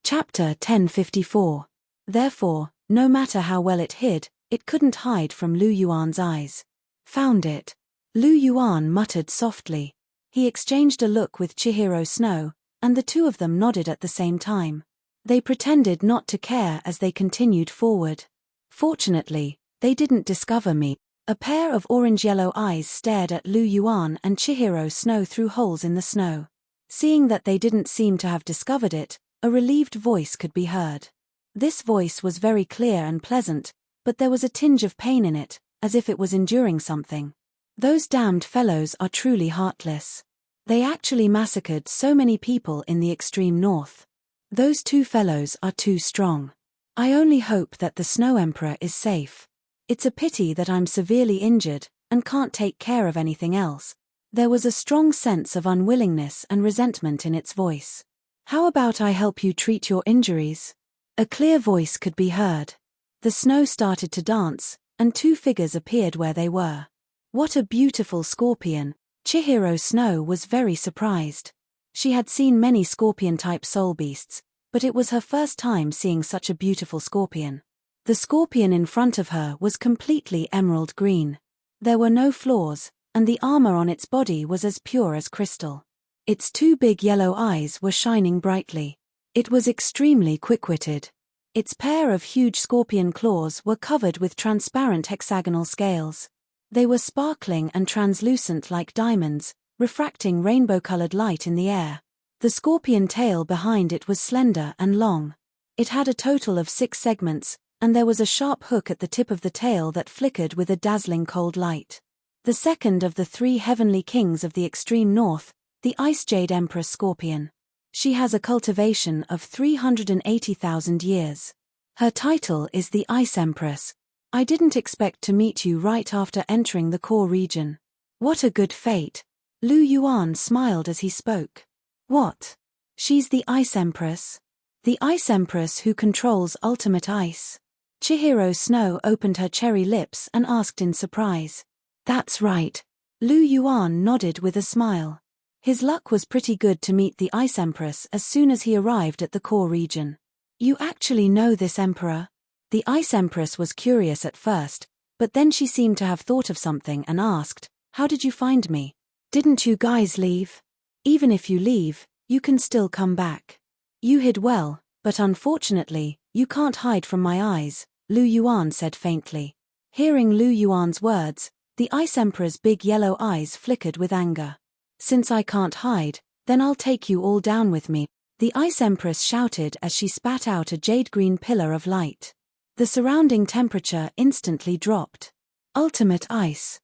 Chapter 1054. Therefore, no matter how well it hid, it couldn't hide from Lu Yuan's eyes. Found it. Lu Yuan muttered softly. He exchanged a look with Chihiro Snow, and the two of them nodded at the same time. They pretended not to care as they continued forward. Fortunately, they didn't discover me. A pair of orange-yellow eyes stared at Lu Yuan and Chihiro Snow through holes in the snow. Seeing that they didn't seem to have discovered it, a relieved voice could be heard. This voice was very clear and pleasant, but there was a tinge of pain in it, as if it was enduring something. Those damned fellows are truly heartless. They actually massacred so many people in the extreme north. Those two fellows are too strong. I only hope that the Snow Emperor is safe. It's a pity that I'm severely injured, and can't take care of anything else. There was a strong sense of unwillingness and resentment in its voice. How about I help you treat your injuries? A clear voice could be heard. The snow started to dance, and two figures appeared where they were. What a beautiful scorpion! Chihiro Snow was very surprised. She had seen many scorpion-type soul beasts, but it was her first time seeing such a beautiful scorpion. The scorpion in front of her was completely emerald green. There were no flaws, and the armor on its body was as pure as crystal. Its two big yellow eyes were shining brightly. It was extremely quick-witted. Its pair of huge scorpion claws were covered with transparent hexagonal scales. They were sparkling and translucent like diamonds, refracting rainbow-colored light in the air. The scorpion tail behind it was slender and long. It had a total of 6 segments, and there was a sharp hook at the tip of the tail that flickered with a dazzling cold light. The second of the 3 heavenly kings of the extreme north, the Ice Jade Empress Scorpion. She has a cultivation of 380,000 years. Her title is the Ice Empress. I didn't expect to meet you right after entering the core region. What a good fate. Lu Yuan smiled as he spoke. What? She's the Ice Empress? The Ice Empress who controls ultimate ice? Chihiro Snow opened her cherry lips and asked in surprise. That's right. Lu Yuan nodded with a smile. His luck was pretty good to meet the Ice Empress as soon as he arrived at the core region. You actually know this emperor? The Ice Empress was curious at first, but then she seemed to have thought of something and asked, how did you find me? Didn't you guys leave? Even if you leave, you can still come back. You hid well, but unfortunately, you can't hide from my eyes, Lu Yuan said faintly. Hearing Lu Yuan's words, the Ice Emperor's big yellow eyes flickered with anger. Since I can't hide, then I'll take you all down with me, the Ice Empress shouted as she spat out a jade-green pillar of light. The surrounding temperature instantly dropped. Ultimate ice.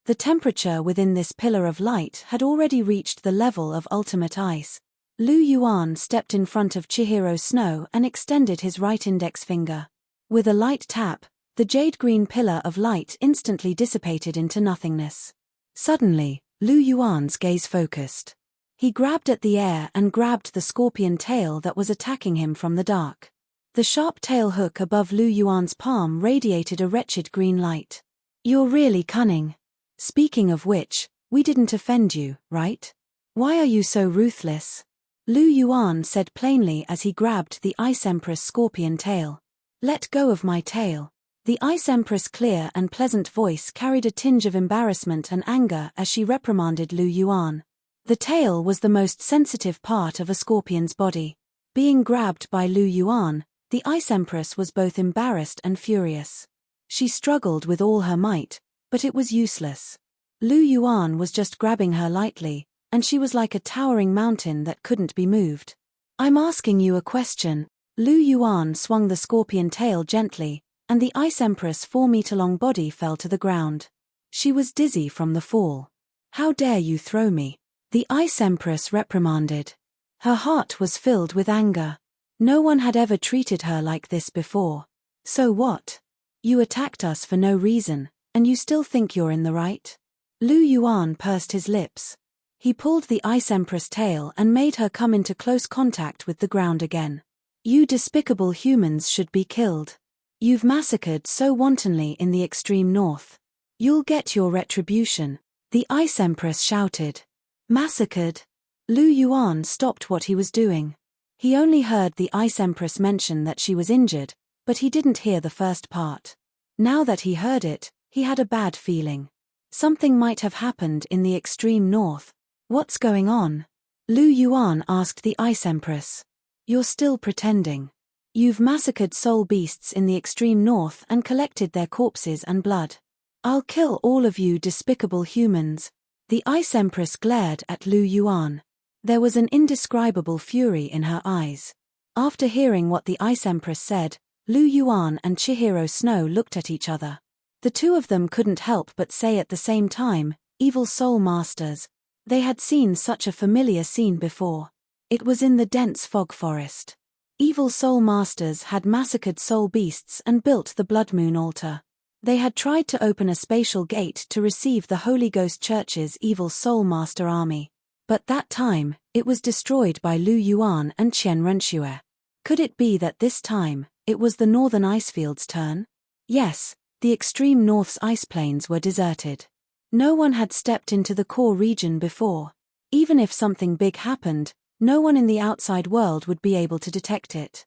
The temperature within this pillar of light had already reached the level of ultimate ice. Lu Yuan stepped in front of Chihiro Snow and extended his right index finger. With a light tap, the jade-green pillar of light instantly dissipated into nothingness. Suddenly, Lu Yuan's gaze focused. He grabbed at the air and grabbed the scorpion tail that was attacking him from the dark. The sharp tail hook above Lu Yuan's palm radiated a wretched green light. You're really cunning. Speaking of which, we didn't offend you, right? Why are you so ruthless? Lu Yuan said plainly as he grabbed the Ice Empress' scorpion tail. Let go of my tail. The Ice Empress' clear and pleasant voice carried a tinge of embarrassment and anger as she reprimanded Lu Yuan. The tail was the most sensitive part of a scorpion's body. Being grabbed by Lu Yuan, the Ice Empress was both embarrassed and furious. She struggled with all her might, but it was useless. Lu Yuan was just grabbing her lightly, and she was like a towering mountain that couldn't be moved. I'm asking you a question. Lu Yuan swung the scorpion tail gently, and the Ice Empress' 4-meter-long body fell to the ground. She was dizzy from the fall. How dare you throw me? The Ice Empress reprimanded. Her heart was filled with anger. No one had ever treated her like this before. So what? You attacked us for no reason, and you still think you're in the right? Lu Yuan pursed his lips. He pulled the Ice Empress' tail and made her come into close contact with the ground again. You despicable humans should be killed. You've massacred so wantonly in the extreme north. You'll get your retribution, the Ice Empress shouted. Massacred? Lu Yuan stopped what he was doing. He only heard the Ice Empress mention that she was injured, but he didn't hear the first part. Now that he heard it, he had a bad feeling. Something might have happened in the extreme north. What's going on? Lu Yuan asked the Ice Empress. You're still pretending. You've massacred soul beasts in the extreme north and collected their corpses and blood. I'll kill all of you despicable humans. The Ice Empress glared at Lu Yuan. There was an indescribable fury in her eyes. After hearing what the Ice Empress said, Lu Yuan and Chihiro Snow looked at each other. The two of them couldn't help but say at the same time, evil soul masters. They had seen such a familiar scene before. It was in the dense fog forest. Evil soul masters had massacred soul beasts and built the Blood Moon altar. They had tried to open a spatial gate to receive the Holy Ghost Church's evil soul master army. But that time, it was destroyed by Lu Yuan and Qian Renxue. Could it be that this time, it was the northern icefield's turn? Yes, the extreme north's ice plains were deserted. No one had stepped into the core region before. Even if something big happened, no one in the outside world would be able to detect it.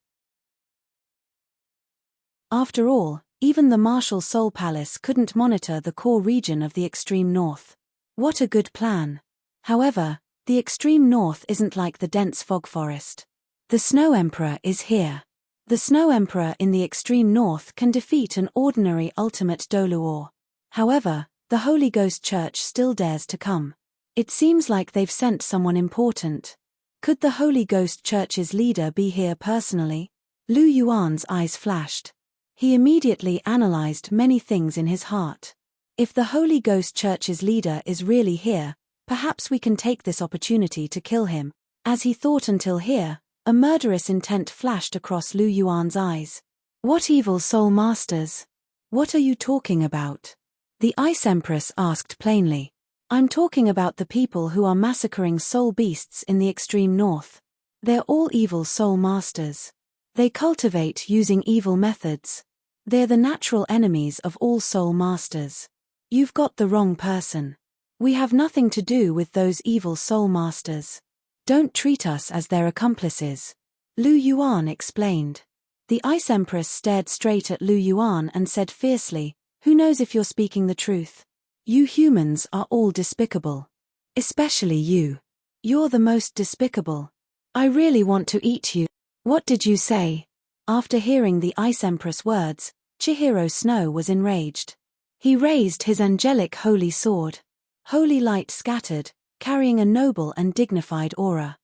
After all, even the Martial Soul Palace couldn't monitor the core region of the extreme north. What a good plan. However, the extreme north isn't like the dense fog forest. The Snow Emperor is here. The Snow Emperor in the extreme north can defeat an ordinary ultimate Douluo. However, the Holy Ghost Church still dares to come. It seems like they've sent someone important. Could the Holy Ghost Church's leader be here personally? Lu Yuan's eyes flashed. He immediately analyzed many things in his heart. If the Holy Ghost Church's leader is really here, perhaps we can take this opportunity to kill him. As he thought until here, a murderous intent flashed across Lu Yuan's eyes. What evil soul masters? What are you talking about? The Ice Empress asked plainly. I'm talking about the people who are massacring soul beasts in the extreme north. They're all evil soul masters. They cultivate using evil methods. They're the natural enemies of all soul masters. You've got the wrong person. We have nothing to do with those evil soul masters. Don't treat us as their accomplices. Lu Yuan explained. The Ice Empress stared straight at Lu Yuan and said fiercely, who knows if you're speaking the truth? You humans are all despicable. Especially you. You're the most despicable. I really want to eat you. What did you say? After hearing the Ice Empress words, Chihiro Snow was enraged. He raised his angelic holy sword. Holy light scattered, carrying a noble and dignified aura.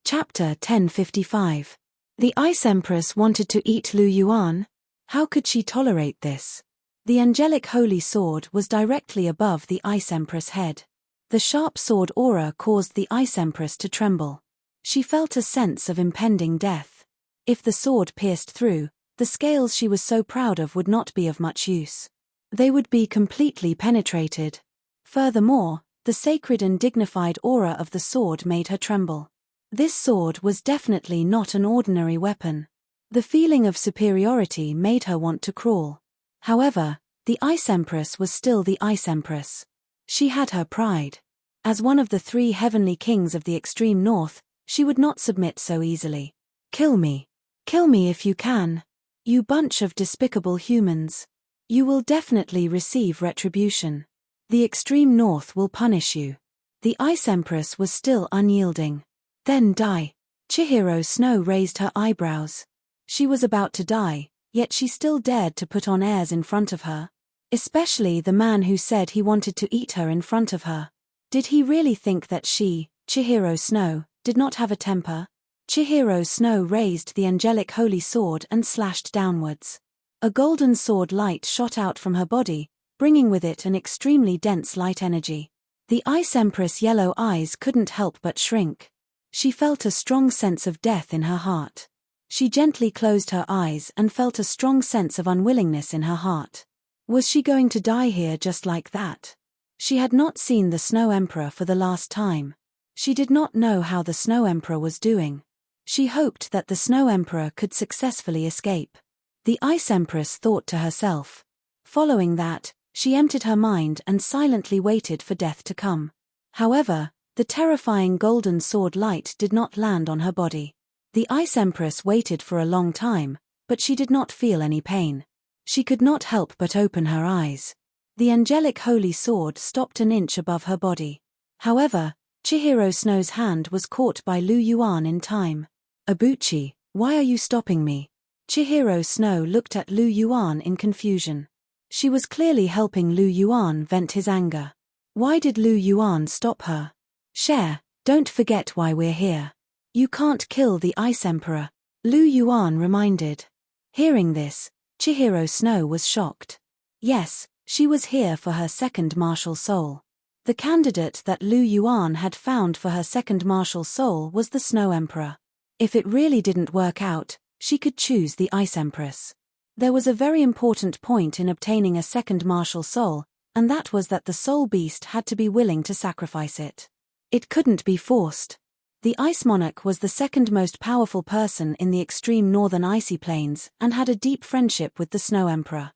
Chapter 1055. The Ice Empress wanted to eat Lu Yuan? How could she tolerate this? The angelic holy sword was directly above the Ice Empress' head. The sharp sword aura caused the Ice Empress to tremble. She felt a sense of impending death. If the sword pierced through, the scales she was so proud of would not be of much use. They would be completely penetrated. Furthermore, the sacred and dignified aura of the sword made her tremble. This sword was definitely not an ordinary weapon. The feeling of superiority made her want to crawl. However, the Ice Empress was still the Ice Empress. She had her pride. As one of the 3 heavenly kings of the extreme north, she would not submit so easily. Kill me. Kill me if you can. You bunch of despicable humans. You will definitely receive retribution. The extreme north will punish you. The Ice Empress was still unyielding. Then die. Chihiro Snow raised her eyebrows. She was about to die, yet she still dared to put on airs in front of her. Especially the man who said he wanted to eat her in front of her. Did he really think that she, Chihiro Snow, did not have a temper? Chihiro Snow raised the angelic holy sword and slashed downwards. A golden sword light shot out from her body, bringing with it an extremely dense light energy. The Ice Empress' yellow eyes couldn't help but shrink. She felt a strong sense of death in her heart. She gently closed her eyes and felt a strong sense of unwillingness in her heart. Was she going to die here just like that? She had not seen the Snow Emperor for the last time. She did not know how the Snow Emperor was doing. She hoped that the Snow Emperor could successfully escape. The Ice Empress thought to herself. Following that, she emptied her mind and silently waited for death to come. However, the terrifying golden sword light did not land on her body. The Ice Empress waited for a long time, but she did not feel any pain. She could not help but open her eyes. The angelic holy sword stopped an inch above her body. However, Chihiro Snow's hand was caught by Lu Yuan in time. Abuchi, why are you stopping me? Chihiro Snow looked at Lu Yuan in confusion. She was clearly helping Lu Yuan vent his anger. Why did Lu Yuan stop her? Cher, don't forget why we're here. You can't kill the Ice Emperor, Lu Yuan reminded. Hearing this, Chihiro Snow was shocked. Yes, she was here for her second martial soul. The candidate that Lu Yuan had found for her second martial soul was the Snow Emperor. If it really didn't work out, she could choose the Ice Empress. There was a very important point in obtaining a second martial soul, and that was that the soul beast had to be willing to sacrifice it. It couldn't be forced. The Ice Monarch was the second most powerful person in the extreme northern icy plains and had a deep friendship with the Snow Emperor.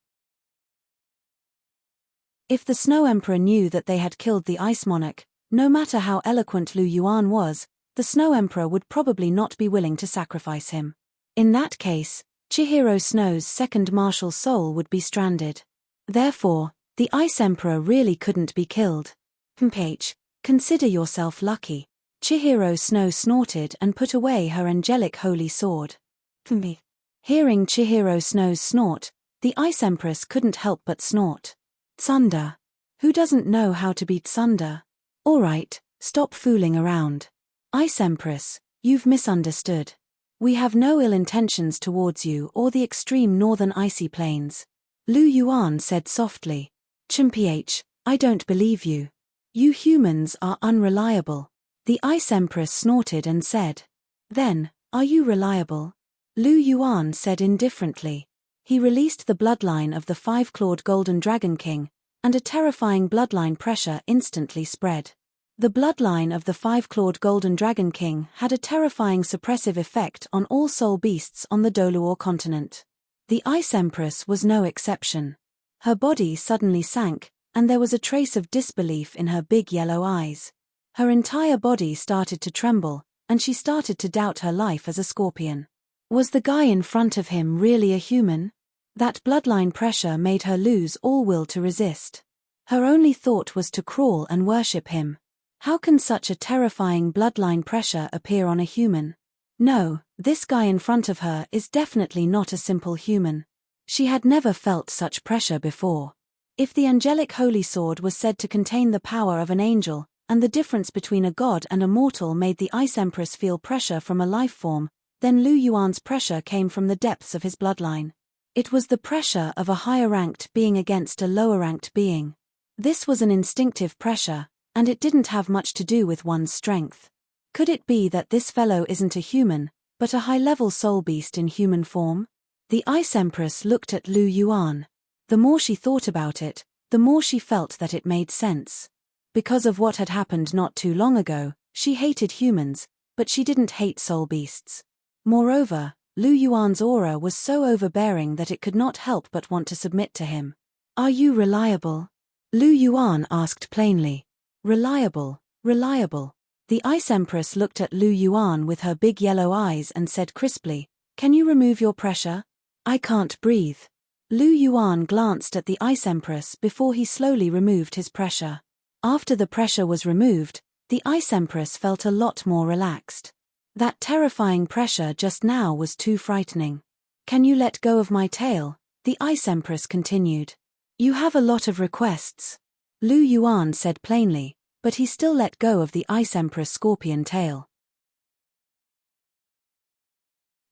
If the Snow Emperor knew that they had killed the Ice Monarch, no matter how eloquent Lu Yuan was, the Snow Emperor would probably not be willing to sacrifice him. In that case, Chihiro Snow's second martial soul would be stranded. Therefore, the Ice Emperor really couldn't be killed. Consider yourself lucky. Chihiro Snow snorted and put away her angelic holy sword. Hearing Chihiro Snow's snort, the Ice Empress couldn't help but snort. Thunder. Who doesn't know how to beat thunder? Alright, stop fooling around. Ice Empress, you've misunderstood. We have no ill intentions towards you or the extreme northern icy plains. Lu Yuan said softly. Chimph, I don't believe you. You humans are unreliable. The Ice Empress snorted and said. Then, are you reliable? Lu Yuan said indifferently. He released the bloodline of the 5-clawed Golden Dragon King, and a terrifying bloodline pressure instantly spread. The bloodline of the 5-clawed Golden Dragon King had a terrifying suppressive effect on all soul beasts on the Douluo continent. The Ice Empress was no exception. Her body suddenly sank, and there was a trace of disbelief in her big yellow eyes. Her entire body started to tremble, and she started to doubt her life as a scorpion. Was the guy in front of him really a human? That bloodline pressure made her lose all will to resist. Her only thought was to crawl and worship him. How can such a terrifying bloodline pressure appear on a human? No, this guy in front of her is definitely not a simple human. She had never felt such pressure before. If the angelic holy sword was said to contain the power of an angel, and the difference between a god and a mortal made the Ice Empress feel pressure from a life form, then Lu Yuan's pressure came from the depths of his bloodline. It was the pressure of a higher-ranked being against a lower-ranked being. This was an instinctive pressure, and it didn't have much to do with one's strength. Could it be that this fellow isn't a human, but a high-level soul beast in human form? The Ice Empress looked at Lu Yuan. The more she thought about it, the more she felt that it made sense. Because of what had happened not too long ago, she hated humans, but she didn't hate soul beasts. Moreover, Lu Yuan's aura was so overbearing that it could not help but want to submit to him. Are you reliable? Lu Yuan asked plainly. Reliable, reliable. The Ice Empress looked at Lu Yuan with her big yellow eyes and said crisply, "Can you remove your pressure? I can't breathe." Lu Yuan glanced at the Ice Empress before he slowly removed his pressure. After the pressure was removed, the Ice Empress felt a lot more relaxed. That terrifying pressure just now was too frightening. "Can you let go of my tail?" the Ice Empress continued. "You have a lot of requests," Lu Yuan said plainly, but he still let go of the Ice Empress' scorpion tail.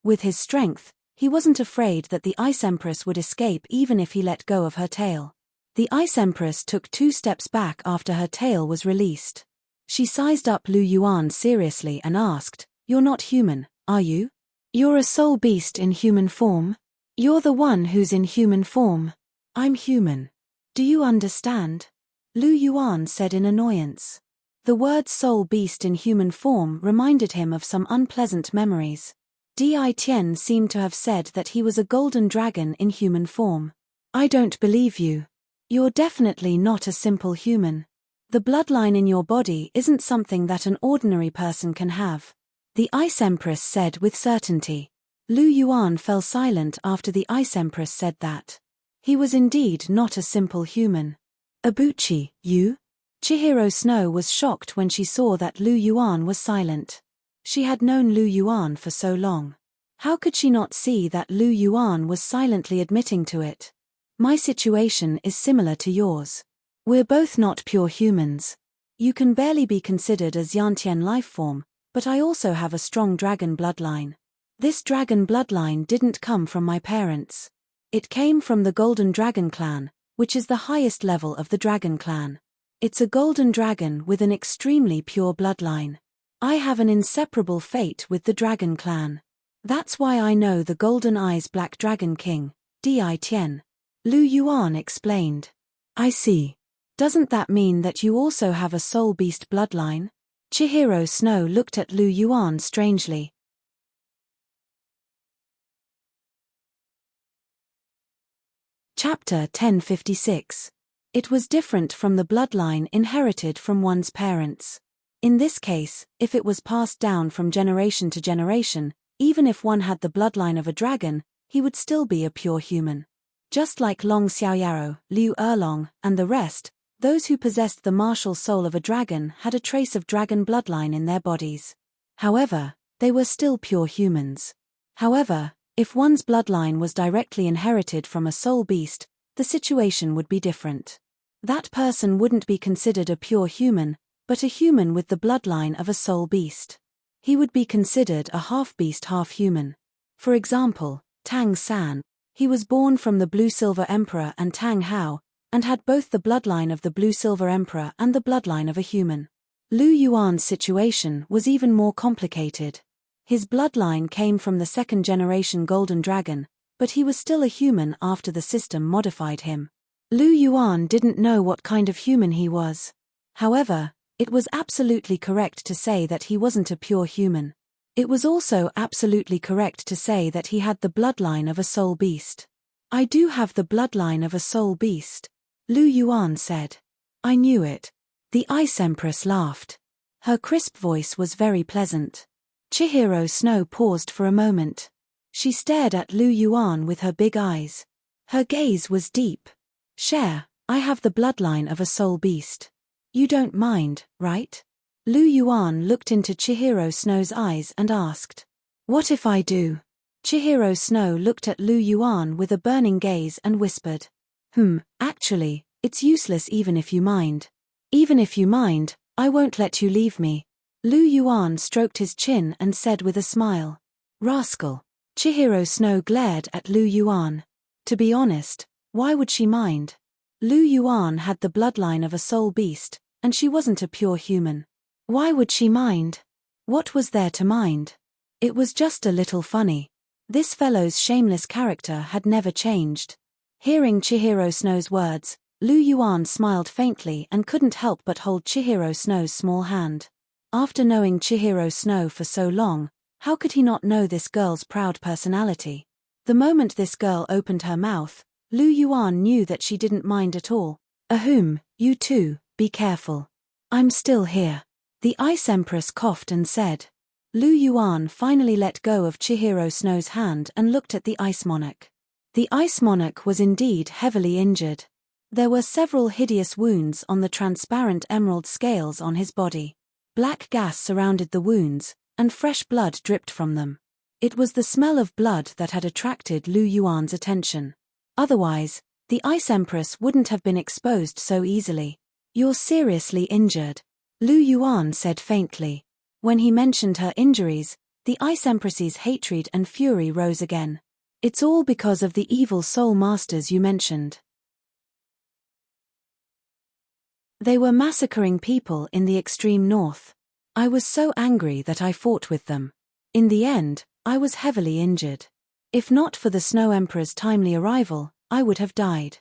With his strength, he wasn't afraid that the Ice Empress would escape even if he let go of her tail. The Ice Empress took 2 steps back after her tail was released. She sized up Lu Yuan seriously and asked, "You're not human, are you? You're a soul beast in human form? You're the one who's in human form. I'm human. Do you understand?" Lu Yuan said in annoyance. The word soul beast in human form reminded him of some unpleasant memories. Di Tian seemed to have said that he was a golden dragon in human form. "I don't believe you. You're definitely not a simple human. The bloodline in your body isn't something that an ordinary person can have," the Ice Empress said with certainty. Lu Yuan fell silent after the Ice Empress said that. He was indeed not a simple human. "Abuchi, you?" Chihiro Snow was shocked when she saw that Lu Yuan was silent. She had known Lu Yuan for so long. How could she not see that Lu Yuan was silently admitting to it? "My situation is similar to yours. We're both not pure humans. You can barely be considered a Xiantian lifeform, but I also have a strong dragon bloodline. This dragon bloodline didn't come from my parents. It came from the Golden Dragon clan, which is the highest level of the Dragon clan. It's a golden dragon with an extremely pure bloodline. I have an inseparable fate with the Dragon clan. That's why I know the Golden Eyes Black Dragon King, Di Tian," Lu Yuan explained. "I see. Doesn't that mean that you also have a soul beast bloodline?" Chihiro Snow looked at Lu Yuan strangely. Chapter 1056. It was different from the bloodline inherited from one's parents. In this case, if it was passed down from generation to generation, even if one had the bloodline of a dragon, he would still be a pure human. Just like Long Xiaoyaro, Liu Erlong, and the rest, those who possessed the martial soul of a dragon had a trace of dragon bloodline in their bodies. However, they were still pure humans. However, if one's bloodline was directly inherited from a soul beast, the situation would be different. That person wouldn't be considered a pure human, but a human with the bloodline of a soul beast. He would be considered a half-beast half-human. For example, Tang San. He was born from the Blue-Silver Emperor and Tang Hao, and had both the bloodline of the Blue-Silver Emperor and the bloodline of a human. Lu Yuan's situation was even more complicated. His bloodline came from the second-generation Golden Dragon, but he was still a human after the system modified him. Lu Yuan didn't know what kind of human he was. However, it was absolutely correct to say that he wasn't a pure human. It was also absolutely correct to say that he had the bloodline of a soul beast. "I do have the bloodline of a soul beast," Lu Yuan said. "I knew it." The Ice Empress laughed. Her crisp voice was very pleasant. Chihiro Snow paused for a moment. She stared at Lu Yuan with her big eyes. Her gaze was deep. "Cher, I have the bloodline of a soul beast. You don't mind, right?" Lu Yuan looked into Chihiro Snow's eyes and asked. "What if I do?" Chihiro Snow looked at Lu Yuan with a burning gaze and whispered. Actually, it's useless even if you mind. Even if you mind, I won't let you leave me." Lu Yuan stroked his chin and said with a smile. "Rascal." Chihiro Snow glared at Lu Yuan. To be honest, why would she mind? Lu Yuan had the bloodline of a soul beast, and she wasn't a pure human. Why would she mind? What was there to mind? It was just a little funny. This fellow's shameless character had never changed. Hearing Chihiro Snow's words, Lu Yuan smiled faintly and couldn't help but hold Chihiro Snow's small hand. After knowing Chihiro Snow for so long, how could he not know this girl's proud personality? The moment this girl opened her mouth, Lu Yuan knew that she didn't mind at all. You too, be careful. I'm still here. The Ice Empress coughed and said. Lu Yuan finally let go of Chihiro Snow's hand and looked at the Ice Monarch. The Ice Monarch was indeed heavily injured. There were several hideous wounds on the transparent emerald scales on his body. Black gas surrounded the wounds, and fresh blood dripped from them. It was the smell of blood that had attracted Lu Yuan's attention. Otherwise, the Ice Empress wouldn't have been exposed so easily. You're seriously injured, Lu Yuan said faintly. When he mentioned her injuries, the Ice Empress's hatred and fury rose again. It's all because of the evil soul masters you mentioned. They were massacring people in the extreme north. I was so angry that I fought with them. In the end, I was heavily injured. If not for the Snow Emperor's timely arrival, I would have died.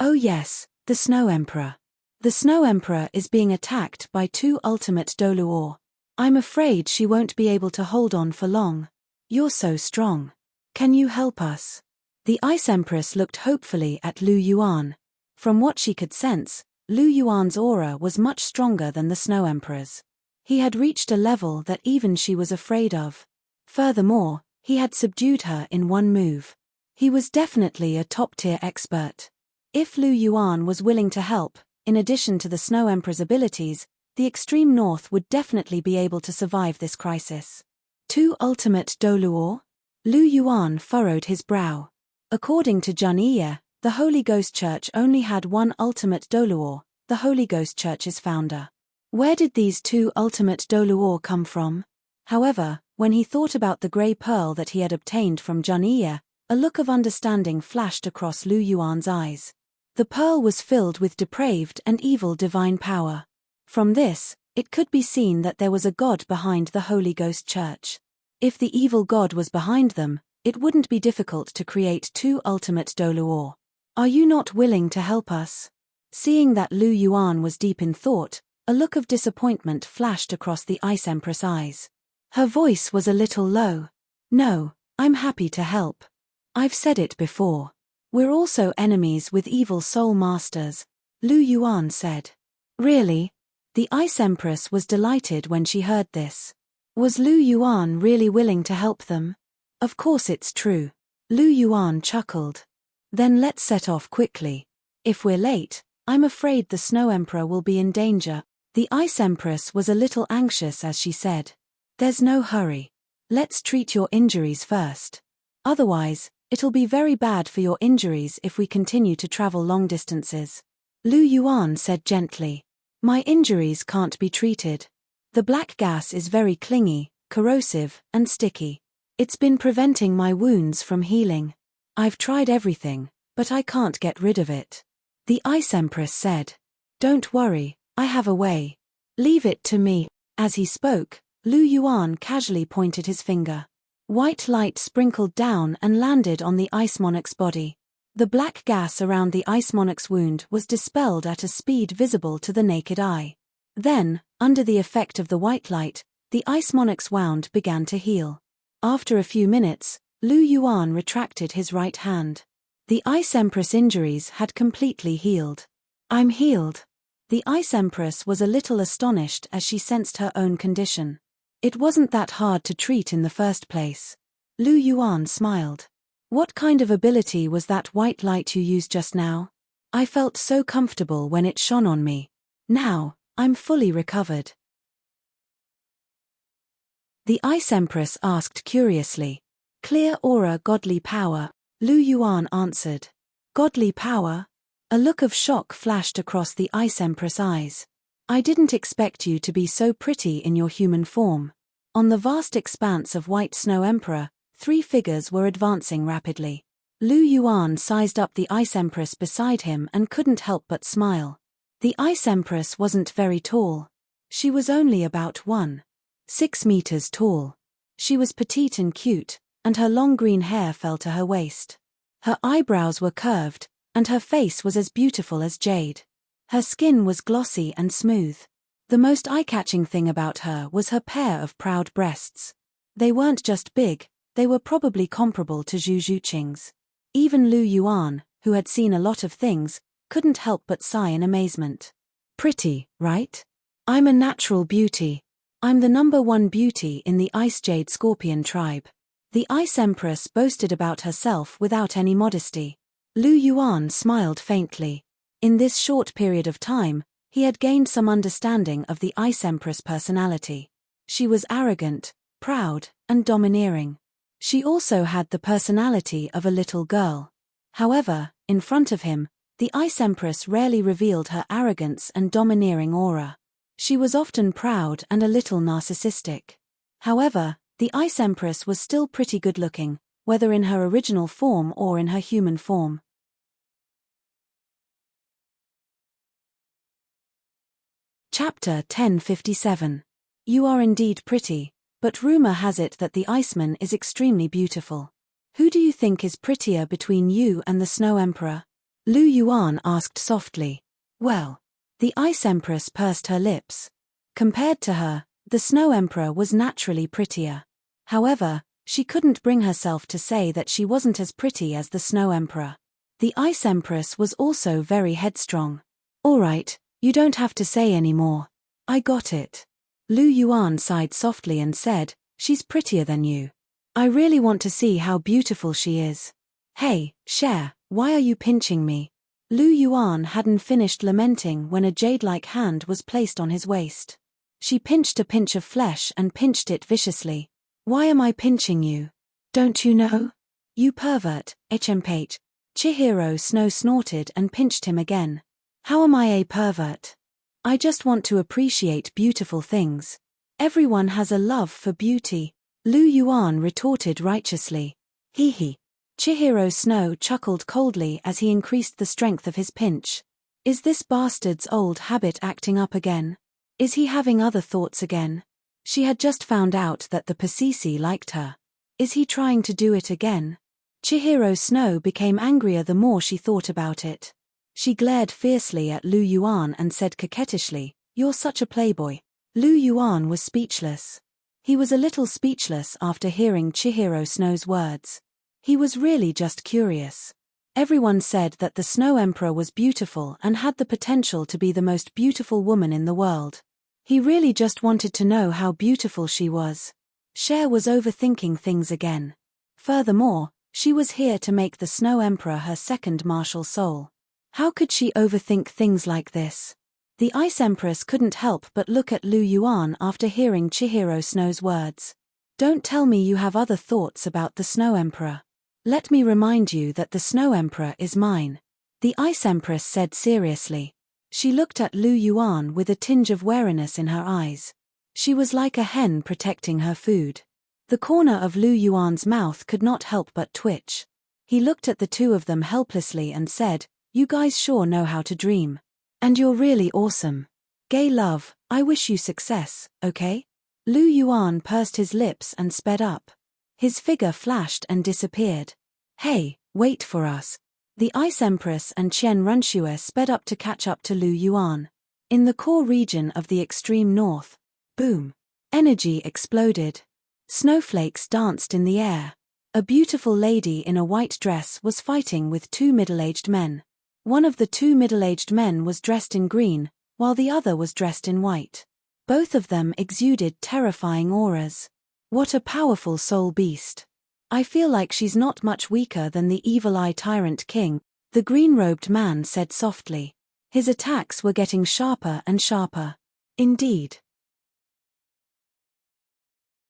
Oh yes, the Snow Emperor. The Snow Emperor is being attacked by 2 ultimate Douluo. I'm afraid she won't be able to hold on for long. You're so strong. Can you help us? The Ice Empress looked hopefully at Lu Yuan. From what she could sense, Lu Yuan's aura was much stronger than the Snow Emperor's. He had reached a level that even she was afraid of. Furthermore, he had subdued her in one move. He was definitely a top-tier expert. If Lu Yuan was willing to help, in addition to the Snow Emperor's abilities, the extreme north would definitely be able to survive this crisis. 2 ultimate Douluo? Lu Yuan furrowed his brow. According to Jun'ie, the Holy Ghost Church only had 1 ultimate Douluo, the Holy Ghost Church's founder. Where did these 2 ultimate Douluo come from? However, when he thought about the grey pearl that he had obtained from Jun'ie, a look of understanding flashed across Lu Yuan's eyes. The pearl was filled with depraved and evil divine power. From this, it could be seen that there was a god behind the Holy Ghost Church. If the evil god was behind them, it wouldn't be difficult to create 2 ultimate Douluo. Are you not willing to help us? Seeing that Lu Yuan was deep in thought, a look of disappointment flashed across the Ice Empress' eyes. Her voice was a little low. No, I'm happy to help. I've said it before. We're also enemies with evil soul masters, Lu Yuan said. Really? The Ice Empress was delighted when she heard this. Was Lu Yuan really willing to help them? Of course it's true. Lu Yuan chuckled. Then let's set off quickly. If we're late, I'm afraid the Snow Emperor will be in danger. The Ice Empress was a little anxious as she said. There's no hurry. Let's treat your injuries first. Otherwise, it'll be very bad for your injuries if we continue to travel long distances. Lu Yuan said gently. My injuries can't be treated. The black gas is very clingy, corrosive, and sticky. It's been preventing my wounds from healing. I've tried everything, but I can't get rid of it. The Ice Empress said. Don't worry, I have a way. Leave it to me. As he spoke, Lu Yuan casually pointed his finger. White light sprinkled down and landed on the Ice Monarch's body. The black gas around the Ice Monarch's wound was dispelled at a speed visible to the naked eye. Then, under the effect of the white light, the Ice Monarch's wound began to heal. After a few minutes, Lu Yuan retracted his right hand. The Ice Empress' injuries had completely healed. I'm healed. The Ice Empress was a little astonished as she sensed her own condition. It wasn't that hard to treat in the first place. Lu Yuan smiled. What kind of ability was that white light you used just now? I felt so comfortable when it shone on me. Now, I'm fully recovered. The Ice Empress asked curiously. Clear aura godly power, Lu Yuan answered. Godly power? A look of shock flashed across the Ice Empress' eyes. I didn't expect you to be so pretty in your human form. On the vast expanse of White Snow Emperor, 3 figures were advancing rapidly. Lu Yuan sized up the Ice Empress beside him and couldn't help but smile. The Ice Empress wasn't very tall. She was only about 1.6 meters tall. She was petite and cute, and her long green hair fell to her waist. Her eyebrows were curved, and her face was as beautiful as jade. Her skin was glossy and smooth. The most eye-catching thing about her was her pair of proud breasts. They weren't just big, they were probably comparable to Zhu Zhuqing's. Even Lu Yuan, who had seen a lot of things, couldn't help but sigh in amazement. Pretty, right? I'm a natural beauty. I'm the #1 beauty in the Ice Jade Scorpion tribe. The Ice Empress boasted about herself without any modesty. Lu Yuan smiled faintly. In this short period of time, he had gained some understanding of the Ice Empress personality. She was arrogant, proud, and domineering. She also had the personality of a little girl. However, in front of him, the Ice Empress rarely revealed her arrogance and domineering aura. She was often proud and a little narcissistic. However, the Ice Empress was still pretty good-looking, whether in her original form or in her human form. Chapter 1057. You are indeed pretty, but rumor has it that the Iceman is extremely beautiful. Who do you think is prettier between you and the Snow Emperor? Lu Yuan asked softly. Well, the Ice Empress pursed her lips. Compared to her, the Snow Emperor was naturally prettier. However, she couldn't bring herself to say that she wasn't as pretty as the Snow Emperor. The Ice Empress was also very headstrong. All right, you don't have to say any more. I got it. Lu Yuan sighed softly and said, she's prettier than you. I really want to see how beautiful she is. Hey, Cher, why are you pinching me? Lu Yuan hadn't finished lamenting when a jade-like hand was placed on his waist. She pinched a pinch of flesh and pinched it viciously. Why am I pinching you? Don't you know? You pervert, HMH. Chihiro Snow snorted and pinched him again. How am I a pervert? I just want to appreciate beautiful things. Everyone has a love for beauty. Lu Yuan retorted righteously. Hee hee. Chihiro Snow chuckled coldly as he increased the strength of his pinch. Is this bastard's old habit acting up again? Is he having other thoughts again? She had just found out that the Pasisi liked her. Is he trying to do it again? Chihiro Snow became angrier the more she thought about it. She glared fiercely at Lu Yuan and said coquettishly, "You're such a playboy." Lu Yuan was speechless. He was a little speechless after hearing Chihiro Snow's words. He was really just curious. Everyone said that the Snow Emperor was beautiful and had the potential to be the most beautiful woman in the world. He really just wanted to know how beautiful she was. Cher was overthinking things again. Furthermore, she was here to make the Snow Emperor her second martial soul. How could she overthink things like this? The Ice Empress couldn't help but look at Lu Yuan after hearing Chihiro Snow's words. Don't tell me you have other thoughts about the Snow Emperor. Let me remind you that the Snow Emperor is mine. The Ice Empress said seriously. She looked at Lu Yuan with a tinge of wariness in her eyes. She was like a hen protecting her food. The corner of Lu Yuan's mouth could not help but twitch. He looked at the two of them helplessly and said, "You guys sure know how to dream. And you're really awesome. Gay love, I wish you success, okay?" Lu Yuan pursed his lips and sped up. His figure flashed and disappeared. Hey, wait for us. The Ice Empress and Qian Runxue sped up to catch up to Lu Yuan. In the core region of the extreme north, boom. Energy exploded. Snowflakes danced in the air. A beautiful lady in a white dress was fighting with two middle-aged men. One of the two middle-aged men was dressed in green, while the other was dressed in white. Both of them exuded terrifying auras. What a powerful soul beast. I feel like she's not much weaker than the Evil Eye Tyrant King, the green-robed man said softly. His attacks were getting sharper and sharper. Indeed.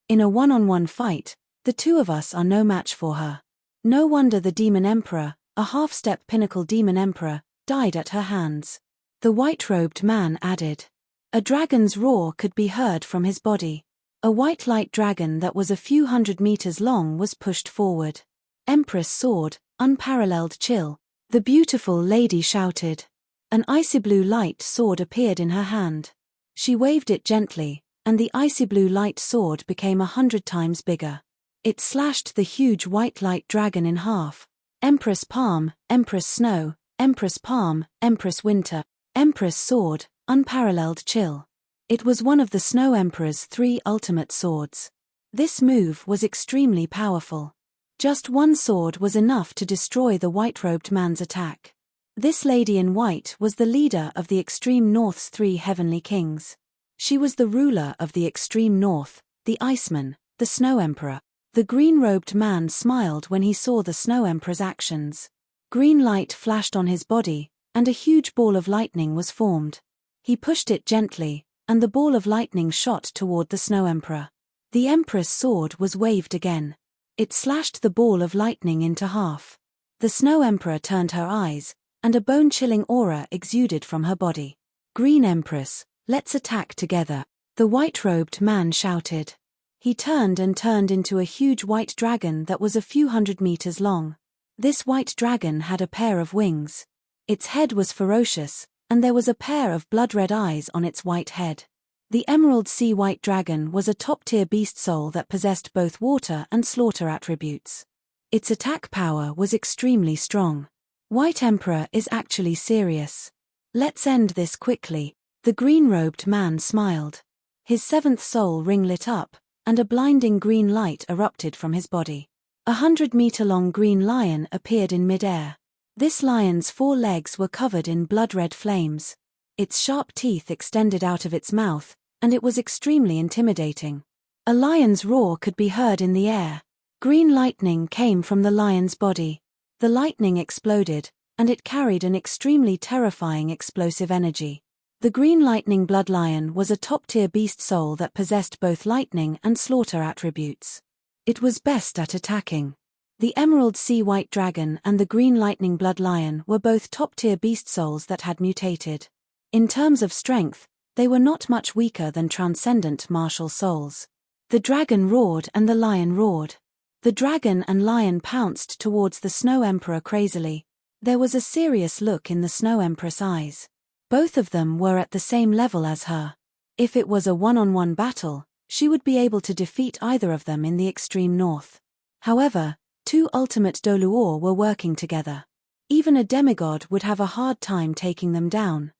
In a one-on-one fight, the two of us are no match for her. No wonder the Demon Emperor, a half-step pinnacle Demon Emperor, died at her hands. The white-robed man added. A dragon's roar could be heard from his body. A white light dragon that was a few hundred meters long was pushed forward. Empress sword, unparalleled chill, the beautiful lady shouted. An icy blue light sword appeared in her hand. She waved it gently, and the icy blue light sword became 100 times bigger. It slashed the huge white light dragon in half. Empress Palm, Empress Snow, Empress Palm, Empress Winter, Empress Sword, unparalleled chill. It was one of the Snow Emperor's 3 ultimate swords. This move was extremely powerful. Just one sword was enough to destroy the white-robed man's attack. This lady in white was the leader of the extreme north's 3 heavenly kings. She was the ruler of the extreme north, the Iceman, the Snow Emperor. The green-robed man smiled when he saw the Snow Emperor's actions. Green light flashed on his body, and a huge ball of lightning was formed. He pushed it gently, and the ball of lightning shot toward the Snow Emperor. The Emperor's sword was waved again. It slashed the ball of lightning into half. The Snow Emperor turned her eyes, and a bone-chilling aura exuded from her body. "Green Empress, let's attack together," the white-robed man shouted. He turned into a huge white dragon that was a few hundred meters long. This white dragon had a pair of wings. Its head was ferocious, and there was a pair of blood-red eyes on its white head. The Emerald Sea White Dragon was a top-tier beast soul that possessed both water and slaughter attributes. Its attack power was extremely strong. White Emperor is actually serious. Let's end this quickly. The green-robed man smiled. His 7th soul ring lit up, and a blinding green light erupted from his body. A 100-meter-long green lion appeared in mid-air. This lion's 4 legs were covered in blood-red flames. Its sharp teeth extended out of its mouth, and it was extremely intimidating. A lion's roar could be heard in the air. Green lightning came from the lion's body. The lightning exploded, and it carried an extremely terrifying explosive energy. The green lightning blood lion was a top-tier beast soul that possessed both lightning and slaughter attributes. It was best at attacking. The Emerald Sea White Dragon and the green lightning blood lion were both top-tier beast souls that had mutated. In terms of strength, they were not much weaker than transcendent martial souls. The dragon roared and the lion roared. The dragon and lion pounced towards the Snow Emperor crazily. There was a serious look in the Snow Empress' eyes. Both of them were at the same level as her. If it was a one-on-one battle, she would be able to defeat either of them in the extreme north. However, 2 ultimate Douluo were working together. Even a demigod would have a hard time taking them down.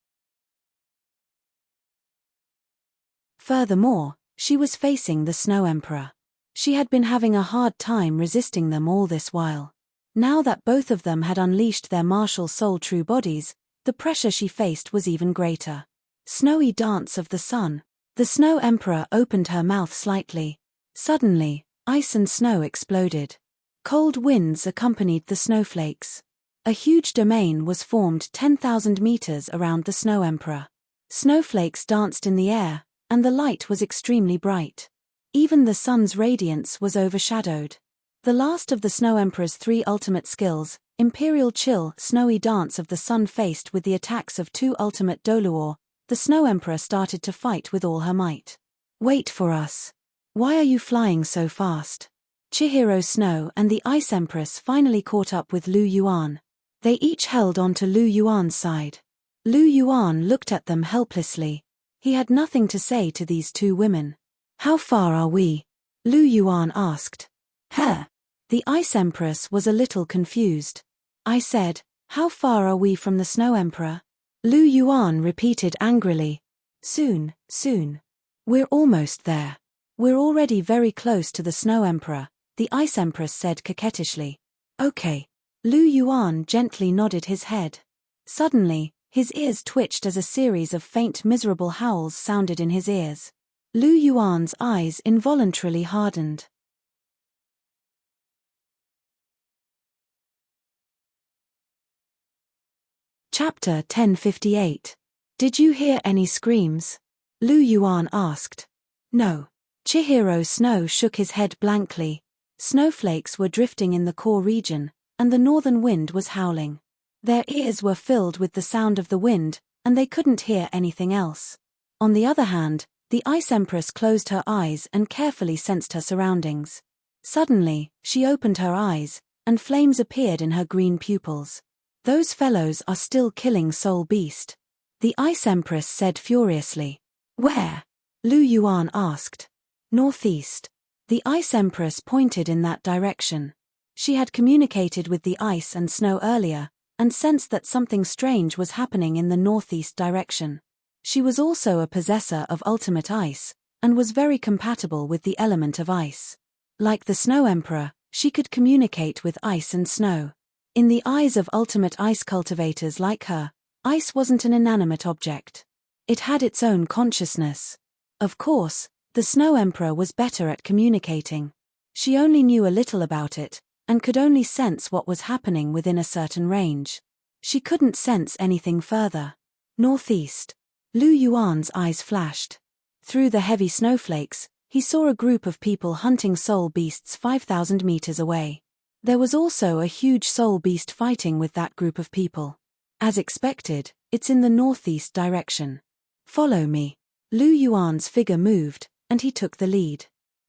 Furthermore, she was facing the Snow Emperor. She had been having a hard time resisting them all this while. Now that both of them had unleashed their martial soul true bodies, the pressure she faced was even greater. Snowy dance of the sun. The Snow Emperor opened her mouth slightly. Suddenly, ice and snow exploded. Cold winds accompanied the snowflakes. A huge domain was formed 10,000 meters around the Snow Emperor. Snowflakes danced in the air, and the light was extremely bright. Even the sun's radiance was overshadowed. The last of the Snow Emperor's 3 ultimate skills, Imperial Chill, Snowy Dance of the Sun, faced with the attacks of 2 ultimate Douluo, the Snow Emperor started to fight with all her might. "Wait for us. Why are you flying so fast?" Chihiro Snow and the Ice Empress finally caught up with Lu Yuan. They each held onto Lu Yuan's side. Lu Yuan looked at them helplessly. He had nothing to say to these 2 women. "How far are we?" Lu Yuan asked. "Huh?" The Ice Empress was a little confused. "I said, how far are we from the Snow Emperor?" Lu Yuan repeated angrily. Soon. We're almost there. We're already very close to the Snow Emperor," the Ice Empress said coquettishly. "Okay." Lu Yuan gently nodded his head. Suddenly, his ears twitched as a series of faint miserable howls sounded in his ears. Lu Yuan's eyes involuntarily hardened. Chapter 1058. Did you hear any screams? Lu Yuan asked. No. Chihiro Snow shook his head blankly. Snowflakes were drifting in the core region, and the northern wind was howling. Their ears were filled with the sound of the wind, and they couldn't hear anything else. On the other hand, the Ice Empress closed her eyes and carefully sensed her surroundings. Suddenly, she opened her eyes, and flames appeared in her green pupils. "Those fellows are still killing Soul Beast," the Ice Empress said furiously. "Where?" Lu Yuan asked. "Northeast." The Ice Empress pointed in that direction. She had communicated with the ice and snow earlier, and sensed that something strange was happening in the northeast direction. She was also a possessor of ultimate ice, and was very compatible with the element of ice. Like the Snow Emperor, she could communicate with ice and snow. In the eyes of ultimate ice cultivators like her, ice wasn't an inanimate object. It had its own consciousness. Of course, the Snow Emperor was better at communicating. She only knew a little about it, and could only sense what was happening within a certain range. She couldn't sense anything further. Northeast. Lu Yuan's eyes flashed. Through the heavy snowflakes, he saw a group of people hunting soul beasts 5,000 meters away. There was also a huge soul beast fighting with that group of people. As expected, it's in the northeast direction. Follow me. Lu Yuan's figure moved, and he took the lead.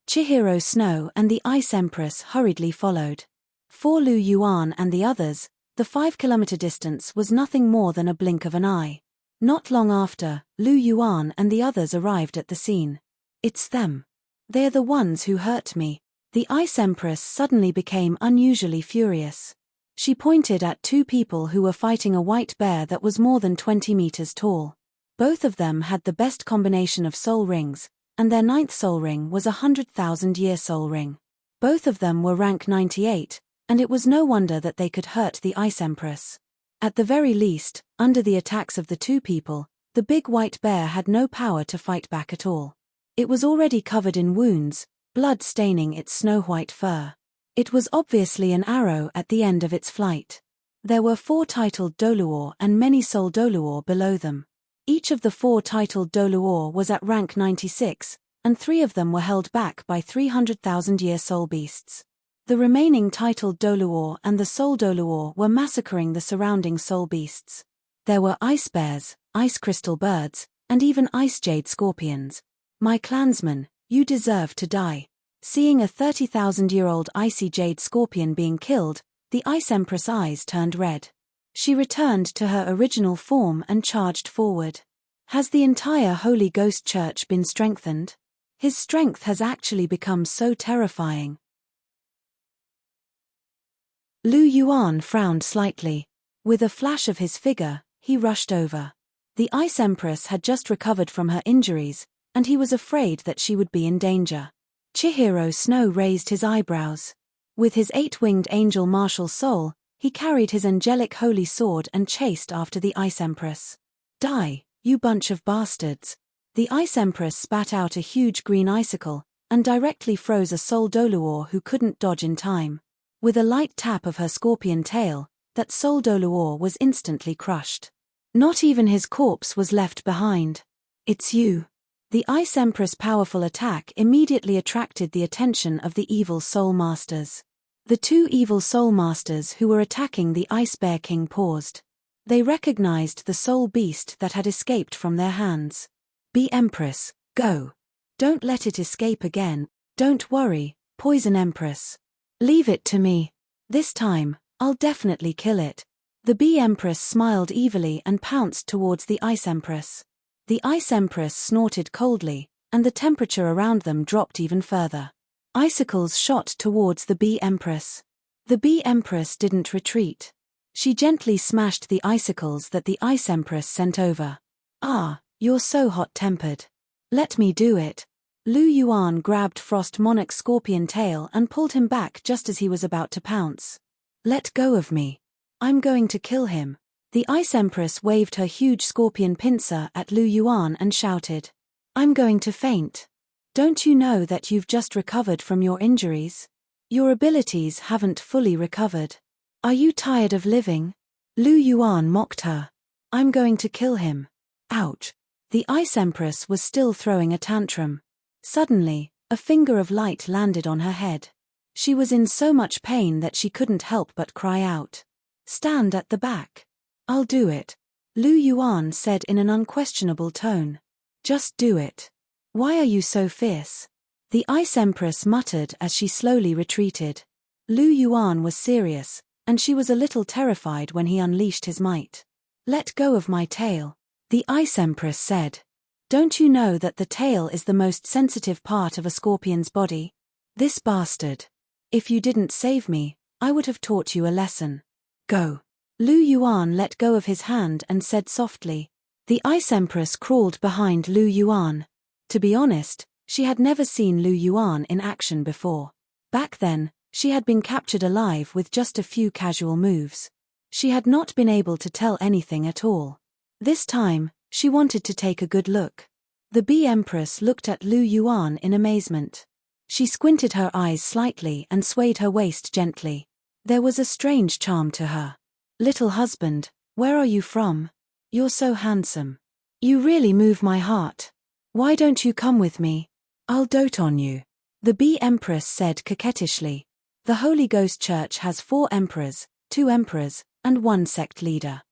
Chihiro Snow and the Ice Empress hurriedly followed. For Lu Yuan and the others, the 5-kilometer distance was nothing more than a blink of an eye. Not long after, Lu Yuan and the others arrived at the scene. It's them. They're the ones who hurt me. The Ice Empress suddenly became unusually furious. She pointed at two people who were fighting a white bear that was more than 20 meters tall. Both of them had the best combination of soul rings, and their 9th soul ring was a 100,000-year soul ring. Both of them were rank 98, and it was no wonder that they could hurt the Ice Empress. At the very least, under the attacks of the two people, the big white bear had no power to fight back at all. It was already covered in wounds, blood staining its snow-white fur. It was obviously an arrow at the end of its flight. There were 4 titled Douluo and many soul Douluo below them. Each of the 4 titled Douluo was at rank 96, and 3 of them were held back by 300,000-year soul beasts. The remaining titled Douluo and the soul Douluo were massacring the surrounding soul beasts. There were ice bears, ice crystal birds, and even ice jade scorpions. My clansmen, you deserve to die. Seeing a 30,000-year-old icy jade scorpion being killed, the Ice Empress' eyes turned red. She returned to her original form and charged forward. Has the entire Holy Ghost Church been strengthened? His strength has actually become so terrifying. Lu Yuan frowned slightly. With a flash of his figure, he rushed over. The Ice Empress had just recovered from her injuries, and he was afraid that she would be in danger. Chihiro Snow raised his eyebrows. With his 8-winged angel martial soul, he carried his angelic holy sword and chased after the Ice Empress. Die, you bunch of bastards. The Ice Empress spat out a huge green icicle, and directly froze a soul Douluo who couldn't dodge in time. With a light tap of her scorpion tail, that soul Douluo was instantly crushed. Not even his corpse was left behind. It's you. The Ice Empress' powerful attack immediately attracted the attention of the evil soul masters. The 2 evil soul masters who were attacking the Ice Bear King paused. They recognized the soul beast that had escaped from their hands. Be Empress, go. Don't let it escape again. Don't worry, Poison Empress. Leave it to me. This time, I'll definitely kill it. The Bee Empress smiled evilly and pounced towards the Ice Empress. The Ice Empress snorted coldly, and the temperature around them dropped even further. Icicles shot towards the Bee Empress. The Bee Empress didn't retreat. She gently smashed the icicles that the Ice Empress sent over. Ah, you're so hot-tempered. Let me do it. Lu Yuan grabbed Frost Monarch's scorpion tail and pulled him back just as he was about to pounce. Let go of me. I'm going to kill him. The Ice Empress waved her huge scorpion pincer at Lu Yuan and shouted. I'm going to faint. Don't you know that you've just recovered from your injuries? Your abilities haven't fully recovered. Are you tired of living? Lu Yuan mocked her. I'm going to kill him. Ouch. The Ice Empress was still throwing a tantrum. Suddenly, a finger of light landed on her head. She was in so much pain that she couldn't help but cry out. Stand at the back. I'll do it. Lu Yuan said in an unquestionable tone. Just do it. Why are you so fierce? The Ice Empress muttered as she slowly retreated. Lu Yuan was serious, and she was a little terrified when he unleashed his might. Let go of my tail. The Ice Empress said. Don't you know that the tail is the most sensitive part of a scorpion's body? This bastard. If you didn't save me, I would have taught you a lesson. Go. Lu Yuan let go of his hand and said softly. The Ice Empress crawled behind Lu Yuan. To be honest, she had never seen Lu Yuan in action before. Back then, She had been captured alive with just a few casual moves. She had not been able to tell anything at all. This time, she wanted to take a good look. The Bee Empress looked at Lu Yuan in amazement. She squinted her eyes slightly and swayed her waist gently. There was a strange charm to her. "Little husband, where are you from? You're so handsome. You really move my heart. Why don't you come with me? I'll dote on you," the Bee Empress said coquettishly. The Holy Ghost Church has 4 emperors, 2 emperors, and 1 sect leader.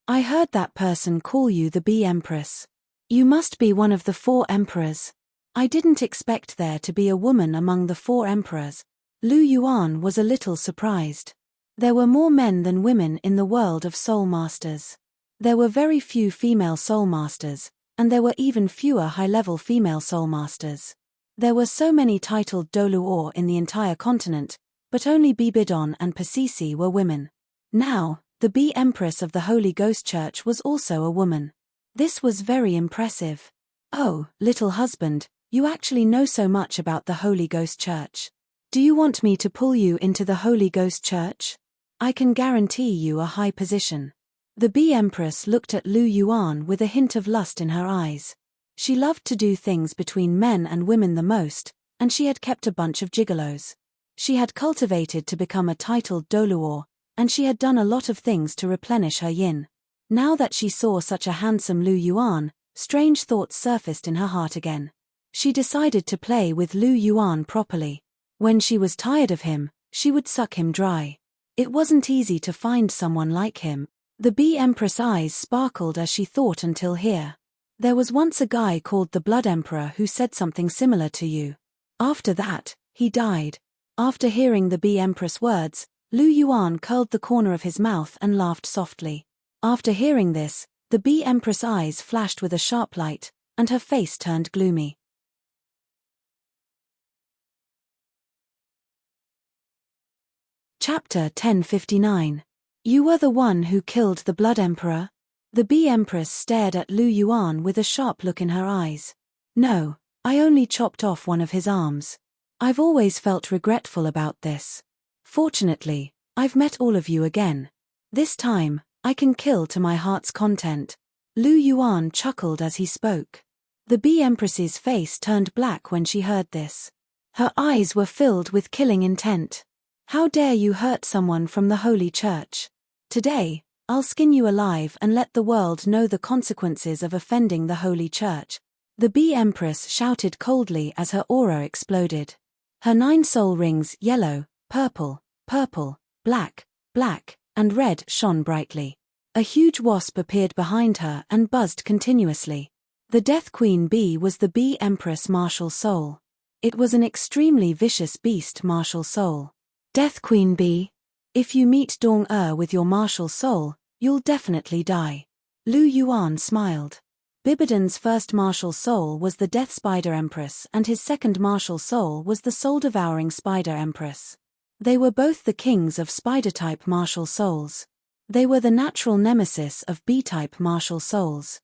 I heard that person call you the Bee Empress. You must be one of the 4 emperors. I didn't expect there to be a woman among the 4 emperors. Lu Yuan was a little surprised. There were more men than women in the world of soul masters. There were very few female soul masters, and there were even fewer high-level female soul masters. There were so many titled Douluo in the entire continent, but only Bibidon and Pasisi were women. Now, the Bee Empress of the Holy Ghost Church was also a woman. This was very impressive. "Oh, little husband, you actually know so much about the Holy Ghost Church. Do you want me to pull you into the Holy Ghost Church? I can guarantee you a high position." The Bee Empress looked at Lu Yuan with a hint of lust in her eyes. She loved to do things between men and women the most, and she had kept a bunch of gigolos. She had cultivated to become a titled Douluo, and she had done a lot of things to replenish her yin. Now that she saw such a handsome Lu Yuan, strange thoughts surfaced in her heart again. She decided to play with Lu Yuan properly. When she was tired of him, she would suck him dry. It wasn't easy to find someone like him. The Bee Empress' eyes sparkled as she thought until here. There was once a guy called the Blood Emperor who said something similar to you. After that, he died. After hearing the Bee Empress' words, Lu Yuan curled the corner of his mouth and laughed softly. After hearing this, the Bee Empress' eyes flashed with a sharp light, and her face turned gloomy. Chapter 1059. You were the one who killed the Blood Emperor? The Bee Empress stared at Lu Yuan with a sharp look in her eyes. No, I only chopped off one of his arms. I've always felt regretful about this. Fortunately, I've met all of you again. This time, I can kill to my heart's content. Lu Yuan chuckled as he spoke. The Bee Empress's face turned black when she heard this. Her eyes were filled with killing intent. How dare you hurt someone from the Holy Church? Today, I'll skin you alive and let the world know the consequences of offending the Holy Church. The Bee Empress shouted coldly as her aura exploded. Her 9 soul rings, yellow, purple, purple, black, black, and red shone brightly. A huge wasp appeared behind her and buzzed continuously. The Death Queen Bee was the Bee Empress martial soul. It was an extremely vicious beast martial soul. Death Queen Bee. If you meet Dong with your martial soul, you'll definitely die. Lu Yuan smiled. Bibidon's first martial soul was the Death Spider Empress and his second martial soul was the Soul-Devouring Spider Empress. They were both the kings of Spider-type martial souls. They were the natural nemesis of Bee-type martial souls.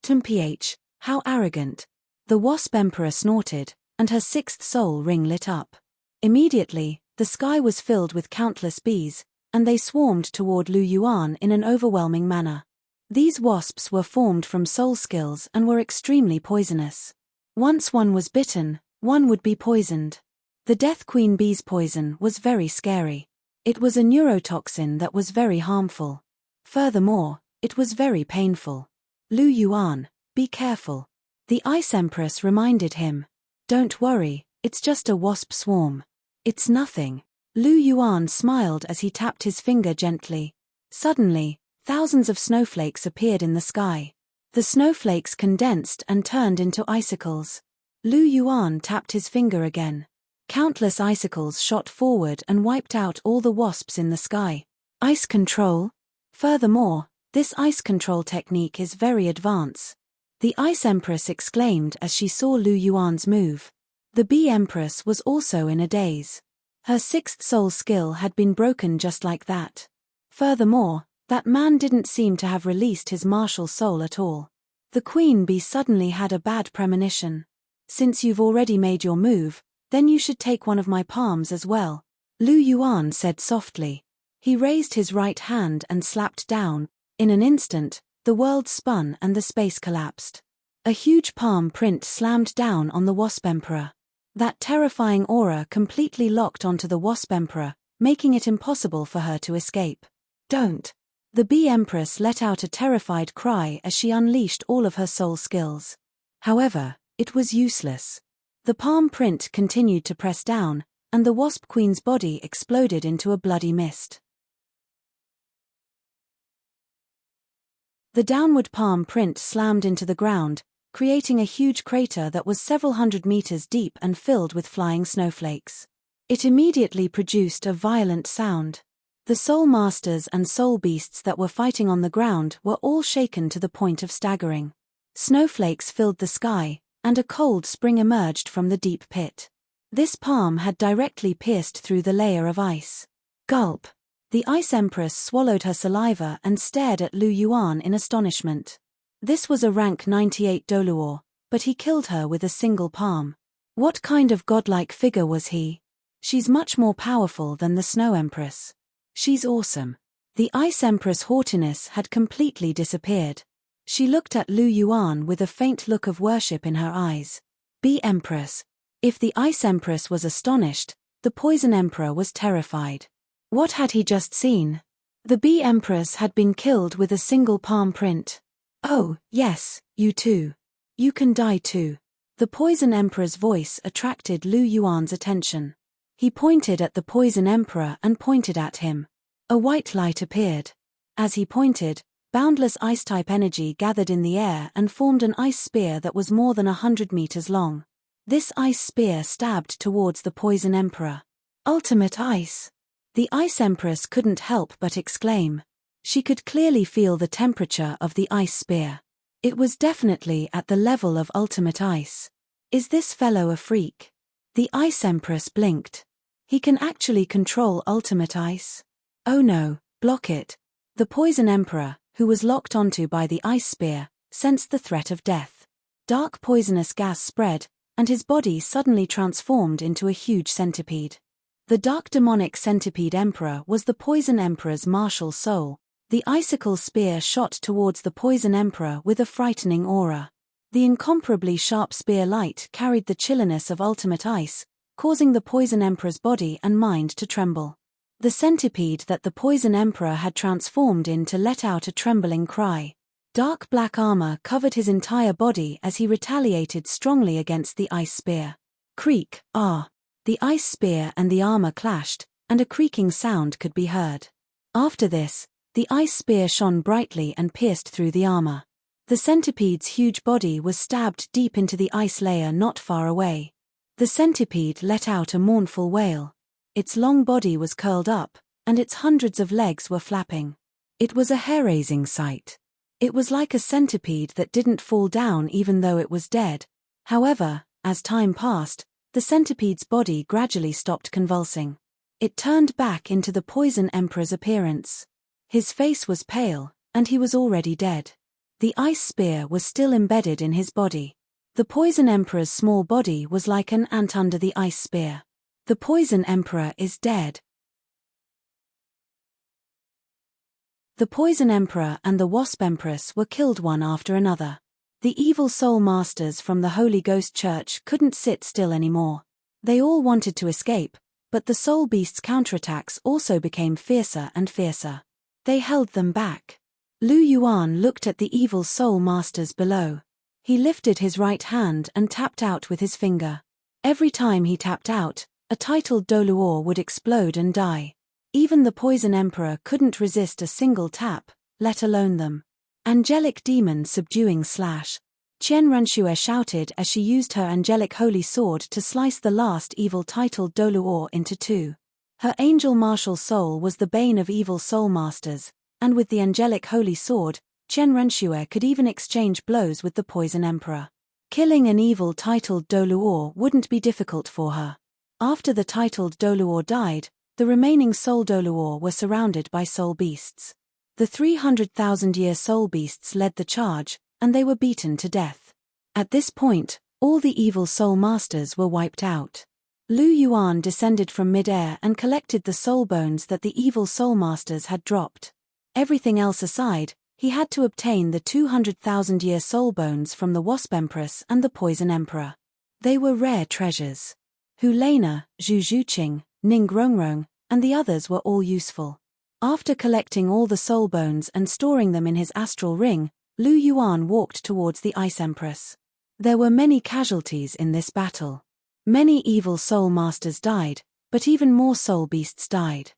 Mph, how arrogant. The Wasp Emperor snorted, and her 6th soul ring lit up. Immediately, the sky was filled with countless bees, and they swarmed toward Lu Yuan in an overwhelming manner. These wasps were formed from soul skills and were extremely poisonous. Once one was bitten, one would be poisoned. The Death Queen Bee's poison was very scary. It was a neurotoxin that was very harmful. Furthermore, it was very painful. Lu Yuan, be careful. The Ice Empress reminded him. Don't worry, it's just a wasp swarm. It's nothing. Lu Yuan smiled as he tapped his finger gently. Suddenly, thousands of snowflakes appeared in the sky. The snowflakes condensed and turned into icicles. Lu Yuan tapped his finger again. Countless icicles shot forward and wiped out all the wasps in the sky. Ice control? Furthermore, this ice control technique is very advanced. The Ice Empress exclaimed as she saw Lu Yuan's move. The Bee Empress was also in a daze. Her 6th soul skill had been broken just like that. Furthermore, that man didn't seem to have released his martial soul at all. The Queen Bee suddenly had a bad premonition. Since you've already made your move, Then you should take one of my palms as well, Lu Yuan said softly. He raised his right hand and slapped down. In an instant, the world spun and the space collapsed. A huge palm print slammed down on the Wasp Emperor. That terrifying aura completely locked onto the Wasp Emperor, making it impossible for her to escape. Don't! The Bee Empress let out a terrified cry as she unleashed all of her soul skills. However, it was useless. The palm print continued to press down, and the Wasp Queen's body exploded into a bloody mist. The downward palm print slammed into the ground, creating a huge crater that was several hundred meters deep and filled with flying snowflakes. It immediately produced a violent sound. The Soul Masters and Soul Beasts that were fighting on the ground were all shaken to the point of staggering. Snowflakes filled the sky, and a cold spring emerged from the deep pit. This palm had directly pierced through the layer of ice. Gulp! The Ice Empress swallowed her saliva and stared at Lu Yuan in astonishment. This was a rank 98 Douluo, but he killed her with a single palm. What kind of godlike figure was he? She's much more powerful than the Snow Empress. She's awesome. The Ice Empress' haughtiness had completely disappeared. She looked at Lu Yuan with a faint look of worship in her eyes. Bee Empress. If the Ice Empress was astonished, the Poison Emperor was terrified. What had he just seen? The Bee Empress had been killed with a single palm print. Oh, yes, you too. You can die too. The Poison Emperor's voice attracted Lu Yuan's attention. He pointed at the Poison Emperor and pointed at him. A white light appeared. As he pointed, boundless ice-type energy gathered in the air and formed an ice spear that was more than 100 meters long. This ice spear stabbed towards the Poison Emperor. Ultimate ice! The Ice Empress couldn't help but exclaim. She could clearly feel the temperature of the ice spear. It was definitely at the level of ultimate ice. Is this fellow a freak? The Ice Empress blinked. He can actually control ultimate ice? Oh no, block it. The Poison Emperor, who was locked onto by the ice spear, sensed the threat of death. Dark poisonous gas spread, and his body suddenly transformed into a huge centipede. The dark demonic centipede emperor was the Poison Emperor's martial soul. The icicle spear shot towards the Poison Emperor with a frightening aura. The incomparably sharp spear light carried the chilliness of ultimate ice, causing the Poison Emperor's body and mind to tremble. The centipede that the Poison Emperor had transformed into let out a trembling cry. Dark black armor covered his entire body as he retaliated strongly against the ice spear. Creak, ah! The ice spear and the armor clashed, and a creaking sound could be heard. After this, the ice spear shone brightly and pierced through the armor. The centipede's huge body was stabbed deep into the ice layer not far away. The centipede let out a mournful wail. Its long body was curled up, and its hundreds of legs were flapping. It was a hair-raising sight. It was like a centipede that didn't fall down even though it was dead. However, as time passed, the centipede's body gradually stopped convulsing. It turned back into the Poison Emperor's appearance. His face was pale, and he was already dead. The ice spear was still embedded in his body. The Poison Emperor's small body was like an ant under the ice spear. The Poison Emperor is dead. The Poison Emperor and the Wasp Empress were killed one after another. The evil soul masters from the Holy Ghost Church couldn't sit still anymore. They all wanted to escape, but the soul beasts' counterattacks also became fiercer and fiercer. They held them back. Lu Yuan looked at the evil soul masters below. He lifted his right hand and tapped out with his finger. Every time he tapped out, a titled Douluo would explode and die. Even the Poison Emperor couldn't resist a single tap, let alone them. Angelic demon subduing slash. Qian Renshue shouted as she used her angelic holy sword to slice the last evil titled Douluo into two. Her angel martial soul was the bane of evil soul masters, and with the angelic holy sword, Qian Renshue could even exchange blows with the Poison Emperor. Killing an evil titled Douluo wouldn't be difficult for her. After the titled Douluo died, the remaining soul Douluo were surrounded by soul beasts. The 300,000-year soul beasts led the charge, and they were beaten to death. At this point, all the evil soul masters were wiped out. Lu Yuan descended from mid-air and collected the soul bones that the evil soul masters had dropped. Everything else aside, he had to obtain the 200,000-year soul bones from the Wasp Empress and the Poison Emperor. They were rare treasures. Hu Lena, Zhu Zhuqing, Ning Rongrong, and the others were all useful. After collecting all the soul bones and storing them in his astral ring, Lu Yuan walked towards the Ice Empress. There were many casualties in this battle. Many evil soul masters died, but even more soul beasts died.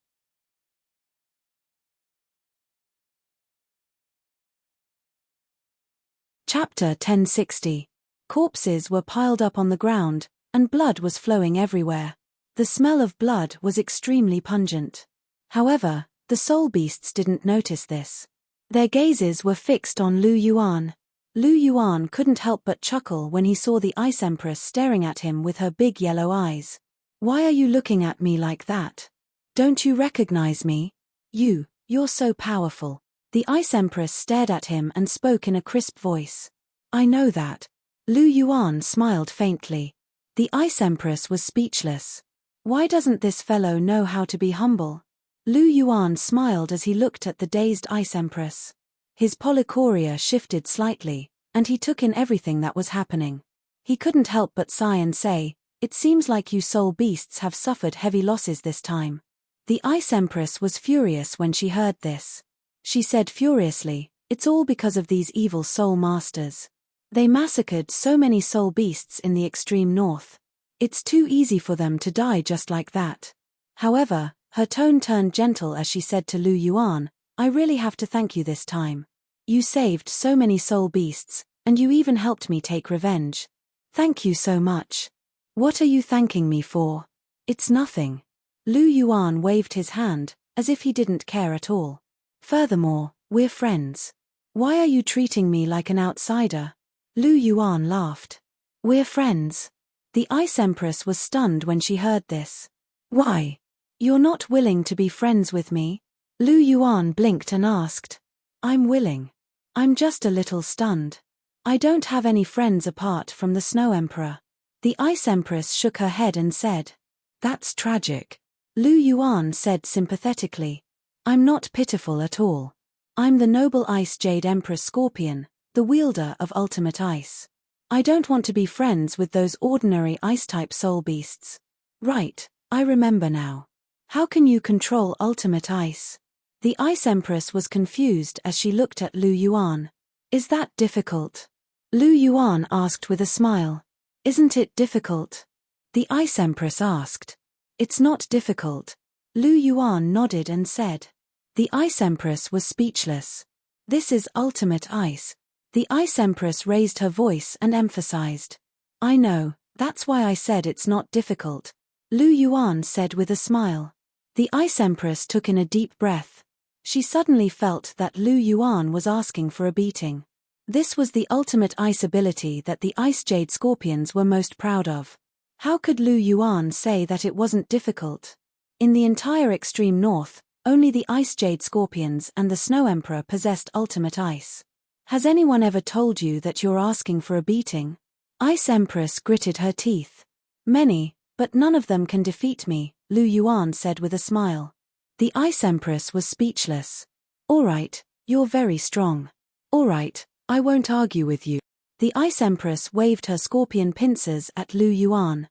Chapter 1060. Corpses were piled up on the ground, and blood was flowing everywhere. The smell of blood was extremely pungent. However, the soul beasts didn't notice this. Their gazes were fixed on Lu Yuan. Lu Yuan couldn't help but chuckle when he saw the Ice Empress staring at him with her big yellow eyes. "Why are you looking at me like that? Don't you recognize me? You're so powerful." The Ice Empress stared at him and spoke in a crisp voice. "I know that." Lu Yuan smiled faintly. The Ice Empress was speechless. Why doesn't this fellow know how to be humble? Lu Yuan smiled as he looked at the dazed Ice Empress. His polychoria shifted slightly, and he took in everything that was happening. He couldn't help but sigh and say, "It seems like you soul beasts have suffered heavy losses this time." The Ice Empress was furious when she heard this. She said furiously, "It's all because of these evil soul masters. They massacred so many soul beasts in the extreme north. It's too easy for them to die just like that." However, her tone turned gentle as she said to Lu Yuan, "I really have to thank you this time. You saved so many soul beasts, and you even helped me take revenge. Thank you so much." "What are you thanking me for?" "It's nothing." Lu Yuan waved his hand, as if he didn't care at all. "Furthermore, we're friends. Why are you treating me like an outsider?" Lu Yuan laughed. "We're friends." The Ice Empress was stunned when she heard this. "Why? You're not willing to be friends with me?" Lu Yuan blinked and asked. "I'm willing. I'm just a little stunned. I don't have any friends apart from the Snow Emperor." The Ice Empress shook her head and said, "That's tragic." Lu Yuan said sympathetically, "I'm not pitiful at all. I'm the noble Ice Jade Empress Scorpion, the wielder of ultimate ice. I don't want to be friends with those ordinary ice-type soul beasts." "Right, I remember now. How can you control ultimate ice?" The Ice Empress was confused as she looked at Lu Yuan. "Is that difficult?" Lu Yuan asked with a smile. "Isn't it difficult?" The Ice Empress asked. "It's not difficult." Lu Yuan nodded and said. The Ice Empress was speechless. "This is ultimate ice." The Ice Empress raised her voice and emphasized. "I know, that's why I said it's not difficult," Lu Yuan said with a smile. The Ice Empress took in a deep breath. She suddenly felt that Lu Yuan was asking for a beating. This was the ultimate ice ability that the Ice Jade Scorpions were most proud of. How could Lu Yuan say that it wasn't difficult? In the entire extreme north, only the Ice Jade Scorpions and the Snow Emperor possessed ultimate ice. Has anyone ever told you that you're asking for a beating? Ice Empress gritted her teeth. "Many, but none of them can defeat me," Lu Yuan said with a smile. The Ice Empress was speechless. "All right, you're very strong. All right, I won't argue with you." The Ice Empress waved her scorpion pincers at Lu Yuan.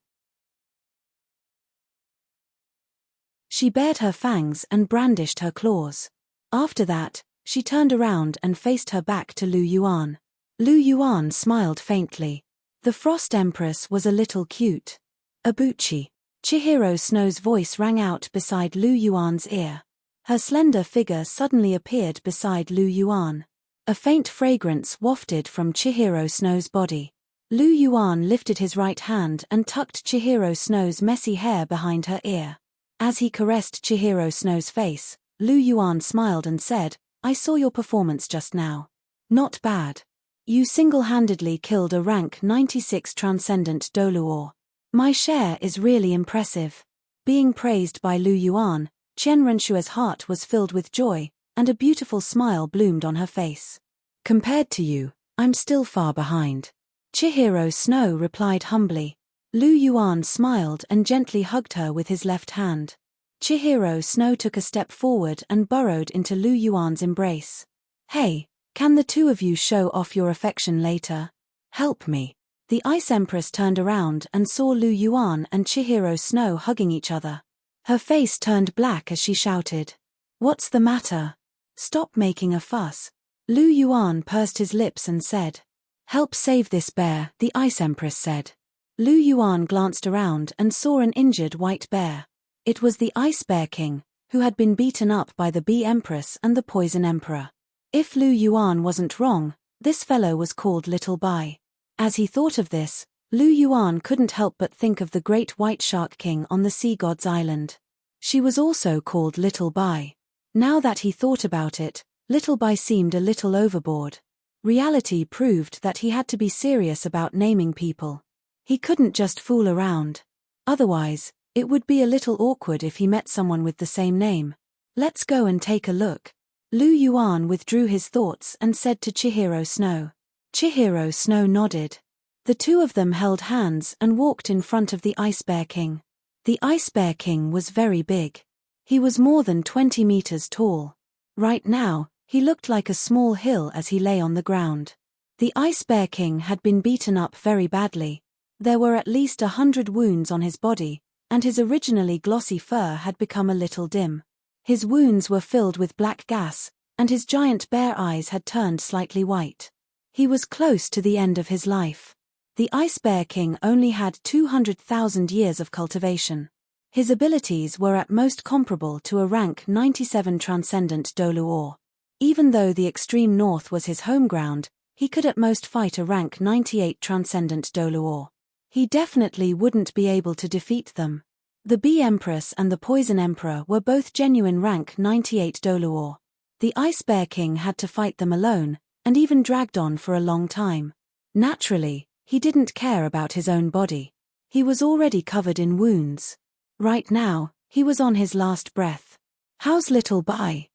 She bared her fangs and brandished her claws. After that, she turned around and faced her back to Lu Yuan. Lu Yuan smiled faintly. The Frost Empress was a little cute. "Abuchi." Chihiro Snow's voice rang out beside Lu Yuan's ear. Her slender figure suddenly appeared beside Lu Yuan. A faint fragrance wafted from Chihiro Snow's body. Lu Yuan lifted his right hand and tucked Chihiro Snow's messy hair behind her ear. As he caressed Chihiro Snow's face, Lu Yuan smiled and said, "I saw your performance just now. Not bad. You single-handedly killed a rank 96 transcendent Douluo. My share is really impressive." Being praised by Lu Yuan, Chen Renshua's heart was filled with joy, and a beautiful smile bloomed on her face. "Compared to you, I'm still far behind." Chihiro Snow replied humbly. Lu Yuan smiled and gently hugged her with his left hand. Chihiro Snow took a step forward and burrowed into Lu Yuan's embrace. Hey, can the two of you show off your affection later? Help me. The Ice Empress turned around and saw Lu Yuan and Chihiro Snow hugging each other. Her face turned black as she shouted. What's the matter? Stop making a fuss. Lu Yuan pursed his lips and said. Help save this bear, the Ice Empress said. Lu Yuan glanced around and saw an injured white bear. It was the Ice Bear King, who had been beaten up by the Bee Empress and the Poison Emperor. If Lu Yuan wasn't wrong, this fellow was called Little Bai. As he thought of this, Lu Yuan couldn't help but think of the great white shark king on the Sea God's Island. She was also called Little Bai. Now that he thought about it, Little Bai seemed a little overboard. Reality proved that he had to be serious about naming people. He couldn't just fool around. Otherwise, it would be a little awkward if he met someone with the same name. Let's go and take a look. Lu Yuan withdrew his thoughts and said to Chihiro Snow. Chihiro Snow nodded. The two of them held hands and walked in front of the Ice Bear King. The Ice Bear King was very big. He was more than 20 meters tall. Right now, he looked like a small hill as he lay on the ground. The Ice Bear King had been beaten up very badly. There were at least 100 wounds on his body, and his originally glossy fur had become a little dim. His wounds were filled with black gas, and his giant bear eyes had turned slightly white. He was close to the end of his life. The Ice Bear King only had 200,000 years of cultivation. His abilities were at most comparable to a rank 97 transcendent Douluo. Even though the extreme north was his home ground, he could at most fight a rank 98 transcendent Douluo. He definitely wouldn't be able to defeat them. The Bee Empress and the Poison Emperor were both genuine rank 98 Douluo. The Ice Bear King had to fight them alone, and even dragged on for a long time. Naturally, he didn't care about his own body. He was already covered in wounds. Right now, he was on his last breath. How's Little Bai?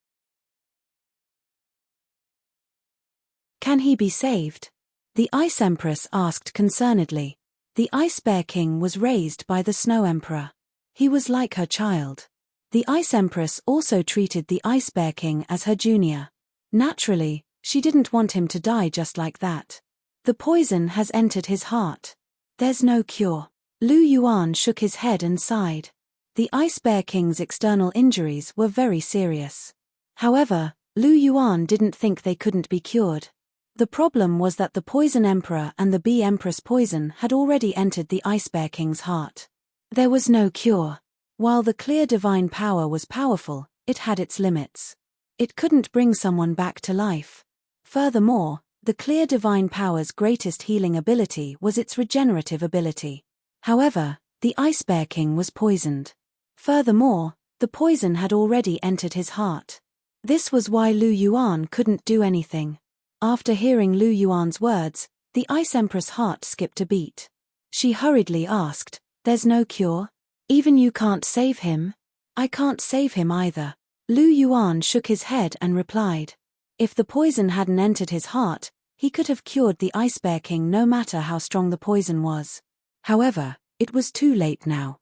Can he be saved? The Ice Empress asked concernedly. The Ice Bear King was raised by the Snow Emperor. He was like her child. The Ice Empress also treated the Ice Bear King as her junior. Naturally, she didn't want him to die just like that. The poison has entered his heart. There's no cure. Lu Yuan shook his head and sighed. The Ice Bear King's external injuries were very serious. However, Lu Yuan didn't think they couldn't be cured. The problem was that the Poison Emperor and the Bee Empress poison had already entered the Ice Bear King's heart. There was no cure. While the clear divine power was powerful, it had its limits. It couldn't bring someone back to life. Furthermore, the clear divine power's greatest healing ability was its regenerative ability. However, the Ice Bear King was poisoned. Furthermore, the poison had already entered his heart. This was why Lu Yuan couldn't do anything. After hearing Lu Yuan's words, the Ice Empress' heart skipped a beat. She hurriedly asked, "There's no cure? Even you can't save him?" "I can't save him either." Lu Yuan shook his head and replied. If the poison hadn't entered his heart, he could have cured the Ice Bear King no matter how strong the poison was. However, it was too late now.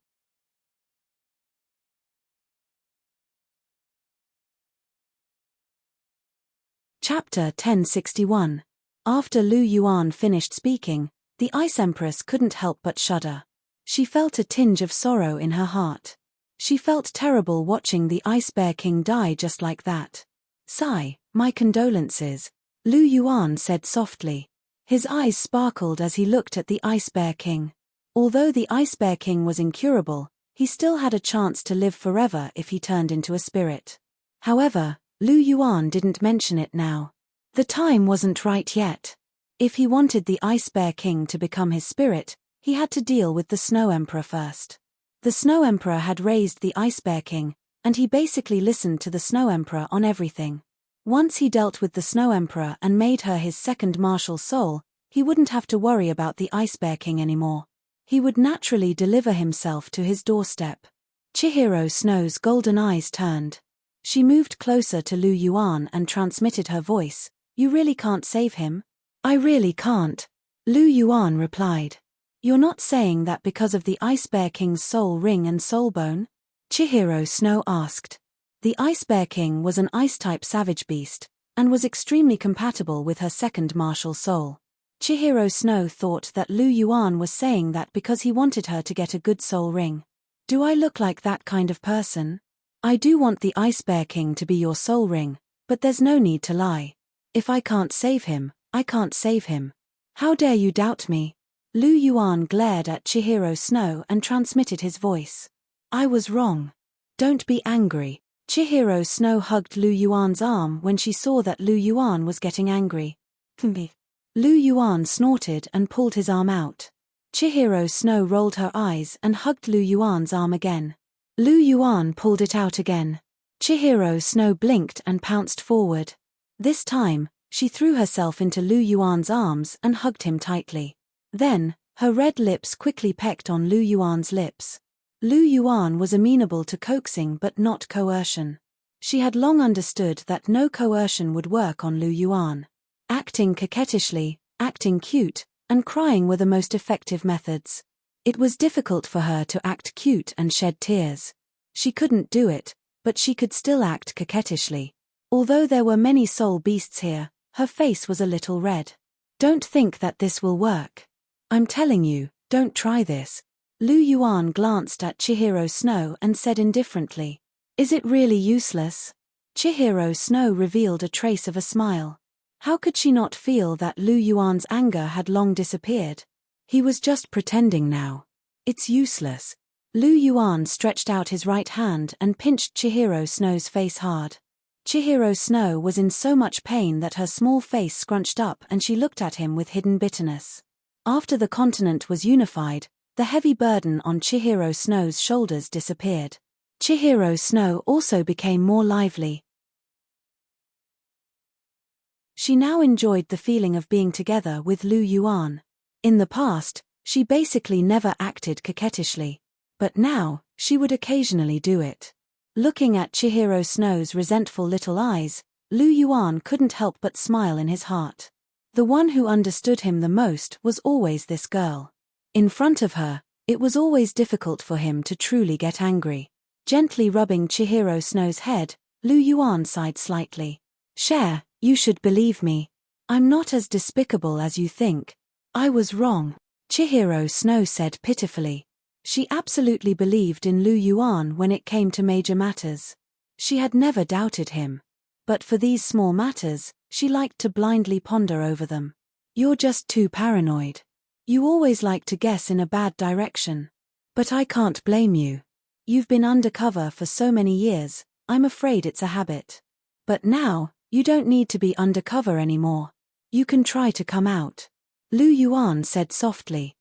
Chapter 1061. After Lu Yuan finished speaking, the Ice Empress couldn't help but shudder. She felt a tinge of sorrow in her heart. She felt terrible watching the Ice Bear King die just like that. "Sigh, my condolences," Lu Yuan said softly. His eyes sparkled as he looked at the Ice Bear King. Although the Ice Bear King was incurable, he still had a chance to live forever if he turned into a spirit. However, Lu Yuan didn't mention it now. The time wasn't right yet. If he wanted the Ice Bear King to become his spirit, he had to deal with the Snow Emperor first. The Snow Emperor had raised the Ice Bear King, and he basically listened to the Snow Emperor on everything. Once he dealt with the Snow Emperor and made her his second martial soul, he wouldn't have to worry about the Ice Bear King anymore. He would naturally deliver himself to his doorstep. Chihiro Snow's golden eyes turned. She moved closer to Lu Yuan and transmitted her voice. "You really can't save him?" "I really can't," Lu Yuan replied. You're not saying that because of the Ice Bear King's soul ring and soul bone? Chihiro Snow asked. The Ice Bear King was an ice-type savage beast, and was extremely compatible with her second martial soul. Chihiro Snow thought that Lu Yuan was saying that because he wanted her to get a good soul ring. Do I look like that kind of person? I do want the Ice Bear King to be your soul ring, but there's no need to lie. If I can't save him, I can't save him. How dare you doubt me? Lu Yuan glared at Chihiro Snow and transmitted his voice. I was wrong. Don't be angry. Chihiro Snow hugged Lu Yuan's arm when she saw that Lu Yuan was getting angry. Lu Yuan snorted and pulled his arm out. Chihiro Snow rolled her eyes and hugged Lu Yuan's arm again. Lu Yuan pulled it out again. Chihiro Snow blinked and pounced forward. This time, she threw herself into Lu Yuan's arms and hugged him tightly. Then, her red lips quickly pecked on Lu Yuan's lips. Lu Yuan was amenable to coaxing but not coercion. She had long understood that no coercion would work on Lu Yuan. Acting coquettishly, acting cute, and crying were the most effective methods. It was difficult for her to act cute and shed tears. She couldn't do it, but she could still act coquettishly. Although there were many soul beasts here, her face was a little red. Don't think that this will work. I'm telling you, don't try this. Lu Yuan glanced at Chihiro Snow and said indifferently. Is it really useless? Chihiro Snow revealed a trace of a smile. How could she not feel that Lu Yuan's anger had long disappeared? He was just pretending now. It's useless. Lu Yuan stretched out his right hand and pinched Chihiro Snow's face hard. Chihiro Snow was in so much pain that her small face scrunched up and she looked at him with hidden bitterness. After the continent was unified, the heavy burden on Chihiro Snow's shoulders disappeared. Chihiro Snow also became more lively. She now enjoyed the feeling of being together with Lu Yuan. In the past, she basically never acted coquettishly. But now, she would occasionally do it. Looking at Chihiro Snow's resentful little eyes, Lu Yuan couldn't help but smile in his heart. The one who understood him the most was always this girl. In front of her, it was always difficult for him to truly get angry. Gently rubbing Chihiro Snow's head, Lu Yuan sighed slightly. Cher, you should believe me. I'm not as despicable as you think. I was wrong. Chihiro Snow said pitifully. She absolutely believed in Lu Yuan when it came to major matters. She had never doubted him. But for these small matters, she liked to blindly ponder over them. You're just too paranoid. You always like to guess in a bad direction. But I can't blame you. You've been undercover for so many years, I'm afraid it's a habit. But now, you don't need to be undercover anymore. You can try to come out. Lu Yuan said softly.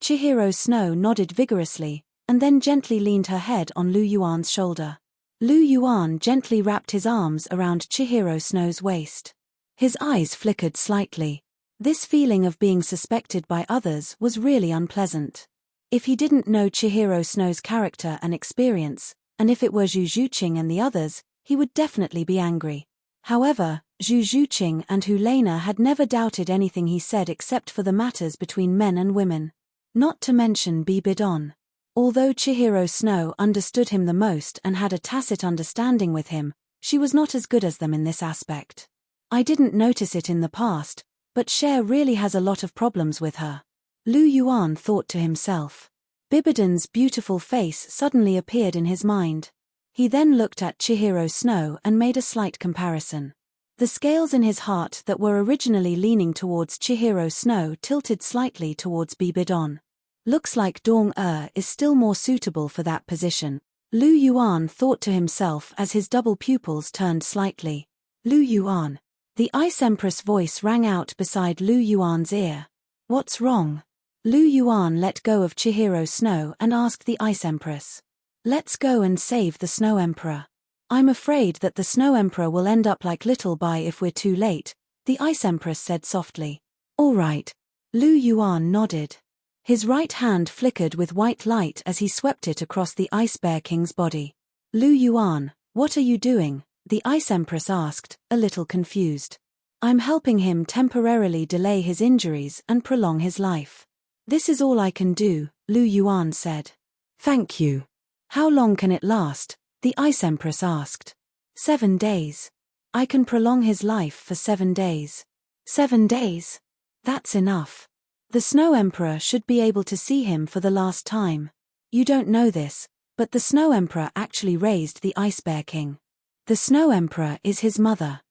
Chihiro Snow nodded vigorously, and then gently leaned her head on Lu Yuan's shoulder. Lu Yuan gently wrapped his arms around Chihiro Snow's waist. His eyes flickered slightly. This feeling of being suspected by others was really unpleasant. If he didn't know Chihiro Snow's character and experience, and if it were Zhu Zhuqing and the others, he would definitely be angry. However, Zhu Zhuqing and Hulena had never doubted anything he said except for the matters between men and women. Not to mention Bibidon. Although Chihiro Snow understood him the most and had a tacit understanding with him, she was not as good as them in this aspect. I didn't notice it in the past, but Cher really has a lot of problems with her. Lu Yuan thought to himself. Bibidon's beautiful face suddenly appeared in his mind. He then looked at Chihiro Snow and made a slight comparison. The scales in his heart that were originally leaning towards Chihiro Snow tilted slightly towards Bibidon. Looks like Dong is still more suitable for that position. Lu Yuan thought to himself as his double pupils turned slightly. Lu Yuan. The Ice Empress voice rang out beside Lu Yuan's ear. What's wrong? Lu Yuan let go of Chihiro Snow and asked the Ice Empress. Let's go and save the Snow Emperor. I'm afraid that the Snow Emperor will end up like Little Bai if we're too late, the Ice Empress said softly. All right. Lu Yuan nodded. His right hand flickered with white light as he swept it across the Ice Bear King's body. Lu Yuan, what are you doing? The Ice Empress asked, a little confused. I'm helping him temporarily delay his injuries and prolong his life. This is all I can do, Lu Yuan said. Thank you. How long can it last? The Ice Empress asked. 7 days. I can prolong his life for 7 days. 7 days? That's enough. The Snow Emperor should be able to see him for the last time. You don't know this, but the Snow Emperor actually raised the Ice Bear King. The Snow Emperor is his mother.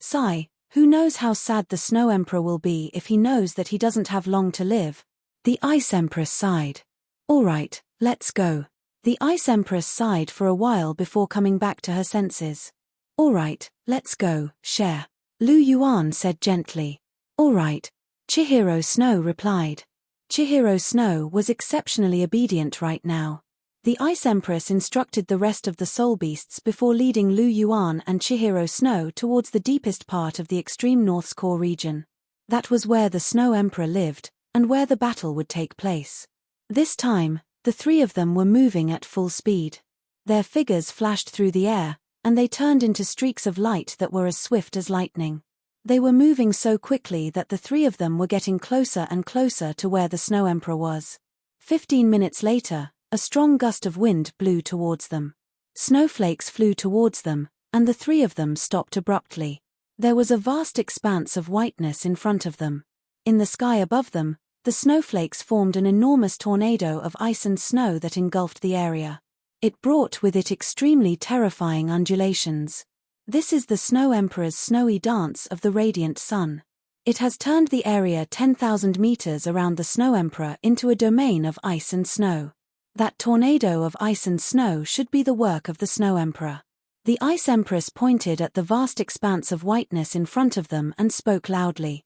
Sigh, who knows how sad the Snow Emperor will be if he knows that he doesn't have long to live. The Ice Empress sighed. All right, let's go. The Ice Empress sighed for a while before coming back to her senses. All right, let's go, Cher. Lu Yuan said gently. All right. Chihiro Snow replied. Chihiro Snow was exceptionally obedient right now. The Ice Empress instructed the rest of the soul beasts before leading Lu Yuan and Chihiro Snow towards the deepest part of the extreme North's core region. That was where the Snow Emperor lived, and where the battle would take place. This time, the three of them were moving at full speed. Their figures flashed through the air, and they turned into streaks of light that were as swift as lightning. They were moving so quickly that the three of them were getting closer and closer to where the Snow Emperor was. 15 minutes later, a strong gust of wind blew towards them. Snowflakes flew towards them, and the three of them stopped abruptly. There was a vast expanse of whiteness in front of them. In the sky above them, the snowflakes formed an enormous tornado of ice and snow that engulfed the area. It brought with it extremely terrifying undulations. This is the Snow Emperor's snowy dance of the radiant sun. It has turned the area 10,000 meters around the Snow Emperor into a domain of ice and snow. That tornado of ice and snow should be the work of the Snow Emperor. The Ice Empress pointed at the vast expanse of whiteness in front of them and spoke loudly.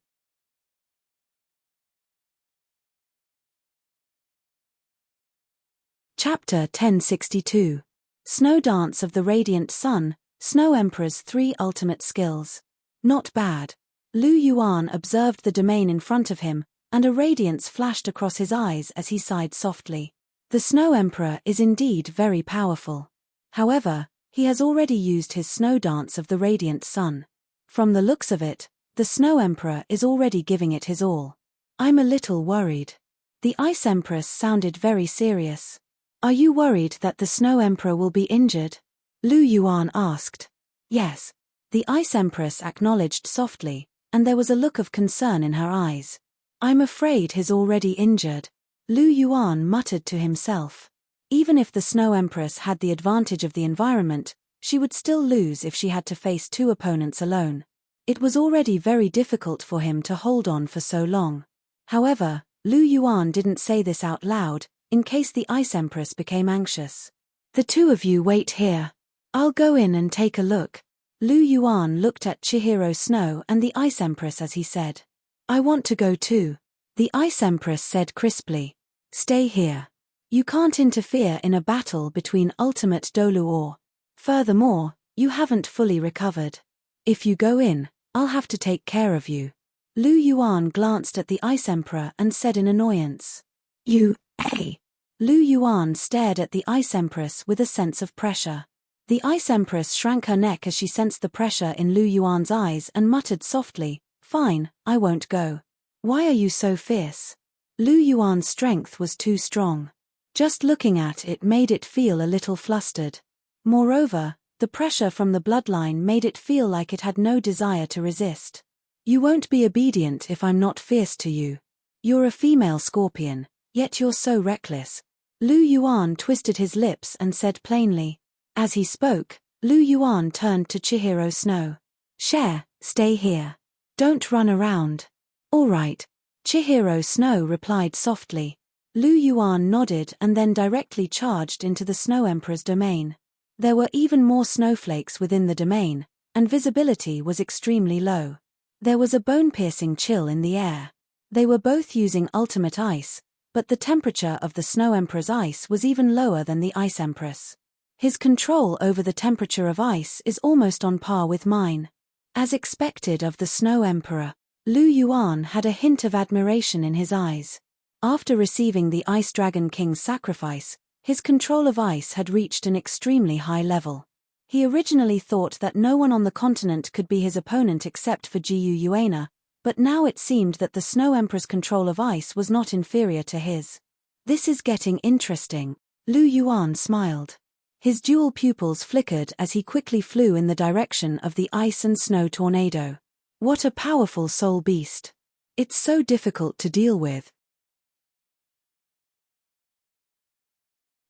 Chapter 1062. Snow Dance of the Radiant Sun, Snow Emperor's 3 ultimate skills. Not bad. Lu Yuan observed the domain in front of him, and a radiance flashed across his eyes as he sighed softly. The Snow Emperor is indeed very powerful. However, he has already used his Snow Dance of the Radiant Sun. From the looks of it, the Snow Emperor is already giving it his all. I'm a little worried. The Ice Empress sounded very serious. Are you worried that the Snow Emperor will be injured? Lu Yuan asked. Yes. The Ice Empress acknowledged softly, and there was a look of concern in her eyes. I'm afraid he's already injured. Lu Yuan muttered to himself. Even if the Snow Empress had the advantage of the environment, she would still lose if she had to face 2 opponents alone. It was already very difficult for him to hold on for so long. However, Lu Yuan didn't say this out loud, in case the Ice Empress became anxious. The 2 of you wait here. I'll go in and take a look. Lu Yuan looked at Chihiro Snow and the Ice Empress as he said. I want to go too. The Ice Empress said crisply. Stay here. You can't interfere in a battle between ultimate Douluo. Furthermore, you haven't fully recovered. If you go in, I'll have to take care of you. Lu Yuan glanced at the Ice Emperor and said in annoyance. Hey. Lu Yuan stared at the Ice Empress with a sense of pressure. The Ice Empress shrank her neck as she sensed the pressure in Lu Yuan's eyes and muttered softly, Fine, I won't go. Why are you so fierce? Lu Yuan's strength was too strong. Just looking at it made it feel a little flustered. Moreover, the pressure from the bloodline made it feel like it had no desire to resist. You won't be obedient if I'm not fierce to you. You're a female scorpion, yet you're so reckless. Lu Yuan twisted his lips and said plainly. As he spoke, Lu Yuan turned to Chihiro Snow. Cher, stay here. Don't run around. All right. Chihiro Snow replied softly. Lu Yuan nodded and then directly charged into the Snow Emperor's domain. There were even more snowflakes within the domain, and visibility was extremely low. There was a bone-piercing chill in the air. They were both using ultimate ice, but the temperature of the Snow Emperor's ice was even lower than the Ice Empress. His control over the temperature of ice is almost on par with mine. As expected of the Snow Emperor, Lu Yuan had a hint of admiration in his eyes. After receiving the Ice Dragon King's sacrifice, his control of ice had reached an extremely high level. He originally thought that no one on the continent could be his opponent except for Jiu Yuana, But now it seemed that the Snow Emperor's control of ice was not inferior to his. This is getting interesting. Lu Yuan smiled. His dual pupils flickered as he quickly flew in the direction of the ice and snow tornado. What a powerful soul beast. It's so difficult to deal with.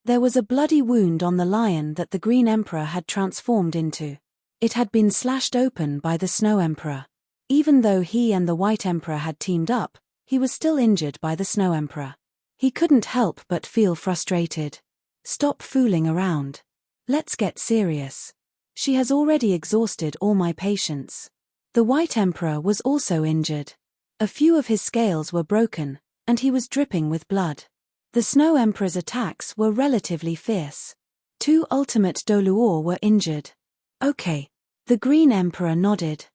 There was a bloody wound on the lion that the Green Emperor had transformed into. It had been slashed open by the Snow Emperor. Even though he and the White Emperor had teamed up, he was still injured by the Snow Emperor. He couldn't help but feel frustrated. Stop fooling around. Let's get serious. She has already exhausted all my patience. The White Emperor was also injured. A few of his scales were broken, and he was dripping with blood. The Snow Emperor's attacks were relatively fierce. 2 ultimate Douluo were injured. Okay. The Green Emperor nodded.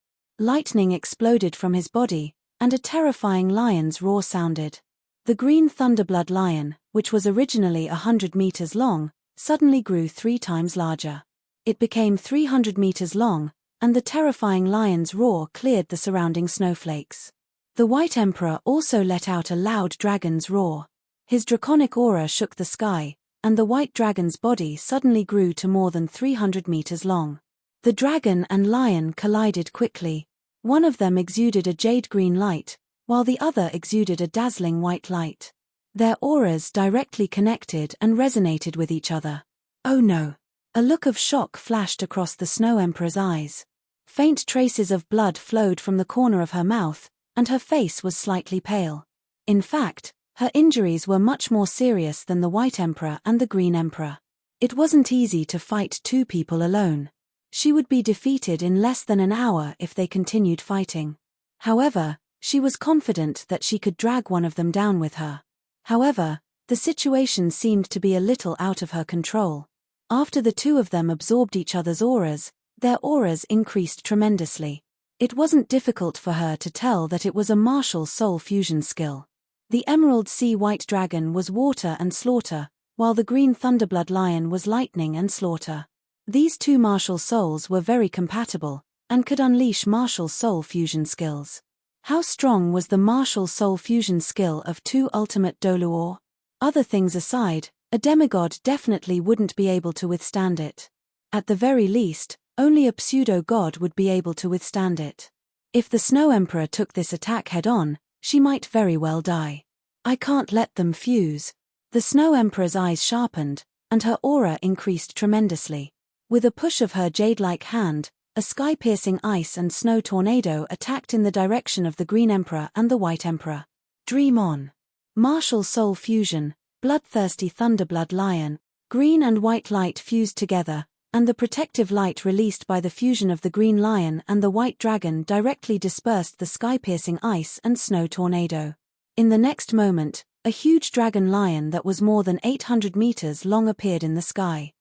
Lightning exploded from his body, and a terrifying lion's roar sounded. The green Thunderblood lion, which was originally 100 meters long, suddenly grew 3 times larger. It became 300 meters long, and the terrifying lion's roar cleared the surrounding snowflakes. The White Emperor also let out a loud dragon's roar. His draconic aura shook the sky, and the white dragon's body suddenly grew to more than 300 meters long. The dragon and lion collided quickly. One of them exuded a jade-green light, while the other exuded a dazzling white light. Their auras directly connected and resonated with each other. Oh no! A look of shock flashed across the Snow Emperor's eyes. Faint traces of blood flowed from the corner of her mouth, and her face was slightly pale. In fact, her injuries were much more serious than the White Emperor and the Green Emperor. It wasn't easy to fight 2 people alone. She would be defeated in less than an hour if they continued fighting. However, she was confident that she could drag one of them down with her. However, the situation seemed to be a little out of her control. After the 2 of them absorbed each other's auras, their auras increased tremendously. It wasn't difficult for her to tell that it was a martial soul fusion skill. The Emerald Sea White Dragon was water and slaughter, while the Green Thunderblood Lion was lightning and slaughter. These 2 martial souls were very compatible, and could unleash martial soul fusion skills. How strong was the martial soul fusion skill of 2 ultimate Douluo? Other things aside, a demigod definitely wouldn't be able to withstand it. At the very least, only a pseudo-god would be able to withstand it. If the Snow Emperor took this attack head-on, she might very well die. I can't let them fuse. The Snow Emperor's eyes sharpened, and her aura increased tremendously. With a push of her jade-like hand, a sky-piercing ice and snow tornado attacked in the direction of the Green Emperor and the White Emperor. Dream on. Martial soul fusion, bloodthirsty Thunderblood Lion, green and white light fused together, and the protective light released by the fusion of the Green Lion and the White Dragon directly dispersed the sky-piercing ice and snow tornado. In the next moment, a huge dragon lion that was more than 800 meters long appeared in the sky.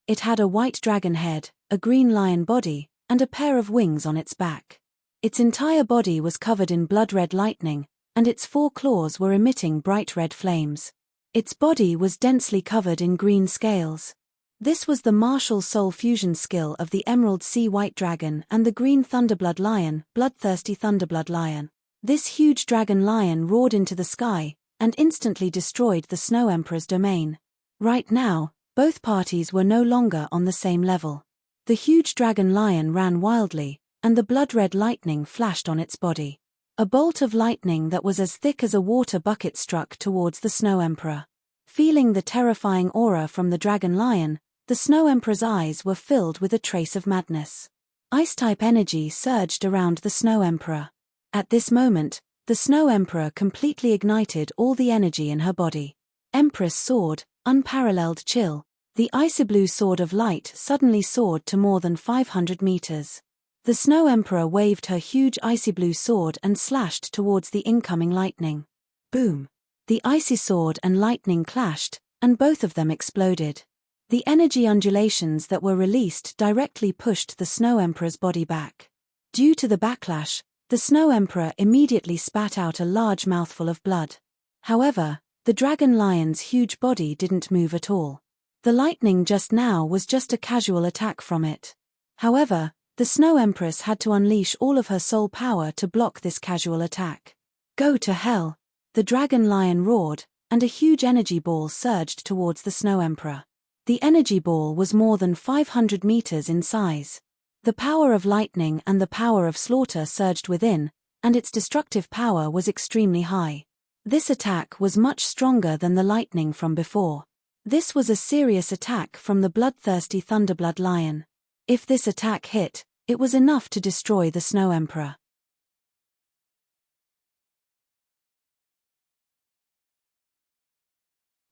It had a white dragon head, a green lion body, and a pair of wings on its back. Its entire body was covered in blood-red lightning, and its 4 claws were emitting bright red flames. Its body was densely covered in green scales. This was the martial soul fusion skill of the Emerald Sea White Dragon and the Green Thunderblood Lion, bloodthirsty Thunderblood Lion. This huge dragon lion roared into the sky, and instantly destroyed the Snow Emperor's domain. Right now, both parties were no longer on the same level. The huge dragon lion ran wildly, and the blood-red lightning flashed on its body. A bolt of lightning that was as thick as a water bucket struck towards the Snow Emperor. Feeling the terrifying aura from the dragon lion, the Snow Emperor's eyes were filled with a trace of madness. Ice-type energy surged around the Snow Emperor. At this moment, the Snow Emperor completely ignited all the energy in her body. Empress Sword, unparalleled chill. The icy blue sword of light suddenly soared to more than 500 meters. The Snow Emperor waved her huge icy blue sword and slashed towards the incoming lightning. Boom! The icy sword and lightning clashed, and both of them exploded. The energy undulations that were released directly pushed the Snow Emperor's body back. Due to the backlash, the Snow Emperor immediately spat out a large mouthful of blood. However, the dragon lion's huge body didn't move at all. The lightning just now was just a casual attack from it. However, The Snow Empress had to unleash all of her soul power to block this casual attack. Go to hell! The dragon lion roared, and a huge energy ball surged towards the Snow Emperor. The energy ball was more than 500 meters in size. The power of lightning and the power of slaughter surged within, and its destructive power was extremely high. This attack was much stronger than the lightning from before. This was a serious attack from the bloodthirsty Thunderblood lion. If this attack hit, it was enough to destroy the Snow Emperor.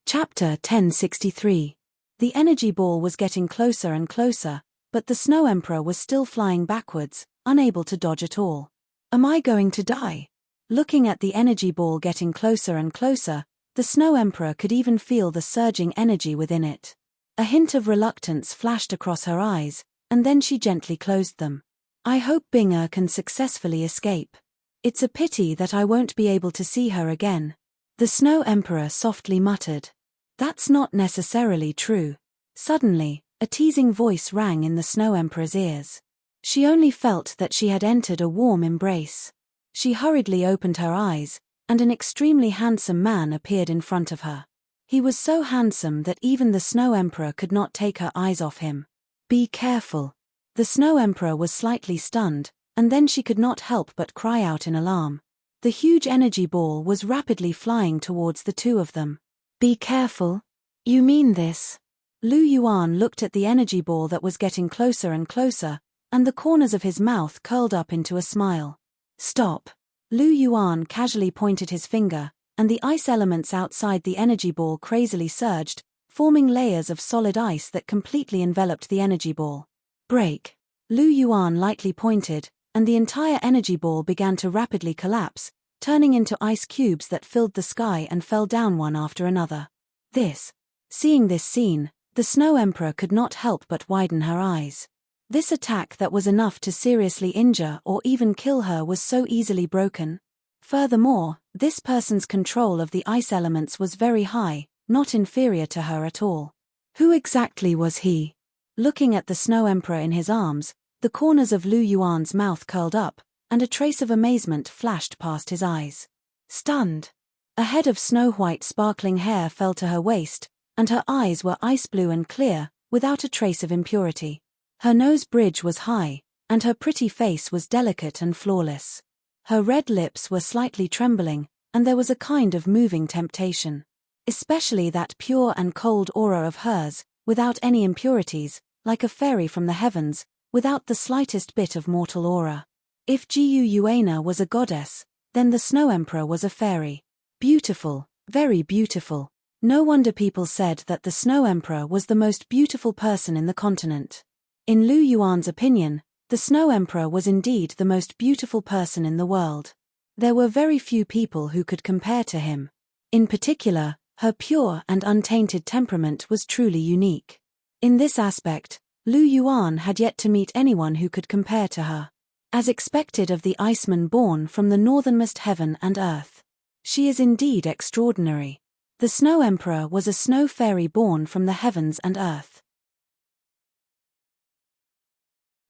Chapter 1063. The energy ball was getting closer and closer, but the Snow Emperor was still flying backwards, unable to dodge at all. Am I going to die? Looking at the energy ball getting closer and closer, the Snow Emperor could even feel the surging energy within it. A hint of reluctance flashed across her eyes, and then she gently closed them. I hope Binger can successfully escape. It's a pity that I won't be able to see her again. The Snow Emperor softly muttered. That's not necessarily true. Suddenly, a teasing voice rang in the Snow Emperor's ears. She only felt that she had entered a warm embrace. She hurriedly opened her eyes, and an extremely handsome man appeared in front of her. He was so handsome that even the Snow Emperor could not take her eyes off him. Be careful. The Snow Emperor was slightly stunned, and then she could not help but cry out in alarm. The huge energy ball was rapidly flying towards the two of them. Be careful? You mean this? Lu Yuan looked at the energy ball that was getting closer and closer, and the corners of his mouth curled up into a smile. Stop. Lu Yuan casually pointed his finger, and the ice elements outside the energy ball crazily surged, forming layers of solid ice that completely enveloped the energy ball. Break. Lu Yuan lightly pointed, and the entire energy ball began to rapidly collapse, turning into ice cubes that filled the sky and fell down one after another. Seeing this scene, the Snow Emperor could not help but widen her eyes. This attack that was enough to seriously injure or even kill her was so easily broken. Furthermore, this person's control of the ice elements was very high, not inferior to her at all. Who exactly was he? Looking at the Snow Emperor in his arms, the corners of Lu Yuan's mouth curled up, and a trace of amazement flashed past his eyes. Stunned. A head of snow-white sparkling hair fell to her waist, and her eyes were ice blue and clear, without a trace of impurity. Her nose bridge was high, and her pretty face was delicate and flawless. Her red lips were slightly trembling, and there was a kind of moving temptation. Especially that pure and cold aura of hers, without any impurities, like a fairy from the heavens, without the slightest bit of mortal aura. If Jiu Yuana was a goddess, then the Snow Emperor was a fairy. Beautiful, very beautiful. No wonder people said that the Snow Emperor was the most beautiful person in the continent. In Lu Yuan's opinion, the Snow Emperor was indeed the most beautiful person in the world. There were very few people who could compare to him. In particular, her pure and untainted temperament was truly unique. In this aspect, Lu Yuan had yet to meet anyone who could compare to her. As expected of the Iceman born from the northernmost heaven and earth. She is indeed extraordinary. The Snow Emperor was a snow fairy born from the heavens and earth.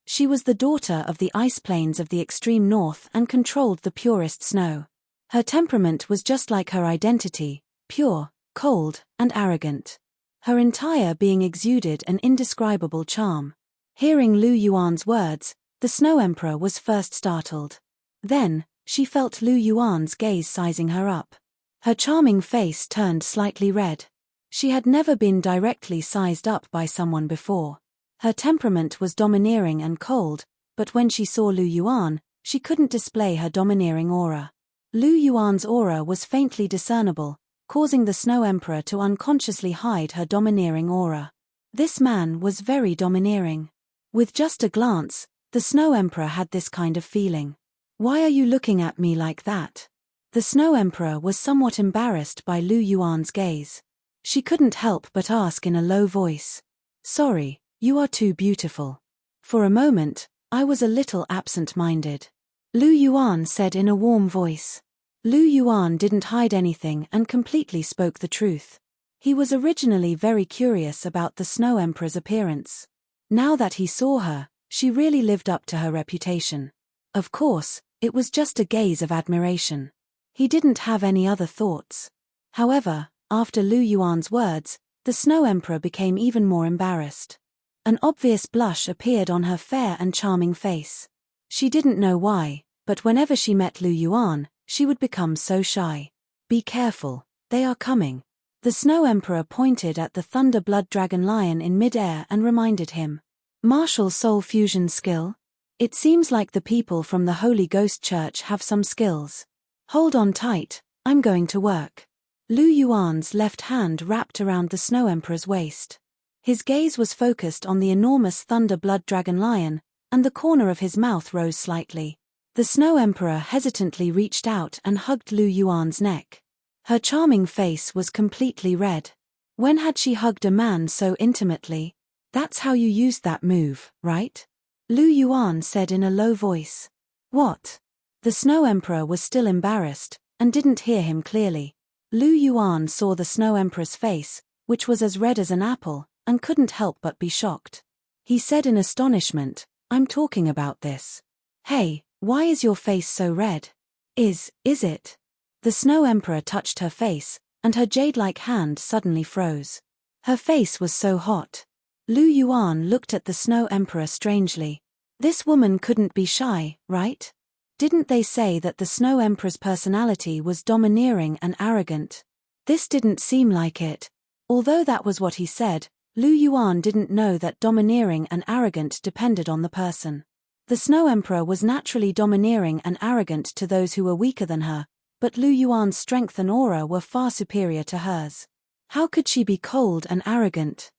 She was the daughter of the ice plains of the extreme north and controlled the purest snow. Her temperament was just like her identity, pure, cold, and arrogant. Her entire being exuded an indescribable charm. Hearing Lu Yuan's words, the Snow Emperor was first startled. Then, she felt Lu Yuan's gaze sizing her up. Her charming face turned slightly red. She had never been directly sized up by someone before. Her temperament was domineering and cold, but when she saw Lu Yuan, she couldn't display her domineering aura. Lu Yuan's aura was faintly discernible, causing the Snow Emperor to unconsciously hide her domineering aura. This man was very domineering. With just a glance, the Snow Emperor had this kind of feeling. Why are you looking at me like that? The Snow Emperor was somewhat embarrassed by Lu Yuan's gaze. She couldn't help but ask in a low voice. Sorry, you are too beautiful. For a moment, I was a little absent-minded. Lu Yuan said in a warm voice. Lu Yuan didn't hide anything and completely spoke the truth. He was originally very curious about the Snow Emperor's appearance. Now that he saw her, She really lived up to her reputation. Of course, it was just a gaze of admiration. He didn't have any other thoughts. However, after Lu Yuan's words, the Snow Emperor became even more embarrassed. An obvious blush appeared on her fair and charming face. She didn't know why, but whenever she met Lu Yuan, she would become so shy. Be careful, they are coming. The Snow Emperor pointed at the Thunder Blood Dragon Lion in mid-air and reminded him. Martial soul fusion skill? It seems like the people from the Holy Ghost Church have some skills. Hold on tight, I'm going to work. Lu Yuan's left hand wrapped around the Snow Emperor's waist. His gaze was focused on the enormous Thunder Blood Dragon Lion, and the corner of his mouth rose slightly. The Snow Emperor hesitantly reached out and hugged Lu Yuan's neck. Her charming face was completely red. When had she hugged a man so intimately? That's how you used that move, right? Lu Yuan said in a low voice. What? The Snow Emperor was still embarrassed, and didn't hear him clearly. Lu Yuan saw the Snow Emperor's face, which was as red as an apple, and couldn't help but be shocked. He said in astonishment, I'm talking about this. Hey, why is your face so red? Is it? The Snow Emperor touched her face, and her jade-like hand suddenly froze. Her face was so hot. Lu Yuan looked at the Snow Emperor strangely. This woman couldn't be shy, right? Didn't they say that the Snow Emperor's personality was domineering and arrogant? This didn't seem like it. Although that was what he said, Lu Yuan didn't know that domineering and arrogant depended on the person. The Snow Emperor was naturally domineering and arrogant to those who were weaker than her, but Lu Yuan's strength and aura were far superior to hers. How could she be cold and arrogant?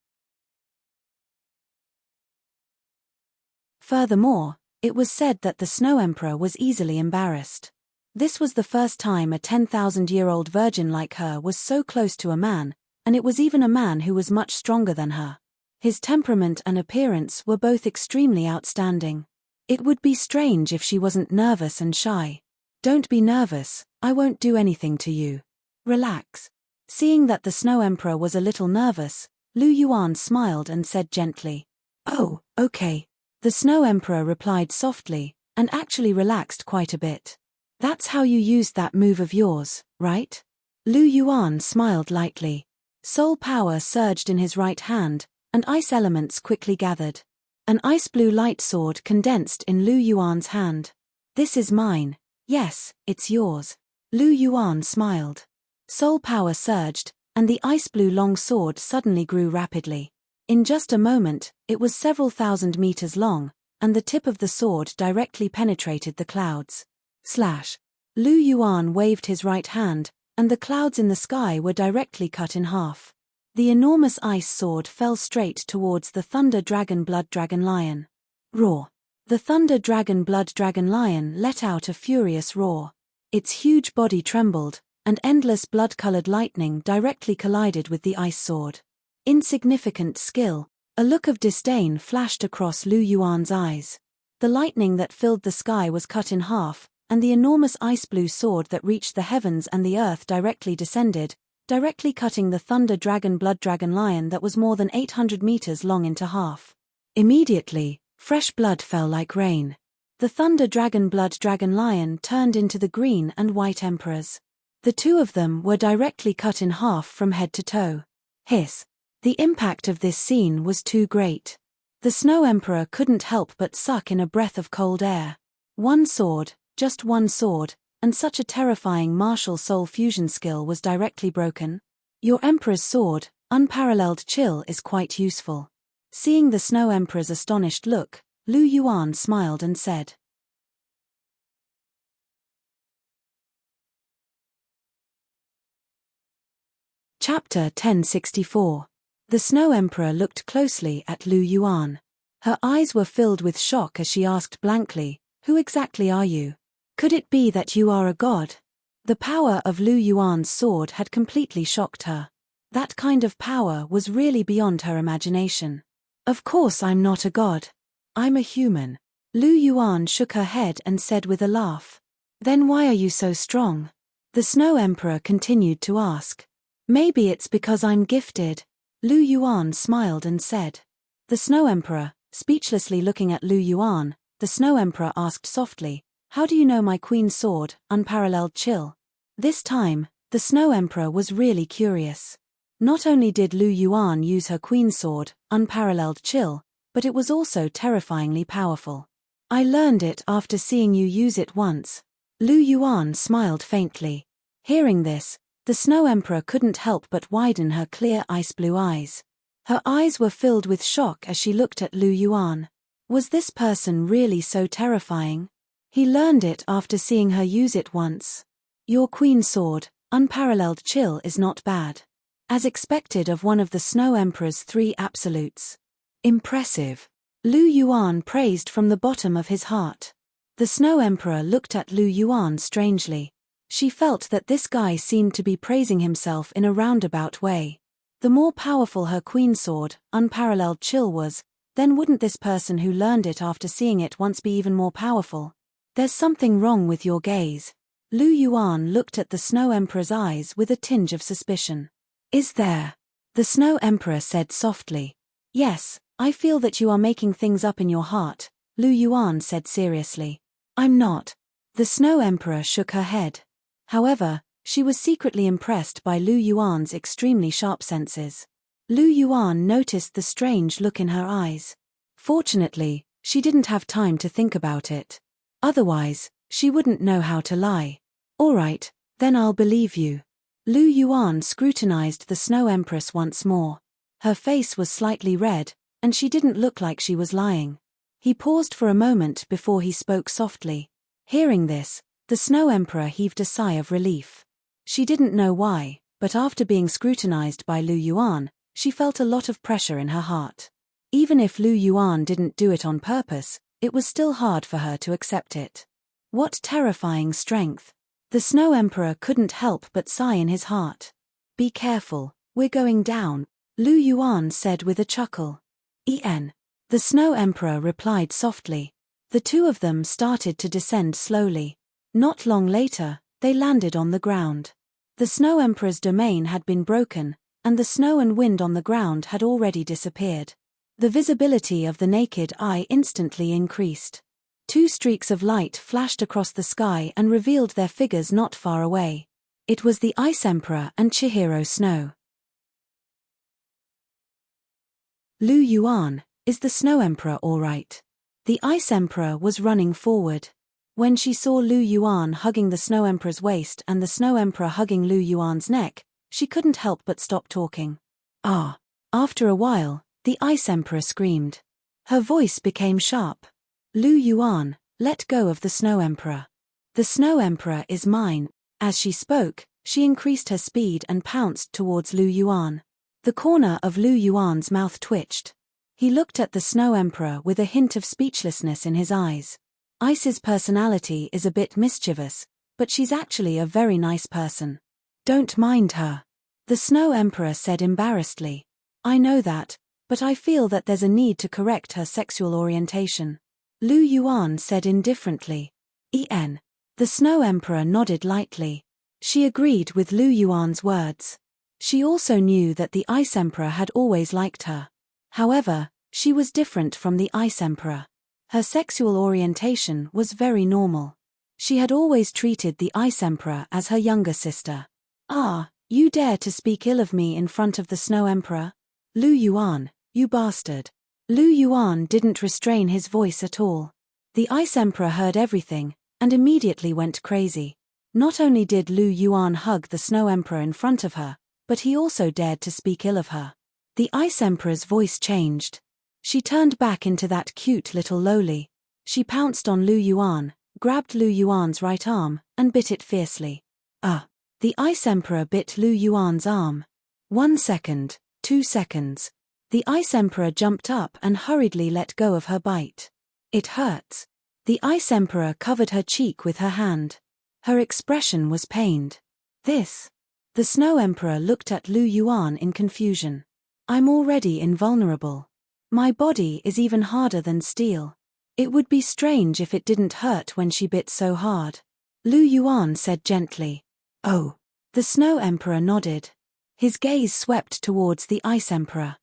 Furthermore, it was said that the Snow Emperor was easily embarrassed. This was the first time a 10,000-year-old virgin like her was so close to a man, and it was even a man who was much stronger than her. His temperament and appearance were both extremely outstanding. It would be strange if she wasn't nervous and shy. Don't be nervous, I won't do anything to you. Relax. Seeing that the Snow Emperor was a little nervous, Lu Yuan smiled and said gently, Oh, okay. The Snow Emperor replied softly, and actually relaxed quite a bit. That's how you used that move of yours, right? Lu Yuan smiled lightly. Soul power surged in his right hand, and ice elements quickly gathered. An ice-blue light sword condensed in Lu Yuan's hand. This is mine. Yes, it's yours. Lu Yuan smiled. Soul power surged, and the ice-blue long sword suddenly grew rapidly. In just a moment, it was several thousand meters long, and the tip of the sword directly penetrated the clouds. Slash. Lu Yuan waved his right hand, and the clouds in the sky were directly cut in half. The enormous ice sword fell straight towards the Thunder Dragon Blood Dragon Lion. Roar. The Thunder Dragon Blood Dragon Lion let out a furious roar. Its huge body trembled, and endless blood-colored lightning directly collided with the ice sword. Insignificant skill. A look of disdain flashed across Lu Yuan's eyes. The lightning that filled the sky was cut in half, and the enormous ice-blue sword that reached the heavens and the earth directly descended, directly cutting the Thunder Dragon Blood Dragon Lion that was more than 800 meters long into half. Immediately, fresh blood fell like rain. The Thunder Dragon Blood Dragon Lion turned into the green and white emperors. The two of them were directly cut in half from head to toe. Hiss. The impact of this scene was too great. The Snow Emperor couldn't help but suck in a breath of cold air. One sword, just one sword, and such a terrifying martial soul fusion skill was directly broken. Your Emperor's sword, unparalleled chill, is quite useful. Seeing the Snow Emperor's astonished look, Lu Yuan smiled and said. Chapter 1064. The Snow Emperor looked closely at Lu Yuan. Her eyes were filled with shock as she asked blankly, Who exactly are you? Could it be that you are a god? The power of Lu Yuan's sword had completely shocked her. That kind of power was really beyond her imagination. Of course I'm not a god. I'm a human. Lu Yuan shook her head and said with a laugh. Then why are you so strong? The Snow Emperor continued to ask. Maybe it's because I'm gifted. Lu Yuan smiled and said. The Snow Emperor, Speechlessly looking at Lu Yuan, the Snow Emperor asked softly, "How do you know my queen's sword, unparalleled chill?" This time, the Snow Emperor was really curious. Not only did Lu Yuan use her queen's sword, unparalleled chill, but it was also terrifyingly powerful. "I learned it after seeing you use it once." Lu Yuan smiled faintly. Hearing this, the Snow Emperor couldn't help but widen her clear ice-blue eyes. Her eyes were filled with shock as she looked at Lu Yuan. Was this person really so terrifying? He learned it after seeing her use it once. Your queen's sword, unparalleled chill, is not bad. As expected of one of the Snow Emperor's 3 absolutes. Impressive. Lu Yuan praised from the bottom of his heart. The Snow Emperor looked at Lu Yuan strangely. She felt that this guy seemed to be praising himself in a roundabout way. The more powerful her queen's sword, unparalleled chill, was, then wouldn't this person who learned it after seeing it once be even more powerful? There's something wrong with your gaze. Lu Yuan looked at the Snow Emperor's eyes with a tinge of suspicion. Is there? The Snow Emperor said softly. Yes, I feel that you are making things up in your heart, Lu Yuan said seriously. I'm not. The Snow Emperor shook her head. However, she was secretly impressed by Lu Yuan's extremely sharp senses. Lu Yuan noticed the strange look in her eyes. Fortunately, she didn't have time to think about it. Otherwise, she wouldn't know how to lie. All right, then I'll believe you. Lu Yuan scrutinized the Snow Empress once more. Her face was slightly red, and she didn't look like she was lying. He paused for a moment before he spoke softly. Hearing this, the Snow Emperor heaved a sigh of relief. She didn't know why, but after being scrutinized by Lu Yuan, she felt a lot of pressure in her heart. Even if Lu Yuan didn't do it on purpose, it was still hard for her to accept it. What terrifying strength! The Snow Emperor couldn't help but sigh in his heart. Be careful, we're going down, Lu Yuan said with a chuckle. The Snow Emperor replied softly. The two of them started to descend slowly. Not long later, they landed on the ground. The Snow Emperor's domain had been broken, and the snow and wind on the ground had already disappeared. The visibility of the naked eye instantly increased. 2 streaks of light flashed across the sky and revealed their figures not far away. It was the Ice Emperor and Chihiro Snow. Lu Yuan, is the Snow Emperor all right? The Ice Emperor was running forward. When she saw Lu Yuan hugging the Snow Emperor's waist and the Snow Emperor hugging Lu Yuan's neck, she couldn't help but stop talking. Ah! After a while, the Ice Emperor screamed. Her voice became sharp. Lu Yuan, let go of the Snow Emperor. The Snow Emperor is mine. As she spoke, she increased her speed and pounced towards Lu Yuan. The corner of Lu Yuan's mouth twitched. He looked at the Snow Emperor with a hint of speechlessness in his eyes. Ice's personality is a bit mischievous, but she's actually a very nice person. Don't mind her. The Snow Emperor said embarrassedly. I know that, but I feel that there's a need to correct her sexual orientation. Lu Yuan said indifferently. The Snow Emperor nodded lightly. She agreed with Lu Yuan's words. She also knew that the Ice Emperor had always liked her. However, she was different from the Ice Emperor. Her sexual orientation was very normal. She had always treated the Ice Emperor as her younger sister. Ah, you dare to speak ill of me in front of the Snow Emperor? Lu Yuan, you bastard. Lu Yuan didn't restrain his voice at all. The Ice Emperor heard everything, and immediately went crazy. Not only did Lu Yuan hug the Snow Emperor in front of her, but he also dared to speak ill of her. The Ice Emperor's voice changed. She turned back into that cute little loli. She pounced on Lu Yuan, grabbed Lu Yuan's right arm, and bit it fiercely. The Ice Emperor bit Lu Yuan's arm. 1 second, 2 seconds. The Ice Emperor jumped up and hurriedly let go of her bite. It hurts. The Ice Emperor covered her cheek with her hand. Her expression was pained. This. The Snow Emperor looked at Lu Yuan in confusion. I'm already invulnerable. My body is even harder than steel. It would be strange if it didn't hurt when she bit so hard. Lu Yuan said gently. Oh. The Snow Emperor nodded. His gaze swept towards the Ice Emperor.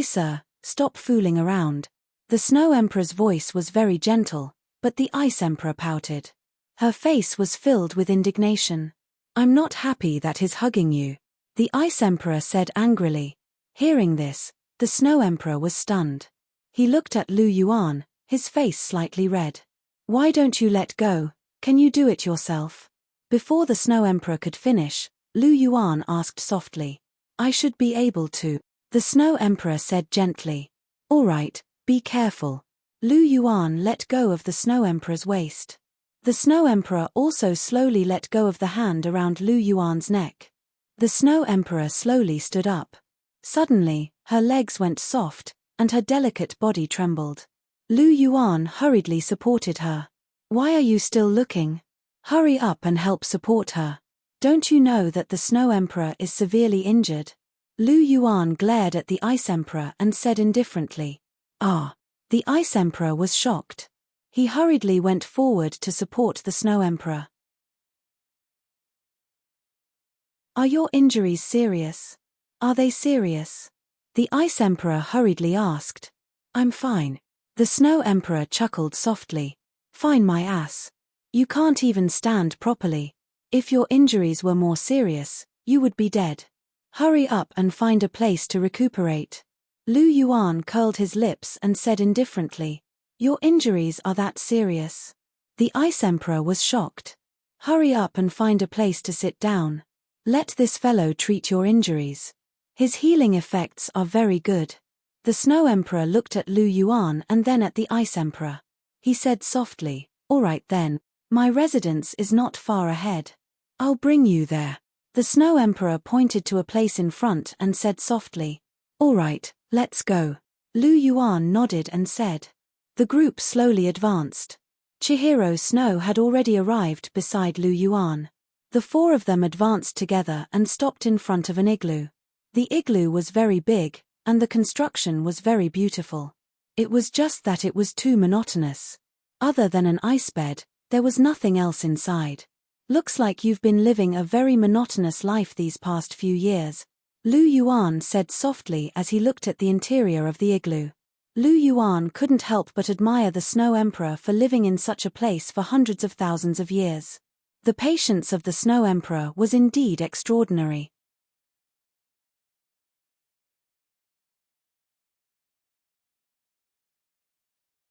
Sir, stop fooling around. The Snow Emperor's voice was very gentle, but the Ice Emperor pouted. Her face was filled with indignation. "I'm not happy that he's hugging you," the Ice Emperor said angrily. Hearing this, the Snow Emperor was stunned. He looked at Lu Yuan, his face slightly red. "Why don't you let go? Can you do it yourself?" Before the Snow Emperor could finish, Lu Yuan asked softly. "I should be able to," the Snow Emperor said gently. "All right, be careful." Lu Yuan let go of the Snow Emperor's waist. The Snow Emperor also slowly let go of the hand around Lu Yuan's neck. The Snow Emperor slowly stood up. Suddenly, her legs went soft, and her delicate body trembled. Lu Yuan hurriedly supported her. "Why are you still looking? Hurry up and help support her. Don't you know that the Snow Emperor is severely injured?" Lu Yuan glared at the Ice Emperor and said indifferently. "Ah." The Ice Emperor was shocked. He hurriedly went forward to support the Snow Emperor. "Are your injuries serious? Are they serious?" the Ice Emperor hurriedly asked. "I'm fine." The Snow Emperor chuckled softly. "Fine my ass. You can't even stand properly. If your injuries were more serious, you would be dead. Hurry up and find a place to recuperate." Lu Yuan curled his lips and said indifferently, "Your injuries are that serious?" The Ice Emperor was shocked. "Hurry up and find a place to sit down. Let this fellow treat your injuries. His healing effects are very good." The Snow Emperor looked at Lu Yuan and then at the Ice Emperor. He said softly, "All right then, my residence is not far ahead. I'll bring you there." The Snow Emperor pointed to a place in front and said softly, "All right, let's go." Lu Yuan nodded and said. The group slowly advanced. Chihiro Snow had already arrived beside Lu Yuan. The four of them advanced together and stopped in front of an igloo. The igloo was very big, and the construction was very beautiful. It was just that it was too monotonous. Other than an ice bed, there was nothing else inside. "Looks like you've been living a very monotonous life these past few years," Lu Yuan said softly as he looked at the interior of the igloo. Lu Yuan couldn't help but admire the Snow Emperor for living in such a place for hundreds of thousands of years. The patience of the Snow Emperor was indeed extraordinary.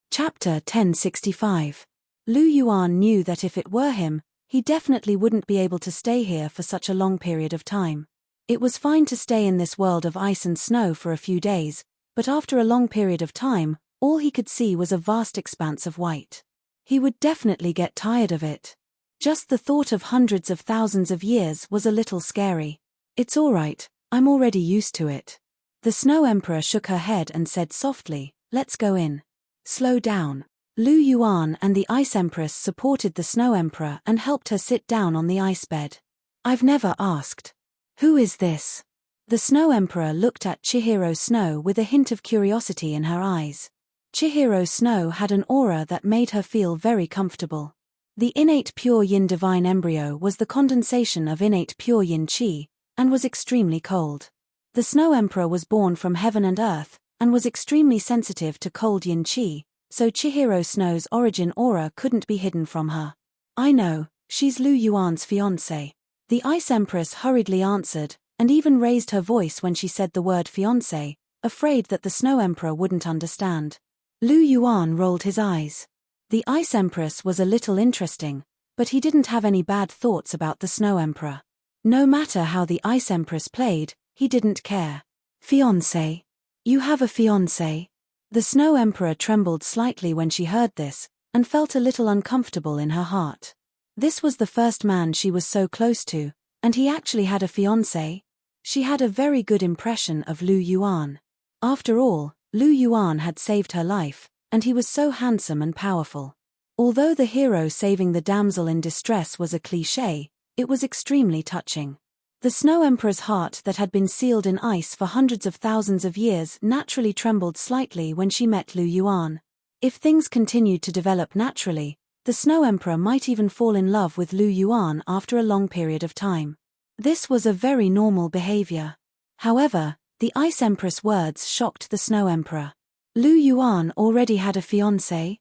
Chapter 1065. Lu Yuan knew that if it were him, he definitely wouldn't be able to stay here for such a long period of time. It was fine to stay in this world of ice and snow for a few days, but after a long period of time, all he could see was a vast expanse of white. He would definitely get tired of it. Just the thought of hundreds of thousands of years was a little scary. "It's all right, I'm already used to it." The Snow Emperor shook her head and said softly, "Let's go in." "Slow down." Lu Yuan and the Ice Empress supported the Snow Emperor and helped her sit down on the ice bed. "I've never asked. Who is this?" The Snow Emperor looked at Chihiro Snow with a hint of curiosity in her eyes. Chihiro Snow had an aura that made her feel very comfortable. The innate pure yin divine embryo was the condensation of innate pure yin qi, and was extremely cold. The Snow Emperor was born from heaven and earth, and was extremely sensitive to cold yin qi, so Chihiro Snow's origin aura couldn't be hidden from her. "I know, she's Lu Yuan's fiancé." The Ice Empress hurriedly answered, and even raised her voice when she said the word fiancé, afraid that the Snow Emperor wouldn't understand. Lu Yuan rolled his eyes. The Ice Empress was a little interesting, but he didn't have any bad thoughts about the Snow Emperor. No matter how the Ice Empress played, he didn't care. "Fiancé? You have a fiancé?" The Snow Emperor trembled slightly when she heard this, and felt a little uncomfortable in her heart. This was the first man she was so close to, and he actually had a fiancé. She had a very good impression of Lu Yuan. After all, Lu Yuan had saved her life, and he was so handsome and powerful. Although the hero saving the damsel in distress was a cliché, it was extremely touching. The Snow Emperor's heart that had been sealed in ice for hundreds of thousands of years naturally trembled slightly when she met Lu Yuan. If things continued to develop naturally, the Snow Emperor might even fall in love with Lu Yuan after a long period of time. This was a very normal behavior. However, the Ice Empress' words shocked the Snow Emperor. Lu Yuan already had a fiancé?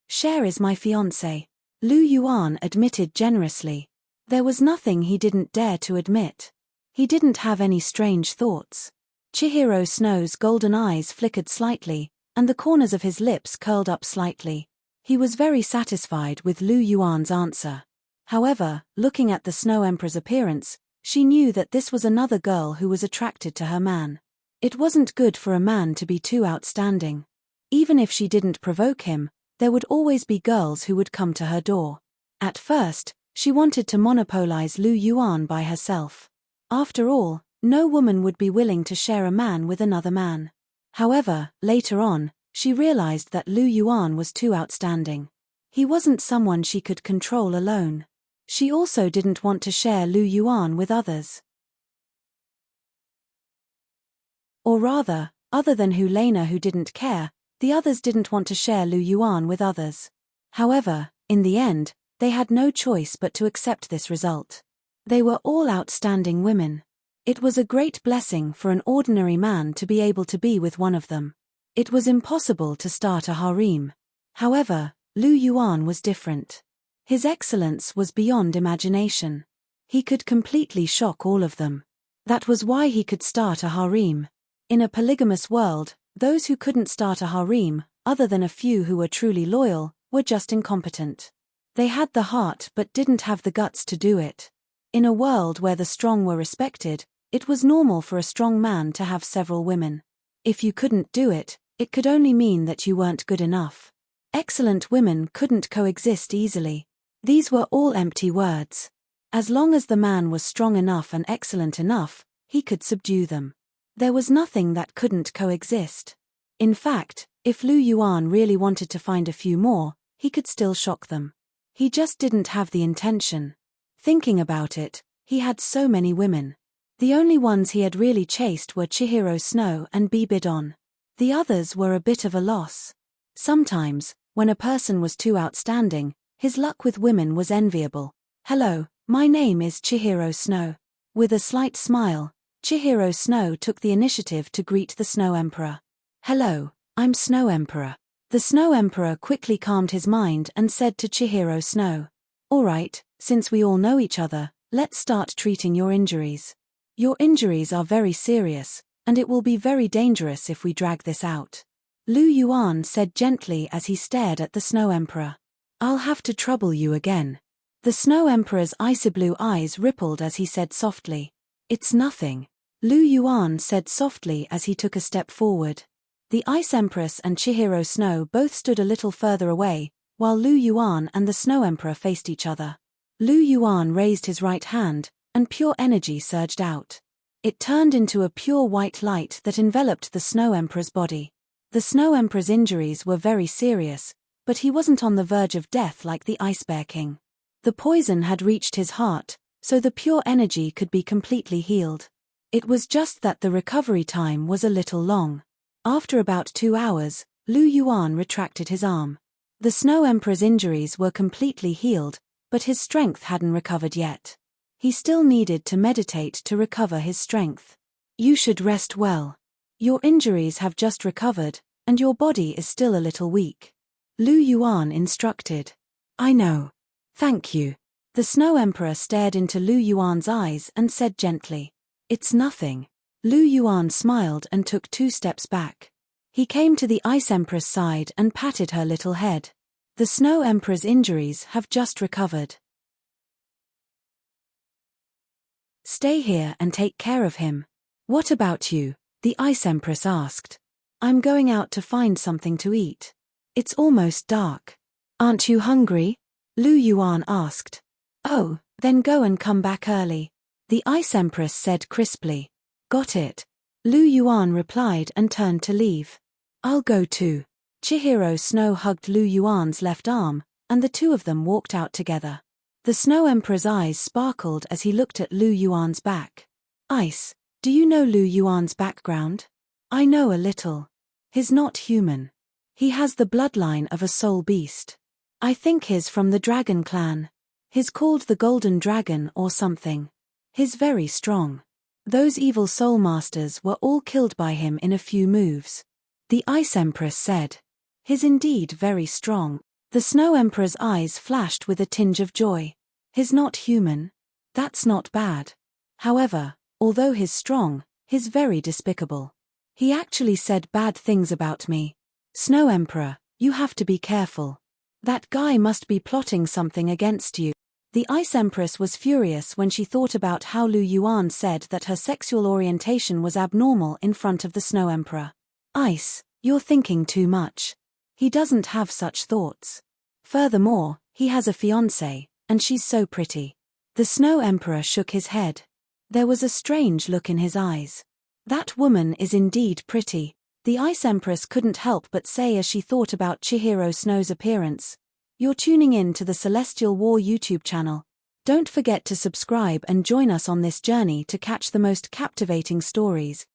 Cher is my fiancé. Lu Yuan admitted generously. There was nothing he didn't dare to admit. He didn't have any strange thoughts. Chihiro Snow's golden eyes flickered slightly, and the corners of his lips curled up slightly. He was very satisfied with Lu Yuan's answer. However, looking at the Snow Emperor's appearance, she knew that this was another girl who was attracted to her man. It wasn't good for a man to be too outstanding. Even if she didn't provoke him, there would always be girls who would come to her door. At first, she wanted to monopolize Lu Yuan by herself. After all, no woman would be willing to share a man with another man. However, later on, she realized that Lu Yuan was too outstanding. He wasn't someone she could control alone. She also didn't want to share Lu Yuan with others. Or rather, other than Helena who didn't care, the others didn't want to share Lu Yuan with others. However, in the end, they had no choice but to accept this result. They were all outstanding women. It was a great blessing for an ordinary man to be able to be with one of them. It was impossible to start a harem. However, Lu Yuan was different. His excellence was beyond imagination. He could completely shock all of them. That was why he could start a harem. In a polygamous world, those who couldn't start a harem, other than a few who were truly loyal, were just incompetent. They had the heart but didn't have the guts to do it. In a world where the strong were respected, it was normal for a strong man to have several women. If you couldn't do it, it could only mean that you weren't good enough. Excellent women couldn't coexist easily. These were all empty words. As long as the man was strong enough and excellent enough, he could subdue them. There was nothing that couldn't coexist. In fact, if Lu Yuan really wanted to find a few more, he could still shock them. He just didn't have the intention. Thinking about it, he had so many women. The only ones he had really chased were Chihiro Snow and Bibidon. The others were a bit of a loss. Sometimes, when a person was too outstanding, his luck with women was enviable. Hello, my name is Chihiro Snow. With a slight smile, Chihiro Snow took the initiative to greet the Snow Emperor. Hello, I'm Snow Emperor. The Snow Emperor quickly calmed his mind and said to Chihiro Snow, "Alright, since we all know each other, let's start treating your injuries. Your injuries are very serious, and it will be very dangerous if we drag this out." Lu Yuan said gently as he stared at the Snow Emperor. "I'll have to trouble you again." The Snow Emperor's icy blue eyes rippled as he said softly, "It's nothing." Lu Yuan said softly as he took a step forward. The Ice Empress and Chihiro Snow both stood a little further away, while Lu Yuan and the Snow Emperor faced each other. Lu Yuan raised his right hand, and pure energy surged out. It turned into a pure white light that enveloped the Snow Emperor's body. The Snow Emperor's injuries were very serious, but he wasn't on the verge of death like the Ice Bear King. The poison had reached his heart, so the pure energy could be completely healed. It was just that the recovery time was a little long. After about 2 hours, Lu Yuan retracted his arm. The Snow Emperor's injuries were completely healed, but his strength hadn't recovered yet. He still needed to meditate to recover his strength. "You should rest well. Your injuries have just recovered, and your body is still a little weak," Lu Yuan instructed. "I know. Thank you." The Snow Emperor stared into Lu Yuan's eyes and said gently, "It's nothing." Lu Yuan smiled and took 2 steps back. He came to the Ice Empress' side and patted her little head. "The Snow Emperor's injuries have just recovered. Stay here and take care of him." "What about you?" the Ice Empress asked. "I'm going out to find something to eat. It's almost dark." "Aren't you hungry?" Lu Yuan asked. "Oh, then go and come back early," the Ice Empress said crisply. "Got it," Lu Yuan replied and turned to leave. "I'll go too." Chihiro Snow hugged Lu Yuan's left arm, and the two of them walked out together. The Snow Emperor's eyes sparkled as he looked at Lu Yuan's back. "Ice, do you know Lu Yuan's background?" "I know a little. He's not human. He has the bloodline of a soul beast. I think he's from the dragon clan. He's called the Golden Dragon or something. He's very strong. Those evil soul masters were all killed by him in a few moves. The Ice Empress said. He's indeed very strong. The Snow Emperor's eyes flashed with a tinge of joy. He's not human. That's not bad. However, although he's strong, he's very despicable. He actually said bad things about me. Snow Emperor, you have to be careful. That guy must be plotting something against you. The Ice Empress was furious when she thought about how Lu Yuan said that her sexual orientation was abnormal in front of the Snow Emperor. Ice, you're thinking too much. He doesn't have such thoughts. Furthermore, he has a fiancée, and she's so pretty. The Snow Emperor shook his head. There was a strange look in his eyes. That woman is indeed pretty. The Ice Empress couldn't help but say as she thought about Chihiro Snow's appearance. You're tuning in to the Celestial War YouTube channel. Don't forget to subscribe and join us on this journey to catch the most captivating stories.